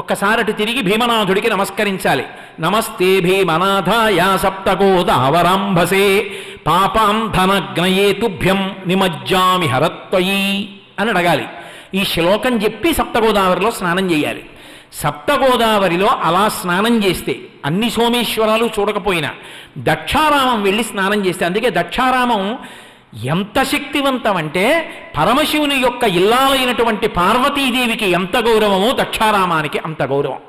ఒక్కసారి అటు తిరిగి భీమనాథుడికి నమస్కరించాలి. నమస్తే భీమనాథాయ సప్తగోదావరాంభసే పాపాం ధనగ్నయే తుభ్యం నిమజ్జామి హరత్వయీ అని అడగాలి. ఈ శ్లోకం చెప్పి సప్తగోదావరిలో స్నానం చేయాలి. సప్తగోదావరిలో అలా స్నానం చేస్తే అన్ని సోమేశ్వరాలు చూడకపోయినా దక్షారామం వెళ్ళి స్నానం చేస్తే, అందుకే దక్షారామం ఎంత శక్తివంతం అంటే పరమశివుని యొక్క ఇల్లాలైనటువంటి పార్వతీదేవికి ఎంత గౌరవమో దక్షారామానికి అంత గౌరవం.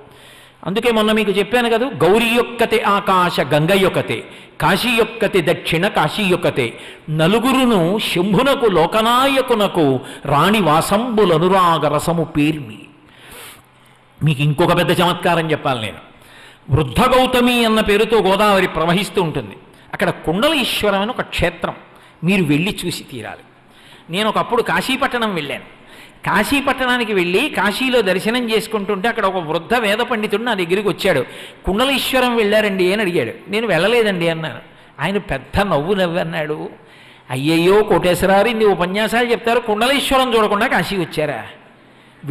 అందుకే మొన్న మీకు చెప్పాను కదా, గౌరీ యొక్కతే ఆకాశ గంగ యొక్కతే, కాశీ యొక్కతే దక్షిణ కాశీ యొక్కతే, నలుగురును శంభునకు లోకనాయకునకు రాణి వాసంబులనురాగ రసము పేర్మి. మీకు ఇంకొక పెద్ద చమత్కారం చెప్పాలి నేను. వృద్ధ గౌతమి అన్న పేరుతో గోదావరి ప్రవహిస్తూ ఉంటుంది. అక్కడ కుండలీశ్వరం అని ఒక క్షేత్రం, మీరు వెళ్ళి చూసి తీరాలి. నేను ఒకప్పుడు కాశీపట్టణం వెళ్ళాను. కాశీపట్టణానికి వెళ్ళి కాశీలో దర్శనం చేసుకుంటుంటే అక్కడ ఒక వృద్ధ వేద పండితుడు నా దగ్గరికి వచ్చాడు. కుండలీశ్వరం వెళ్ళారండి అని అడిగాడు. నేను వెళ్ళలేదండి అన్నాను. ఆయన పెద్ద నవ్వు అన్నాడు, అయ్యయ్యో కోటేశ్వరారు ఇన్ని ఉపన్యాసాలు చెప్తారు, కుండలీశ్వరం చూడకుండా కాశీ వచ్చారా?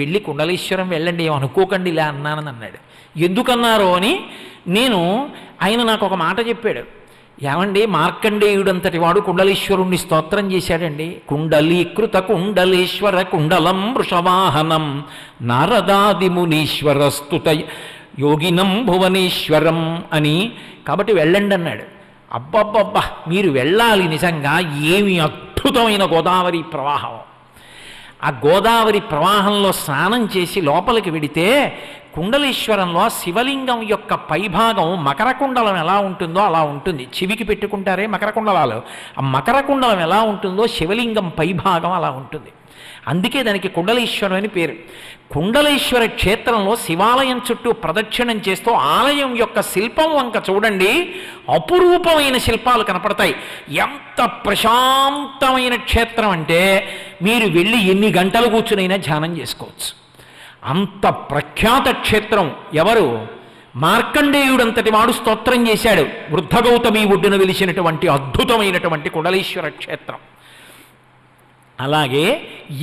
వెళ్ళి కుండలీశ్వరం వెళ్ళండి, ఏమనుకోకండి ఇలా అన్నానని అన్నాడు. ఎందుకన్నారో అని ఆయన నాకు ఒక మాట చెప్పాడు. ఏమండి, మార్కండేయుడంతటి వాడు కుండలీశ్వరుణ్ణి స్తోత్రం చేశాడండి. కుండలీకృత కుండలేశ్వర కుండలం వృషవాహనం నారదాది మునీశ్వర స్తుత యోగినం భువనేశ్వరం అని. కాబట్టి వెళ్ళండి అన్నాడు. అబ్బబ్బబ్బా, మీరు వెళ్ళాలి నిజంగా. ఏమి అద్భుతమైన గోదావరి ప్రవాహం. ఆ గోదావరి ప్రవాహంలో స్నానం చేసి లోపలికి వెడితే కుండలీశ్వరంలో శివలింగం యొక్క పైభాగం మకర కుండలం ఎలా ఉంటుందో అలా ఉంటుంది. చెవికి పెట్టుకుంటారే మకర కుండలాలు, ఆ మకర కుండలం ఎలా ఉంటుందో శివలింగం పైభాగం అలా ఉంటుంది. అందుకే దానికి కుండలేశ్వరం అని పేరు. కుండలేశ్వర క్షేత్రంలో శివాలయం చుట్టూ ప్రదక్షిణం చేస్తూ ఆలయం యొక్క శిల్పం వంక చూడండి, అపురూపమైన శిల్పాలు కనపడతాయి. ఎంత ప్రశాంతమైన క్షేత్రం అంటే మీరు వెళ్ళి ఎన్ని గంటలు కూర్చునైనా ధ్యానం చేసుకోవచ్చు. అంత ప్రఖ్యాత క్షేత్రం. ఎవరు? మార్కండేయుడంతటి వాడు స్తోత్రం చేశాడు. వృద్ధ గౌతమి ఒడ్డున వెలిసినటువంటి అద్భుతమైనటువంటి కుండలేశ్వర క్షేత్రం. అలాగే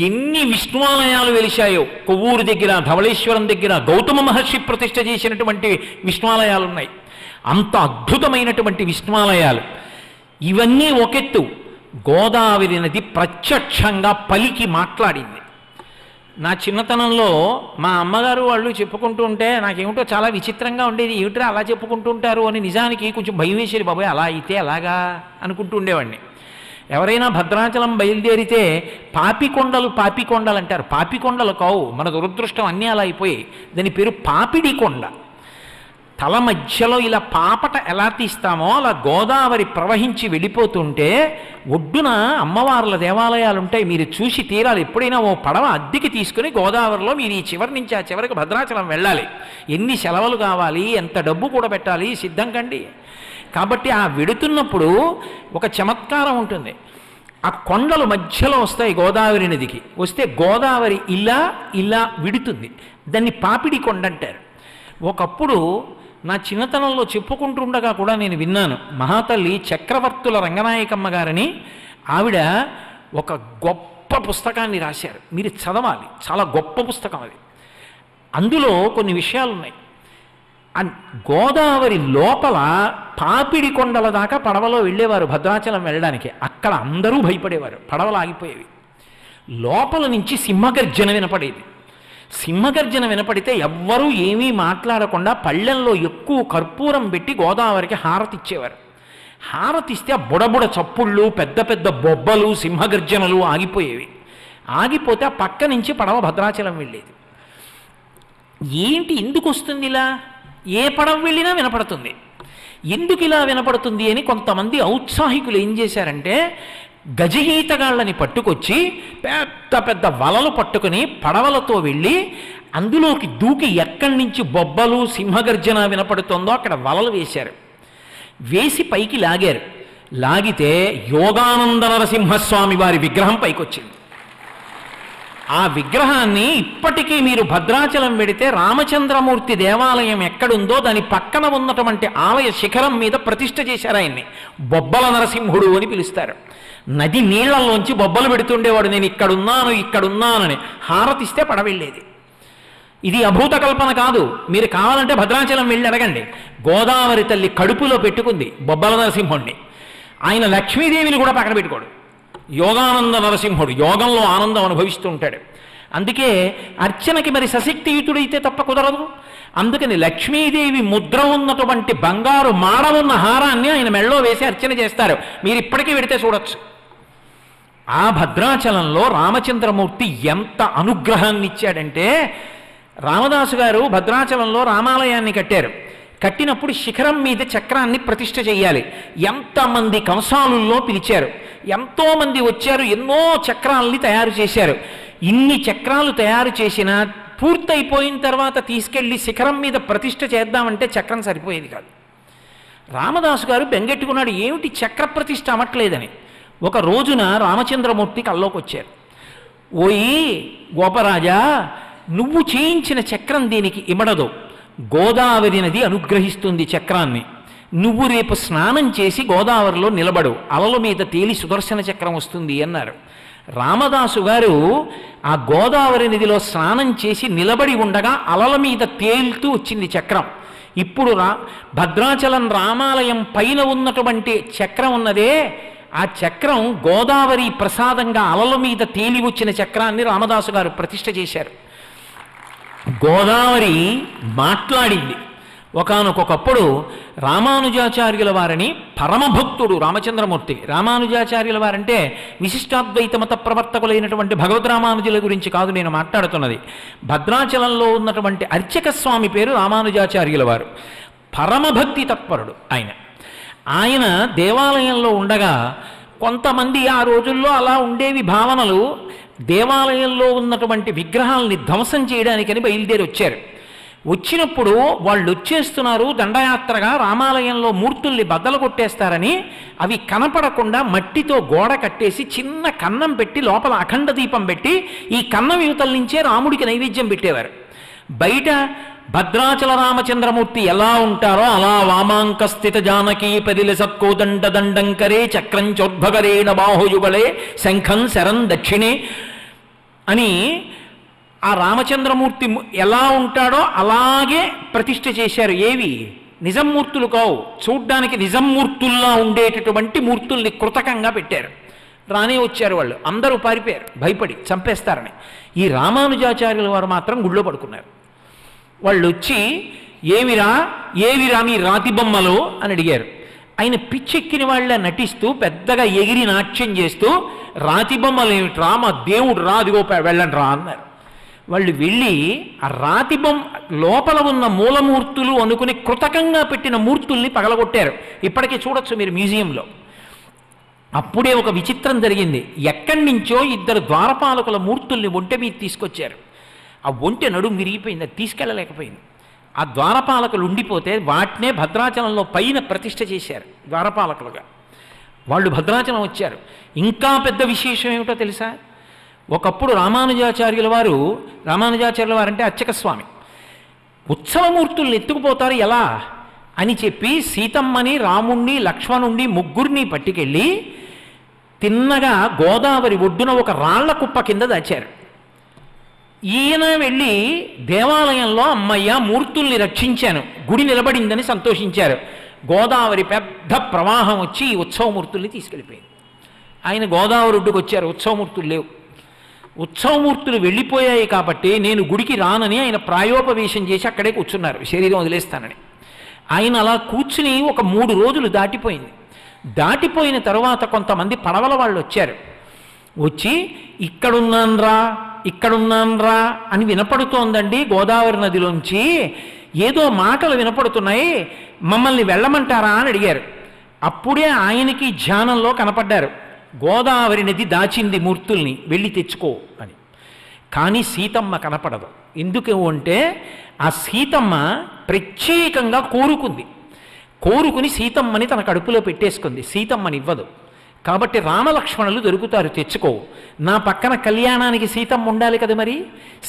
ఎన్ని విష్ణువాలయాలు వెలిశాయో, కొవ్వూరు దగ్గర, ధవళేశ్వరం దగ్గర గౌతమ మహర్షి ప్రతిష్ఠ చేసినటువంటి విష్ణువాలయాలు ఉన్నాయి. అంత అద్భుతమైనటువంటి విష్ణువాలయాలు. ఇవన్నీ ఒకెత్తు. గోదావరి నది ప్రత్యక్షంగా పలికి మాట్లాడింది. నా చిన్నతనంలో మా అమ్మగారు వాళ్ళు చెప్పుకుంటూ ఉంటే నాకేమిటో చాలా విచిత్రంగా ఉండేది. ఏమిట్రా అలా చెప్పుకుంటూ ఉంటారు అని నిజానికి కొంచెం భయం వేసేది. బాబాయ్ అలా అయితే అలాగా అనుకుంటూ ఉండేవాడిని. ఎవరైనా భద్రాచలం బయలుదేరితే పాపికొండలు అంటారు. పాపికొండలు కావు, మన దురదృష్టం అన్నీ అలా అయిపోయాయి. దాని పేరు పాపిడి కొండ. తల మధ్యలో ఇలా పాపట ఎలా తీస్తామో అలా గోదావరి ప్రవహించి వెళ్ళిపోతుంటే ఒడ్డున అమ్మవార్ల దేవాలయాలు ఉంటాయి. మీరు చూసి తీరాలి. ఎప్పుడైనా ఓ పడవ అద్దెకి తీసుకుని గోదావరిలో మీరు ఈ చివరి నుంచి ఆ చివరికి భద్రాచలం వెళ్ళాలి. ఎన్ని సెలవులు కావాలి, ఎంత డబ్బు కూడా పెట్టాలి, సిద్ధం కండి. కాబట్టి ఆ వెడుతున్నప్పుడు ఒక చమత్కారం ఉంటుంది. ఆ కొండలు మధ్యలో వస్తాయి గోదావరి నదికి. వస్తే గోదావరి ఇలా ఇలా విడుతుంది. దాన్ని పాపిడి కొండ అంటారు. ఒకప్పుడు నా చిన్నతనంలో చెప్పుకుంటుండగా కూడా నేను విన్నాను. మహాతల్లి చక్రవర్తుల రంగనాయకమ్మ గారని ఆవిడ ఒక గొప్ప పుస్తకాన్ని రాశారు. మీరు చదవాలి, చాలా గొప్ప పుస్తకం అది. అందులో కొన్ని విషయాలు ఉన్నాయి. గోదావరి లోపల పాపిడి కొండల దాకా పడవలో వెళ్ళేవారు భద్రాచలం వెళ్ళడానికి. అక్కడ అందరూ భయపడేవారు, పడవలు ఆగిపోయేవి. లోపల నుంచి సింహగర్జన వినపడేది. సింహగర్జన వినపడితే ఎవ్వరూ ఏమీ మాట్లాడకుండా పళ్ళెంలో ఎక్కువ కర్పూరం పెట్టి గోదావరికి హారతి ఇచ్చేవారు. హారతిస్తే ఆ బుడబుడ చప్పుళ్ళు, పెద్ద పెద్ద బొబ్బలు, సింహగర్జనలు ఆగిపోయేవి. ఆగిపోతే ఆ పక్క నుంచి పడవ భద్రాచలం వెళ్ళేది. ఏంటి ఎందుకు వస్తుంది ఇలా? ఏ పడవ వెళ్ళినా వినపడుతుంది. ఎందుకు ఇలా వినపడుతుంది అని కొంతమంది ఔత్సాహికులు ఏం చేశారంటే గజగీతగాళ్ళని పట్టుకొచ్చి పెద్ద పెద్ద వలలు పట్టుకుని పడవలతో వెళ్ళి అందులోకి దూకి ఎక్కడి నుంచి బొబ్బలు, సింహగర్జన వినపడుతుందో అక్కడ వలలు వేశారు. వేసి పైకి లాగారు. లాగితే యోగానంద నరసింహస్వామి వారి విగ్రహం పైకొచ్చింది. ఆ విగ్రహాన్ని ఇప్పటికీ మీరు భద్రాచలం వెడితే రామచంద్రమూర్తి దేవాలయం ఎక్కడుందో దాని పక్కన ఉన్నటువంటి ఆలయ శిఖరం మీద ప్రతిష్ఠ చేశారు ఆయన్ని. బొబ్బల నరసింహుడు అని పిలుస్తారు. నది నీళ్లలోంచి బొబ్బలు పెడుతుండేవాడు. నేను ఇక్కడున్నానని హారతిస్తే పడవెళ్ళేది. ఇది అభూత కల్పన కాదు. మీరు కావాలంటే భద్రాచలం వెళ్ళి అడగండి. గోదావరి తల్లి కడుపులో పెట్టుకుంది బొబ్బల నరసింహుడిని. ఆయన లక్ష్మీదేవిని కూడా పక్కన పెట్టుకోడు. యోగానంద నరసింహుడు యోగంలో ఆనందం అనుభవిస్తూ ఉంటాడు. అందుకే అర్చనకి మరి సశక్తియుతుడైతే తప్ప కుదరదు. అందుకని లక్ష్మీదేవి ముద్ర ఉన్నటువంటి బంగారు మాడ ఉన్న హారాన్ని ఆయన మెళ్ళో వేసి అర్చన చేస్తారు. మీరు ఇప్పటికీ వెడితే చూడొచ్చు. ఆ భద్రాచలంలో రామచంద్రమూర్తి ఎంత అనుగ్రహాన్ని ఇచ్చాడంటే, రామదాసు గారు భద్రాచలంలో రామాలయాన్ని కట్టారు. కట్టినప్పుడు శిఖరం మీద చక్రాన్ని ప్రతిష్ఠ చేయాలి. ఎంతమంది కంసాలుల్లో పిలిచారు, ఎంతోమంది వచ్చారు, ఎన్నో చక్రాలని తయారు చేశారు. ఇన్ని చక్రాలు తయారు చేసినా పూర్తయిపోయిన తర్వాత తీసుకెళ్ళి శిఖరం మీద ప్రతిష్ఠ చేద్దామంటే చక్రం సరిపోయేది కాదు. రామదాసు గారు బెంగెట్టుకున్నాడు, ఏమిటి చక్ర ప్రతిష్ఠ అవ్వట్లేదని. ఒక రోజున రామచంద్రమూర్తి కల్లోకి వచ్చారు. ఓయి గోపరాజా, నువ్వు చేయించిన చక్రం దీనికి ఇమడదు. గోదావరి నది అనుగ్రహిస్తుంది చక్రాన్ని. నువ్వు రేపు స్నానం చేసి గోదావరిలో నిలబడు, అలల మీద తేలి సుదర్శన చక్రం వస్తుంది అన్నారు. రామదాసు గారు ఆ గోదావరి నదిలో స్నానం చేసి నిలబడి ఉండగా అలల మీద తేలుతూ వచ్చింది చక్రం. ఇప్పుడు భద్రాచలం రామాలయం పైన ఉన్నటువంటి చక్రం ఉన్నదే, ఆ చక్రం గోదావరి ప్రసాదంగా అలల మీద తేలి వచ్చిన చక్రాన్ని రామదాసు గారు ప్రతిష్ఠ చేశారు. గోదావరి మాట్లాడింది. ఒకానొకప్పుడు రామానుజాచార్యుల వారిని పరమభక్తుడు రామచంద్రమూర్తి. రామానుజాచార్యుల వారంటే విశిష్టాద్వైత మత ప్రవర్తకులైనటువంటి భగవద్ రామానుజుల గురించి కాదు నేను మాట్లాడుతున్నది. భద్రాచలంలో ఉన్నటువంటి అర్చక స్వామి పేరు రామానుజాచార్యుల వారు. పరమభక్తి తత్పరుడు ఆయన దేవాలయంలో ఉండగా కొంతమంది, ఆ రోజుల్లో అలా ఉండేవి భావనలు, దేవాలయంలో ఉన్నటువంటి విగ్రహాలని ధ్వంసం చేయడానికని బయలుదేరి వచ్చారు. వచ్చినప్పుడు వాళ్ళు వచ్చేస్తున్నారు దండయాత్రగా, రామాలయంలో మూర్తుల్ని బద్దలు కొట్టేస్తారని అవి కనపడకుండా మట్టితో గోడ కట్టేసి చిన్న కన్నం పెట్టి లోపల అఖండ దీపం పెట్టి ఈ కన్నం యువతల నుంచే రాముడికి నైవేద్యం పెట్టేవారు. బయట భద్రాచల రామచంద్రమూర్తి ఎలా ఉంటారో అలా వామాంక స్థిత జానకీ పరిల సత్కోదండ దండంకరే చక్రం చోద్భగరేణ బాహుయుగళే శంఖం శరం దక్షిణే అని ఆ రామచంద్రమూర్తి ఎలా ఉంటాడో అలాగే ప్రతిష్ఠ చేశారు. ఏవి నిజం మూర్తులు కావు, చూడ్డానికి నిజం మూర్తుల్లా ఉండేటటువంటి మూర్తుల్ని కృతకంగా పెట్టారు. రానే వచ్చారు వాళ్ళు, అందరూ పారిపోయారు భయపడి చంపేస్తారని. ఈ రామానుజాచార్యుల వారు మాత్రం గుళ్ళో పడుకున్నారు. వాళ్ళు వచ్చి ఏవిరా మీ రాతి బొమ్మలు అని అడిగారు. ఆయన పిచ్చెక్కిన వాళ్ళ నటిస్తూ పెద్దగా ఎగిరి నాట్యం చేస్తూ రాతి బొమ్మలు ఏమిట్రా, మా దేవుడు రా, అదిగో వెళ్ళండి రా అన్నారు. వాళ్ళు వెళ్ళి ఆ రాతి బొమ్మ లోపల ఉన్న మూలమూర్తులు అనుకుని కృతకంగా పెట్టిన మూర్తుల్ని పగలగొట్టారు. ఇప్పటికీ చూడొచ్చు మీరు మ్యూజియంలో. అప్పుడే ఒక విచిత్రం జరిగింది. ఎక్కడి నుంచో ఇద్దరు ద్వారపాలకుల మూర్తుల్ని ఒంటె మీద తీసుకొచ్చారు. ఆ ఒంటె నడుము విరిగిపోయింది, అది తీసుకెళ్ళలేకపోయింది. ఆ ద్వారపాలకులు ఉండిపోతే వాటినే భద్రాచలంలో పైన ప్రతిష్ఠ చేశారు ద్వారపాలకులుగా. వాళ్ళు భద్రాచలం వచ్చారు. ఇంకా పెద్ద విశేషం ఏమిటో తెలుసా? ఒకప్పుడు రామానుజాచార్యుల వారు అంటే అర్చక స్వామి, ఉత్సవమూర్తుల్ని ఎత్తుకుపోతారు ఎలా అని చెప్పి సీతమ్మని, రాముణ్ణి, లక్ష్మణుణ్ణి ముగ్గురిని పట్టుకెళ్ళి తిన్నగా గోదావరి ఒడ్డున ఒక రాళ్ల కుప్ప కింద దాచారు. ఈయన వెళ్ళి దేవాలయంలో అమ్మయ్య మూర్తుల్ని రక్షించాను, గుడి నిలబడిందని సంతోషించారు. గోదావరి పెద్ద ప్రవాహం వచ్చి ఈ ఉత్సవమూర్తుల్ని తీసుకెళ్ళిపోయింది. ఆయన గోదావరి ఒడ్డుకు వచ్చారు, ఉత్సవమూర్తులు లేవు. ఉత్సవమూర్తులు వెళ్ళిపోయాయి కాబట్టి నేను గుడికి రానని ఆయన ప్రాయోపవేశం చేసి అక్కడే కూర్చున్నారు, శరీరం వదిలేస్తానని. ఆయన అలా కూర్చుని ఒక 3 రోజులు దాటిపోయింది. దాటిపోయిన తర్వాత కొంతమంది పడవల వాళ్ళు వచ్చారు. వచ్చి ఇక్కడున్నాన్రా అని వినపడుతోందండి గోదావరి నదిలోంచి, ఏదో మాటలు వినపడుతున్నాయి, మమ్మల్ని వెళ్ళమంటారా అని అడిగారు. అప్పుడే ఆయనకి ధ్యానంలో కనపడ్డారు, గోదావరి నది దాచింది మూర్తుల్ని, వెళ్ళి తెచ్చుకో అని. కానీ సీతమ్మ కనపడదు. ఎందుకు అంటే ఆ సీతమ్మ ప్రత్యేకంగా కోరుకుని సీతమ్మని తన కడుపులో పెట్టేసుకుంది. సీతమ్మని ఇవ్వదు. కాబట్టి రామలక్ష్మణులు దొరుకుతారు, తెచ్చుకో. నా పక్కన కళ్యాణానికి సీతమ్మ ఉండాలి కదా, మరి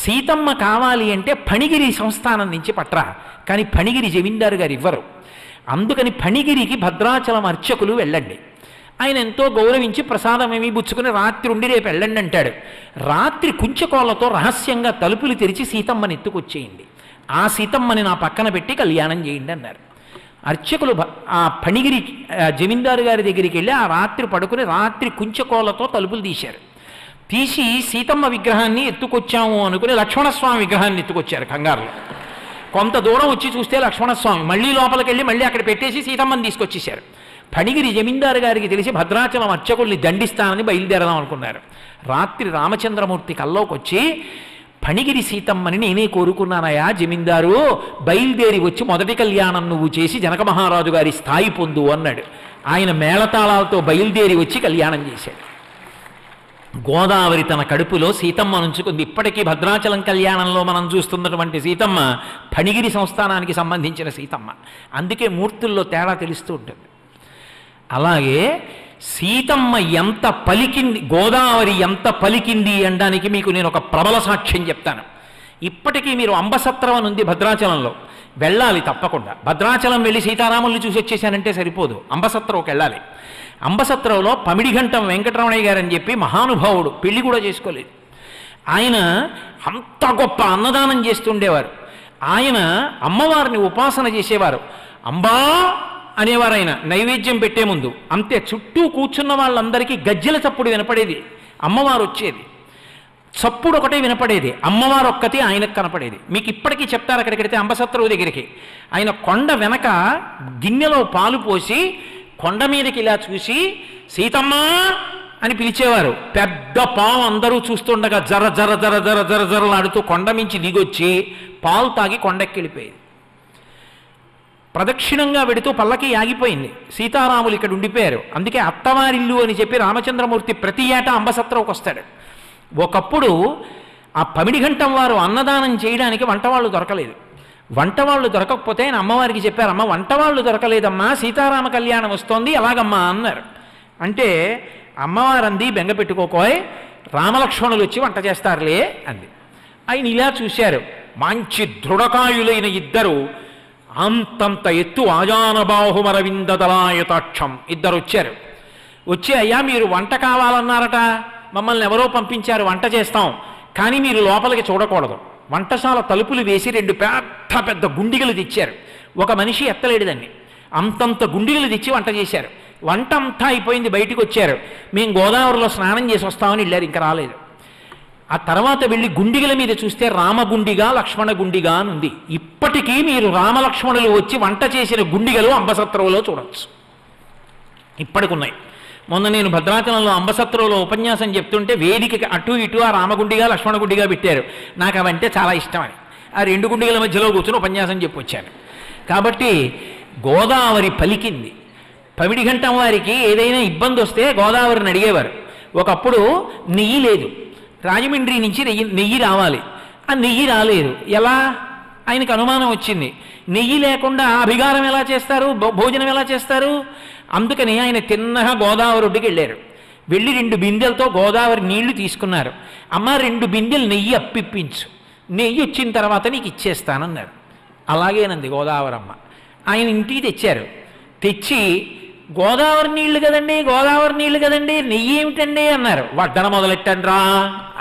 సీతమ్మ కావాలి అంటే ఫణిగిరి సంస్థానం నుంచి పట్రా. కానీ ఫణిగిరి జమీందారు గారు ఇవ్వరు. అందుకని ఫణిగిరికి భద్రాచలం అర్చకులు వెళ్ళండి. ఆయన ఎంతో గౌరవించి ప్రసాదం ఏమీ పుచ్చుకుని రాత్రి ఉండి రేపు వెళ్ళండి అంటాడు. రాత్రి కుంచకోళ్లతో రహస్యంగా తలుపులు తెరిచి సీతమ్మని ఎత్తుకొచ్చేయండి, ఆ సీతమ్మని నా పక్కన పెట్టి కళ్యాణం చేయండి అన్నారు. అర్చకులు ఆ ఫణిగిరి జమీందారు గారి దగ్గరికి వెళ్ళి ఆ రాత్రి పడుకుని రాత్రి కుంచకోళ్లతో తలుపులు తీశారు. తీసి సీతమ్మ విగ్రహాన్ని ఎత్తుకొచ్చాము అనుకుని లక్ష్మణస్వామి విగ్రహాన్ని ఎత్తుకొచ్చారు కంగారులో. కొంత దూరం వచ్చి చూస్తే లక్ష్మణస్వామి మళ్ళీ లోపలికి వెళ్ళి మళ్ళీ అక్కడ పెట్టేసి సీతమ్మని తీసుకొచ్చేశారు. ఫణిగిరి జమీందారు గారికి తెలిసి భద్రాచలం అర్చకుల్ని దండిస్తానని బయలుదేరదాం అనుకున్నారు. రాత్రి రామచంద్రమూర్తి కల్లోకి వచ్చి, ఫణిగిరి సీతమ్మని నేనే కోరుకున్నానయా జమీందారు, బయలుదేరి వచ్చి మొదటి కళ్యాణం నువ్వు చేసి జనక మహారాజు గారి స్థాయి పొందు అన్నాడు. ఆయన మేళతాళాలతో బయలుదేరి వచ్చి కళ్యాణం చేశాడు. గోదావరి తన కడుపులో సీతమ్మ నుంచుకుంది. ఇప్పటికీ భద్రాచలం కళ్యాణంలో మనం చూస్తున్నటువంటి సీతమ్మ ఫణిగిరి సంస్థానానికి సంబంధించిన సీతమ్మ. అందుకే మూర్తుల్లో తేడా తెలుస్తూ ఉంటుంది. అలాగే సీతమ్మ ఎంత పలికింది, గోదావరి ఎంత పలికింది అనడానికి మీకు నేను ఒక ప్రబల సాక్ష్యం చెప్తాను. ఇప్పటికీ మీరు అంబసత్రం అని ఉంది భద్రాచలంలో, వెళ్ళాలి తప్పకుండా. భద్రాచలం వెళ్ళి సీతారాముల్ని చూసి వచ్చేసానంటే సరిపోదు, అంబసత్రంకి వెళ్ళాలి. అంబసత్రంలో పమిడిఘంటం వెంకటరమణయ్య గారు అని చెప్పి మహానుభావుడు, పెళ్లి కూడా చేసుకోలేదు. ఆయన అంత గొప్ప అన్నదానం చేస్తుండేవారు. ఆయన అమ్మవారిని ఉపాసన చేసేవారు. అంబా అనేవారు ఆయన నైవేద్యం పెట్టే ముందు. అంతే, చుట్టూ కూర్చున్న వాళ్ళందరికీ గజ్జెల చప్పుడు వినపడేది. అమ్మవారు వచ్చేది, చప్పుడు ఒకటే వినపడేది, అమ్మవారు ఒక్కతే ఆయనకు కనపడేది. మీకు ఇప్పటికీ చెప్తారు, అక్కడికెడితే అంబసత్రువు దగ్గరికి ఆయన కొండ వెనక గిన్నెలో పాలు పోసి కొండ మీదకి ఇలా చూసి సీతమ్మ అని పిలిచేవారు. పెద్ద పాము అందరూ చూస్తుండగా జర జర జర జర జర జరలాడుతూ కొండ మించి దిగొచ్చి పాలు తాగి కొండెక్కెళ్ళిపోయేది. ప్రదక్షిణంగా వెడుతూ పల్లకి ఆగిపోయింది. సీతారాములు ఇక్కడ ఉండిపోయారు. అందుకే అత్తవారిల్లు అని చెప్పి రామచంద్రమూర్తి ప్రతి ఏటా అంబసత్రంకి వస్తాడు. ఒకప్పుడు ఆ పమిడిఘంటం వారు అన్నదానం చేయడానికి వంటవాళ్ళు దొరకలేదు. వంటవాళ్ళు దొరకకపోతే ఆయన అమ్మవారికి చెప్పారు, అమ్మ వంటవాళ్ళు దొరకలేదమ్మా, సీతారామ కళ్యాణం వస్తోంది ఎలాగమ్మా అన్నారు. అంటే అమ్మవారు అంది, బెంగ పెట్టుకోకోయ్, రామలక్ష్మణులు వచ్చి వంట చేస్తారులే అంది. ఆయన ఇలా చూశారు, మంచి దృఢకాయులైన ఇద్దరు, అంతంత ఎత్తు ఆజానబాహుమరవిందదలాయతాక్షం ఇద్దరు వచ్చారు. వచ్చి అయ్యా మీరు వంట కావాలన్నారట, మమ్మల్ని ఎవరో పంపించారు, వంట చేస్తాం, కానీ మీరు లోపలికి చూడకూడదు. వంటశాల తలుపులు వేసి 2 పెద్ద పెద్ద గుండిగలు తెచ్చారు. ఒక మనిషి ఎత్తలేడు దాన్ని, అంతంత గుండిగలు తెచ్చి వంట చేశారు. వంట అంతా అయిపోయింది, బయటికి వచ్చారు. మేము గోదావరిలో స్నానం చేసి వస్తామని వెళ్ళారు, ఇంకా రాలేదు. ఆ తర్వాత వెళ్ళి గుండిగల మీద చూస్తే రామగుండిగా లక్ష్మణ గుండిగా అని ఉంది. ఇప్పటికీ మీరు రామలక్ష్మణులు వచ్చి వంట చేసిన గుండిగలు అంబసత్రంలో చూడవచ్చు, ఇప్పటికున్నాయి. మొన్న నేను భద్రాచలంలో అంబసత్రంలో ఉపన్యాసం చెప్తుంటే వేదికకి అటు ఇటు ఆ రామగుండిగా లక్ష్మణ గుండిగా పెట్టారు. నాకు అవంటే చాలా ఇష్టమని ఆ 2 గుండిగల మధ్యలో కూర్చొని ఉపన్యాసం చెప్పొచ్చాను. కాబట్టి గోదావరి పలికింది. పమిడిఘంటం వారికి ఏదైనా ఇబ్బంది వస్తే గోదావరిని అడిగేవారు. ఒకప్పుడు నెయ్యి లేదు, రాజమండ్రి నుంచి నెయ్యి రావాలి, ఆ నెయ్యి రాలేదు. ఎలా? ఆయనకు అనుమానం వచ్చింది, నెయ్యి లేకుండా అభిగారం ఎలా చేస్తారు, భోజనం ఎలా చేస్తారు? అందుకని ఆయన తిన్నగా గోదావరి ఒడ్డుకి వెళ్ళారు. వెళ్ళి 2 బిందెలతో గోదావరి నీళ్లు తీసుకున్నారు. అమ్మ 2 బిందెలు నెయ్యి అప్పిప్పించు, నెయ్యి వచ్చిన తర్వాత నీకు ఇచ్చేస్తానన్నారు. అలాగేనంది గోదావరమ్మ. ఆయన ఇంటికి తెచ్చారు. తెచ్చి గోదావరి నీళ్లు కదండి, గోదావరి నీళ్లు కదండి, నెయ్యి ఏమిటండి అన్నారు. వడ్డన మొదలెట్టండ్రా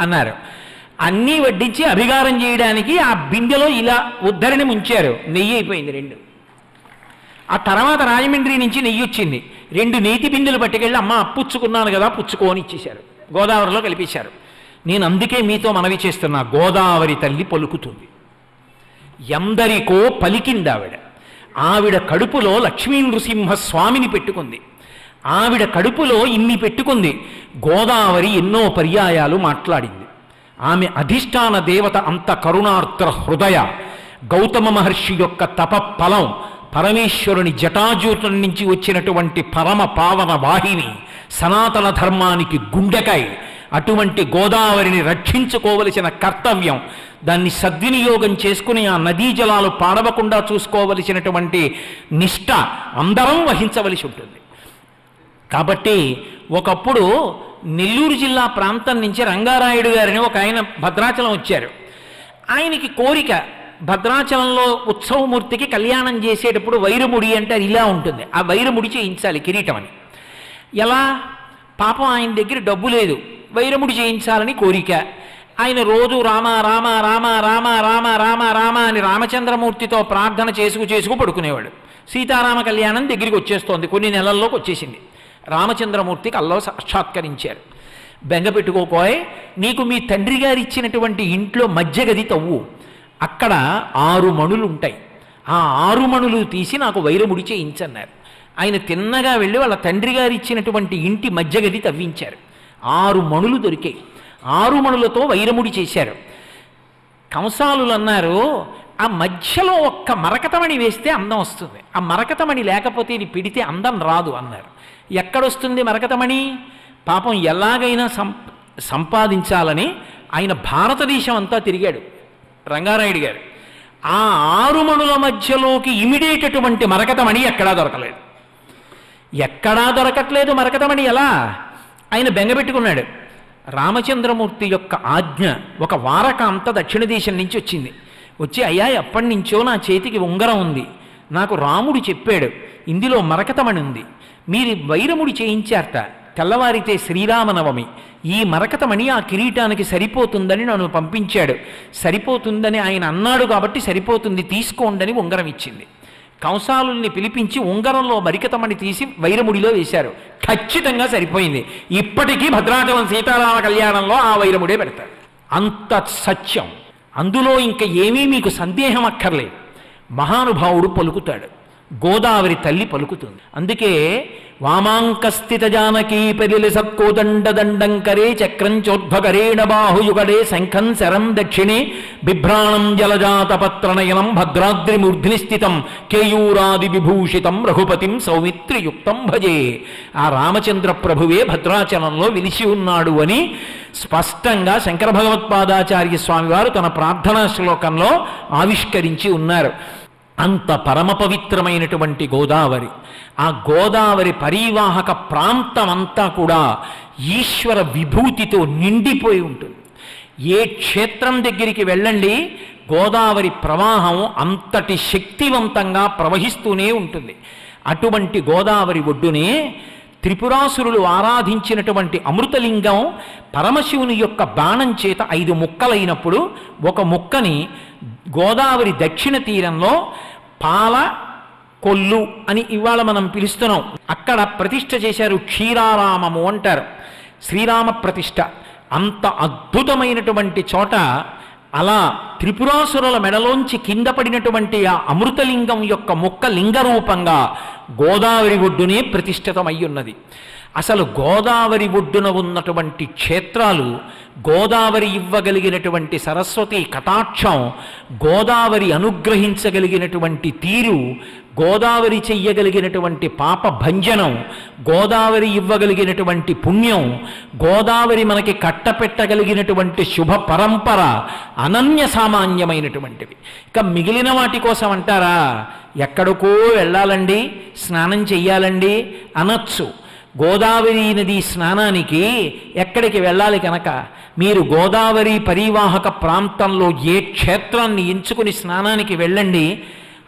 అన్నారు. అన్నీ వడ్డించి అభిగారం చేయడానికి ఆ బిందెలో ఇలా ఉద్ధరిని ముంచారు. నెయ్యి అయిపోయింది 2. ఆ తర్వాత రాజమండ్రి నుంచి నెయ్యి వచ్చింది. 2 నేతి బిందెలు పట్టుకెళ్ళి అమ్మ పుచ్చుకున్నాను కదా పుచ్చుకోని ఇచ్చేశారు, గోదావరిలో కలిపేశారు. నేను అందుకే మీతో మనవి చేస్తున్నా, గోదావరి తల్లి పలుకుతుంది, ఎందరికో పలికింది ఆవిడ. ఆవిడ కడుపులో లక్ష్మీ నృసింహస్వామిని పెట్టుకుంది, ఆవిడ కడుపులో ఇన్ని పెట్టుకుంది. గోదావరి ఎన్నో పర్యాయాలు మాట్లాడింది. ఆమె అధిష్టాన దేవత అంత కరుణార్ద్ర హృదయ, గౌతమ మహర్షి యొక్క తపఫలం, పరమేశ్వరుని జటాజూటం నుంచి వచ్చినటువంటి పరమ పావన వాహిని, సనాతన ధర్మానికి గుండెకాయ. అటువంటి గోదావరిని రక్షించుకోవలసిన కర్తవ్యం, దాన్ని సద్వినియోగం చేసుకుని ఆ నదీ జలాలు పాడవకుండా చూసుకోవలసినటువంటి నిష్ఠ అందరం వహించవలసి ఉంటుంది. కాబట్టి ఒకప్పుడు నెల్లూరు జిల్లా ప్రాంతం నుంచి రంగారాయుడు గారిని ఒక ఆయన భద్రాచలం వచ్చారు. ఆయనకి కోరిక, భద్రాచలంలో ఉత్సవమూర్తికి కళ్యాణం చేసేటప్పుడు వైరముడి అంటే అది ఇలా ఉంటుంది, ఆ వైరముడి చేయించాలి కిరీటం అని. ఎలా? పాపం ఆయన దగ్గర డబ్బు లేదు, వైరముడి చేయించాలని కోరిక. ఆయన రోజు రామ రామ రామ రామ రామ రామ రామ అని రామచంద్రమూర్తితో ప్రార్థన చేసుకు పడుకునేవాడు. సీతారామ కళ్యాణం దగ్గరికి వచ్చేస్తోంది, కొన్ని నెలల్లోకి వచ్చేసింది. రామచంద్రమూర్తి కల్లో సాక్షాత్కరించారు. బెంగ పెట్టుకోకోయ్, నీకు మీ తండ్రి గారు ఇచ్చినటువంటి ఇంట్లో మధ్య గది తవ్వు, అక్కడ 6 మణులు ఉంటాయి, ఆ 6 మణులు తీసి నాకు వైరముడి చేయించన్నారు. ఆయన తిన్నగా వెళ్ళి వాళ్ళ తండ్రి గారు ఇచ్చినటువంటి ఇంటి మధ్య గది తవ్వించారు. 6 మణులు దొరికాయి. 6 మణులతో వైరముడి చేశారు. కంసాలులు అన్నారు, ఆ మధ్యలో ఒక్క మరకతమణి వేస్తే అందం వస్తుంది, ఆ మరకతమణి లేకపోతే ఇది పిడితే అందం రాదు అన్నారు. ఎక్కడొస్తుంది మరకతమణి? పాపం ఎలాగైనా సంపాదించాలని ఆయన భారతదేశం అంతా తిరిగాడు రంగారాయుడు గారు. ఆ 6 మణుల మధ్యలోకి ఇమిడేటటువంటి మరకతమణి ఎక్కడా దొరకలేదు. ఎక్కడా దొరకట్లేదు మరకతమణి. ఎలా? ఆయన బెంగపెట్టుకున్నాడు. రామచంద్రమూర్తి యొక్క ఆజ్ఞ, ఒక వారకాంత దక్షిణ దేశం నుంచి వచ్చింది. వచ్చి అయ్యా ఎప్పటి నుంచో నా చేతికి ఉంగరం ఉంది, నాకు రాముడు చెప్పాడు ఇందులో మరకతమణి ఉంది, మీరు వైరముడి చేయించారట, తెల్లవారితే శ్రీరామనవమి, ఈ మరకతమణి ఆ కిరీటానికి సరిపోతుందని నన్ను పంపించాడు, సరిపోతుందని ఆయన అన్నాడు కాబట్టి సరిపోతుంది తీసుకోండి ఉంగరం ఇచ్చింది. కంసాలుల్ని పిలిపించి ఉంగరంలో మరకతమణి తీసి వైరముడిలో వేశారు. ఖచ్చితంగా సరిపోయింది. ఇప్పటికీ భద్రాచలం సీతారామ కళ్యాణంలో ఆ వైరముడే పెడతారు. అంత సత్యం, అందులో ఇంకా ఏమీ మీకు సందేహం అక్కర్లేదు. మహానుభావుడు పలుకుతాడు, గోదావరి తల్లి పలుకుతుంది. అందుకే వామాంకస్థిత జానకీ పరిలి సత్కోదండ దండంకరే చక్రంచోద్భకరేణ బాహుయుగడే శంఖం శరం దక్షిణే బిభ్రాణం జలజాతపత్రనయనం భద్రాద్రిమూర్ధిని స్థితం కేయూరాది విభూషితం రఘుపతిం సౌమిత్రియుక్తం భజే. ఆ రామచంద్ర ప్రభువే భద్రాచలంలో వెలిసి ఉన్నాడు అని స్పష్టంగా శంకర భగవత్పాదాచార్య స్వామివారు తన ప్రార్థనా శ్లోకంలో ఆవిష్కరించి ఉన్నారు. అంత పరమ పవిత్రమైనటువంటి గోదావరి, ఆ గోదావరి పరీవాహక ప్రాంతమంతా కూడా ఈశ్వర విభూతితో నిండిపోయి ఉంటుంది. ఏ క్షేత్రం దగ్గరికి వెళ్ళండి గోదావరి ప్రవాహం అంతటి శక్తివంతంగా ప్రవహిస్తూనే ఉంటుంది. అటువంటి గోదావరి ఒడ్డునే త్రిపురాసురులు ఆరాధించినటువంటి అమృతలింగం పరమశివుని యొక్క బాణం చేత 5 ముక్కలైనప్పుడు ఒక ముక్కని గోదావరి దక్షిణ తీరంలో పాల కొల్లు అని ఇవాళ మనం పిలుస్తున్నాం. అక్కడ ప్రతిష్ఠ చేశారు, క్షీరారామము అంటారు, శ్రీరామ ప్రతిష్ఠ. అంత అద్భుతమైనటువంటి చోట అలా త్రిపురాసురుల మెడలోంచి కింద పడినటువంటి ఆ అమృతలింగం యొక్క ముక్క లింగరూపంగా గోదావరి ఒడ్డునే ప్రతిష్ఠితమయ్యున్నది. అసలు గోదావరి ఒడ్డున ఉన్నటువంటి క్షేత్రాలు, గోదావరి ఇవ్వగలిగినటువంటి సరస్వతి కటాక్షం, గోదావరి అనుగ్రహించగలిగినటువంటి తీరు, గోదావరి చెయ్యగలిగినటువంటి పాప భంజనం, గోదావరి ఇవ్వగలిగినటువంటి పుణ్యం, గోదావరి మనకి కట్టపెట్టగలిగినటువంటి శుభ పరంపర అనన్య సామాన్యమైనటువంటివి. ఇక మిగిలిన వాటి కోసం అంటారా, ఎక్కడికో వెళ్ళాలండి, స్నానం చెయ్యాలండి అనొచ్చు. గోదావరి నది స్నానానికి ఎక్కడికి వెళ్ళాలి కనుక మీరు గోదావరి పరీవాహక ప్రాంతంలో ఏ క్షేత్రాన్ని ఎంచుకుని స్నానానికి వెళ్ళండి,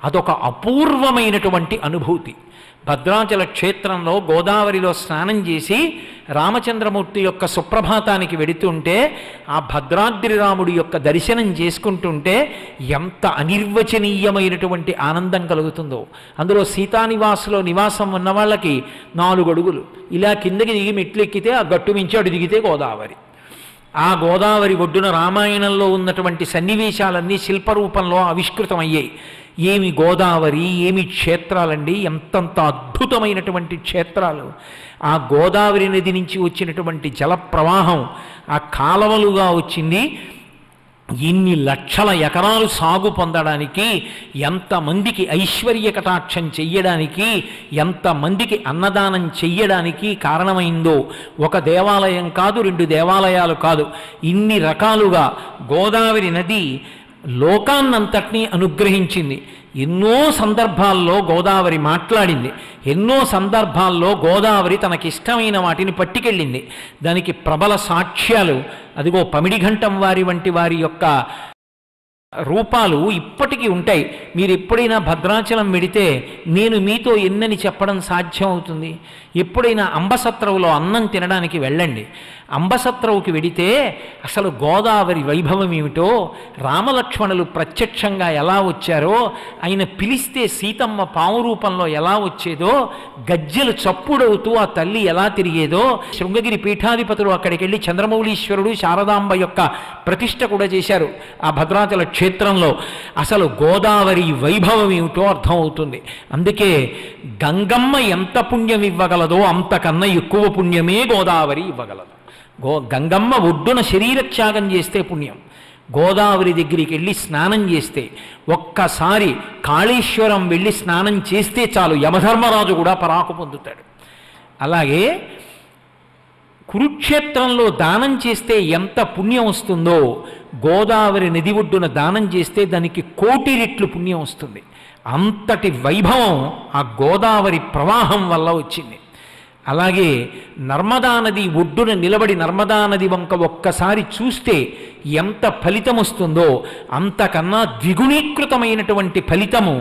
అదొక అపూర్వమైనటువంటి అనుభూతి. భద్రాచల క్షేత్రంలో గోదావరిలో స్నానం చేసి రామచంద్రమూర్తి యొక్క సుప్రభాతానికి వెడుతుంటే ఆ భద్రాద్రి రాముడి యొక్క దర్శనం చేసుకుంటుంటే ఎంత అనిర్వచనీయమైనటువంటి ఆనందం కలుగుతుందో. అందులో సీతానివాసులో నివాసం ఉన్న వాళ్ళకి 4 అడుగులు ఇలా కిందకి దిగి మెట్లు ఎక్కితే ఆ గట్టు మించి అటు దిగితే గోదావరి. ఆ గోదావరి ఒడ్డున రామాయణంలో ఉన్నటువంటి సన్నివేశాలన్నీ శిల్పరూపంలో ఆవిష్కృతమయ్యాయి. ఏమి గోదావరి, ఏమి క్షేత్రాలండి, ఎంతంత అద్భుతమైనటువంటి క్షేత్రాలు. ఆ గోదావరి నది నుంచి వచ్చినటువంటి జల ప్రవాహం ఆ కాలవలుగా వచ్చింది. ఇన్ని లక్షల ఎకరాలు సాగు పొందడానికి, ఎంతమందికి ఐశ్వర్య కటాక్షం చెయ్యడానికి, ఎంతమందికి అన్నదానం చెయ్యడానికి కారణమైందో. ఒక దేవాలయం కాదు, 2 దేవాలయాలు కాదు, ఇన్ని రకాలుగా గోదావరి నది లోకాన్నంతటినీ అనుగ్రహించింది. ఎన్నో సందర్భాల్లో గోదావరి మాట్లాడింది, ఎన్నో సందర్భాల్లో గోదావరి తనకిష్టమైన వాటిని పట్టుకెళ్ళింది. దానికి ప్రబల సాక్ష్యాలు అదిగో పమిడిఘంటం వారి వంటి వారి యొక్క రూపాలు ఇప్పటికీ ఉంటాయి. మీరు ఎప్పుడైనా భద్రాచలం వెడితే నేను మీతో ఎన్నని చెప్పడం సాధ్యం అవుతుంది. ఎప్పుడైనా అంబసత్రవులో అన్నం తినడానికి వెళ్ళండి. అంబసత్రవుకి వెడితే అసలు గోదావరి వైభవం ఏమిటో, రామలక్ష్మణులు ప్రత్యక్షంగా ఎలా వచ్చారో, ఆయన పిలిస్తే సీతమ్మ పాము రూపంలో ఎలా వచ్చేదో, గజ్జెలు చప్పుడవుతూ ఆ తల్లి ఎలా తిరిగేదో, శృంగగిరి పీఠాధిపతులు అక్కడికి వెళ్ళి చంద్రమౌళీశ్వరుడు శారదాంబ యొక్క ప్రతిష్ఠ కూడా చేశారు ఆ భద్రాచల క్షేత్రంలో. అసలు గోదావరి వైభవం ఏమిటో అర్థమవుతుంది. అందుకే గంగమ్మ ఎంత పుణ్యం ఇవ్వగలదో అంతకన్నా ఎక్కువ పుణ్యమే గోదావరి ఇవ్వగలదు. గంగమ్మ ఒడ్డున శరీరత్యాగం చేస్తే పుణ్యం, గోదావరి దగ్గరికి వెళ్ళి స్నానం చేస్తే, ఒక్కసారి కాళేశ్వరం వెళ్ళి స్నానం చేస్తే చాలు యమధర్మరాజు కూడా పరాకు పొందుతాడు. అలాగే కురుక్షేత్రంలో దానం చేస్తే ఎంత పుణ్యం వస్తుందో, గోదావరి నది ఒడ్డున దానం చేస్తే దానికి 1,000,000 రెట్లు పుణ్యం వస్తుంది. అంతటి వైభవం ఆ గోదావరి ప్రవాహం వల్ల వచ్చింది. అలాగే నర్మదా నది ఒడ్డున నిలబడి నర్మదా నది వంక ఒక్కసారి చూస్తే ఎంత ఫలితం వస్తుందో అంతకన్నా ద్విగుణీకృతమైనటువంటి ఫలితము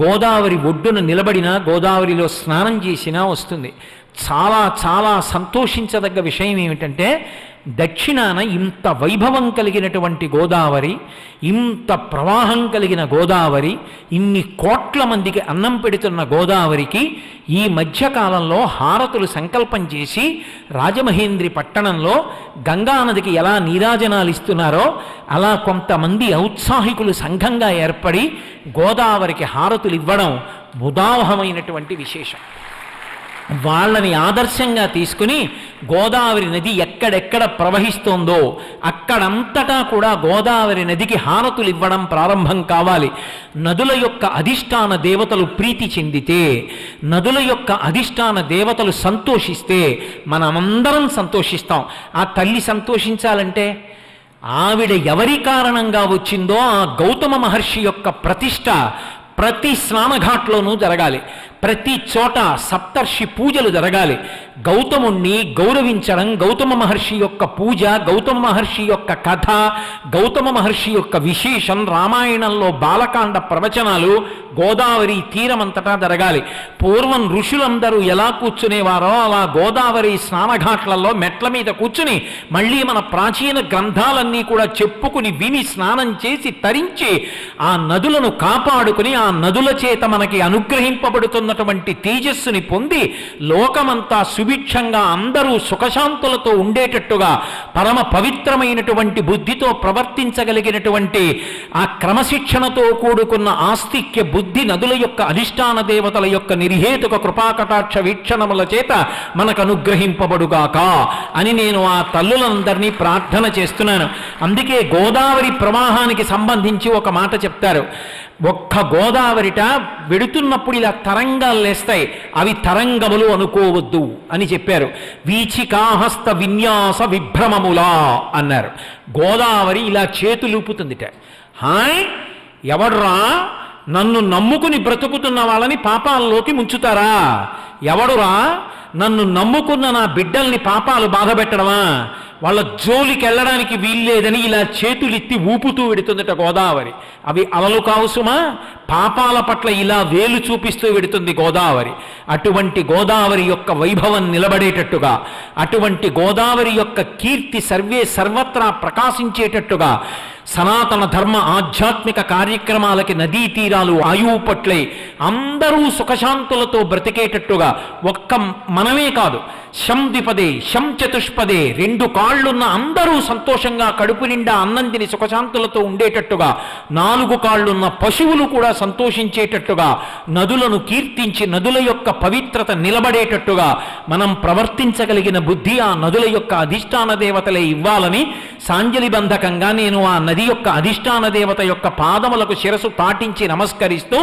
గోదావరి ఒడ్డున నిలబడినా, గోదావరిలో స్నానం చేసినా వస్తుంది. చాలా చాలా సంతోషించదగ్గ విషయం ఏమిటంటే, దక్షిణాన ఇంత వైభవం కలిగినటువంటి గోదావరి, ఇంత ప్రవాహం కలిగిన గోదావరి, ఇన్ని కోట్ల మందికి అన్నం పెడుతున్న గోదావరికి ఈ మధ్యకాలంలో హారతులు సంకల్పం చేసి రాజమహేంద్రి పట్టణంలో గంగానదికి ఎలా నీరాజనాలు ఇస్తున్నారో అలా కొంతమంది ఔత్సాహికులు సంఘంగా ఏర్పడి గోదావరికి హారతులు ఇవ్వడం, ఉదాహమైనటువంటి విశేషం. వాళ్ళని ఆదర్శంగా తీసుకుని గోదావరి నది ఎక్కడెక్కడ ప్రవహిస్తోందో అక్కడంతటా కూడా గోదావరి నదికి హారతులు ఇవ్వడం ప్రారంభం కావాలి. నదుల యొక్క అధిష్టాన దేవతలు ప్రీతి చెందితే, నదుల యొక్క అధిష్టాన దేవతలు సంతోషిస్తే మనమందరం సంతోషిస్తాం. ఆ తల్లి సంతోషించాలంటే ఆవిడ ఎవరి కారణంగా వచ్చిందో ఆ గౌతమ మహర్షి యొక్క ప్రతిష్ట ప్రతి స్నానఘాట్లోనూ జరగాలి. ప్రతి చోట సప్తర్షి పూజలు జరగాలి. గౌతముణ్ణి గౌరవించడం, గౌతమ మహర్షి యొక్క పూజ, గౌతమ మహర్షి యొక్క కథ, గౌతమ మహర్షి యొక్క విశేషం, రామాయణంలో బాలకాండ ప్రవచనాలు గోదావరి తీరమంతటా జరగాలి. పూర్వం ఋషులందరూ ఎలా కూర్చునేవారో అలా గోదావరి స్నానఘాట్లలో మెట్ల మీద కూర్చుని మళ్ళీ మన ప్రాచీన గ్రంథాలన్నీ కూడా చెప్పుకుని విని స్నానం చేసి తరించి ఆ నదులను కాపాడుకుని ఆ నదుల చేత మనకి అనుగ్రహింపబడుతున్నటువంటి తేజస్సుని పొంది లోకమంతా సుభిక్షంగా అందరూ సుఖశాంతులతో ఉండేటట్టుగా పరమ పవిత్రమైనటువంటి బుద్ధితో ప్రవర్తించగలిగినటువంటి ఆ క్రమశిక్షణతో కూడుకున్న ఆస్తిక్య బుద్ధి నదుల యొక్క అధిష్టాన దేవతల యొక్క నిర్హేతుక కృపాకటాక్ష వీక్షణముల చేత మనకు అనుగ్రహింపబడుగాక అని నేను ఆ తల్లులందరినీ ప్రార్థన చేస్తున్నాను. అందుకే గోదావరి ప్రవాహానికి సంబంధించి ఒక మాట చెప్తారు. ఒక్క గోదావరిట వెడుతున్నప్పుడు ఇలా తరంగాలు లేస్తాయి, అవి తరంగములు అనుకోవద్దు అని చెప్పారు. వీచికాహస్త విన్యాస విభ్రమములా అన్నారు. గోదావరి ఇలా చేతులూపుతుందిట. హాయ్, ఎవడ్రా నన్ను నమ్ముకుని బ్రతుకుతున్న వాళ్ళని పాపాల్లోకి ముంచుతారా? ఎవడురా నన్ను నమ్ముకున్న నా బిడ్డల్ని పాపాలు బాధపెట్టడమా? వాళ్ళ జోలికి వెళ్ళడానికి వీల్లేదని ఇలా చేతులెత్తి ఊపుతూ వెడుతుందట గోదావరి. అవి అలలు కావు సుమా, పాపాల పట్ల ఇలా వేలు చూపిస్తూ వెడుతుంది గోదావరి. అటువంటి గోదావరి యొక్క వైభవం నిలబడేటట్టుగా, అటువంటి గోదావరి యొక్క కీర్తి సర్వత్రా ప్రకాశించేటట్టుగా సనాతన ధర్మ ఆధ్యాత్మిక కార్యక్రమాలకి నదీ తీరాలు ఆయువు పట్లై అందరూ సుఖశాంతులతో బ్రతికేటట్టుగా, ఒక్క మనమే కాదు, శం ద్విపదే శం చతుష్పదే 2 కాళ్ళున్న అందరూ సంతోషంగా కడుపు నిండా అన్నం తిని సుఖశాంతులతో ఉండేటట్టుగా, 4 కాళ్ళున్న పశువులు కూడా సంతోషించేటట్టుగా, నదులను కీర్తించి నదుల యొక్క పవిత్రత నిలబడేటట్టుగా మనం ప్రవర్తించగలిగిన బుద్ధి ఆ నదుల యొక్క అధిష్టాన దేవతలే ఇవ్వాలని సాంజలిబంధకంగా నేను ఆ నది యొక్క అధిష్టాన దేవత యొక్క పాదములకు శిరసు తాటించి నమస్కరిస్తూ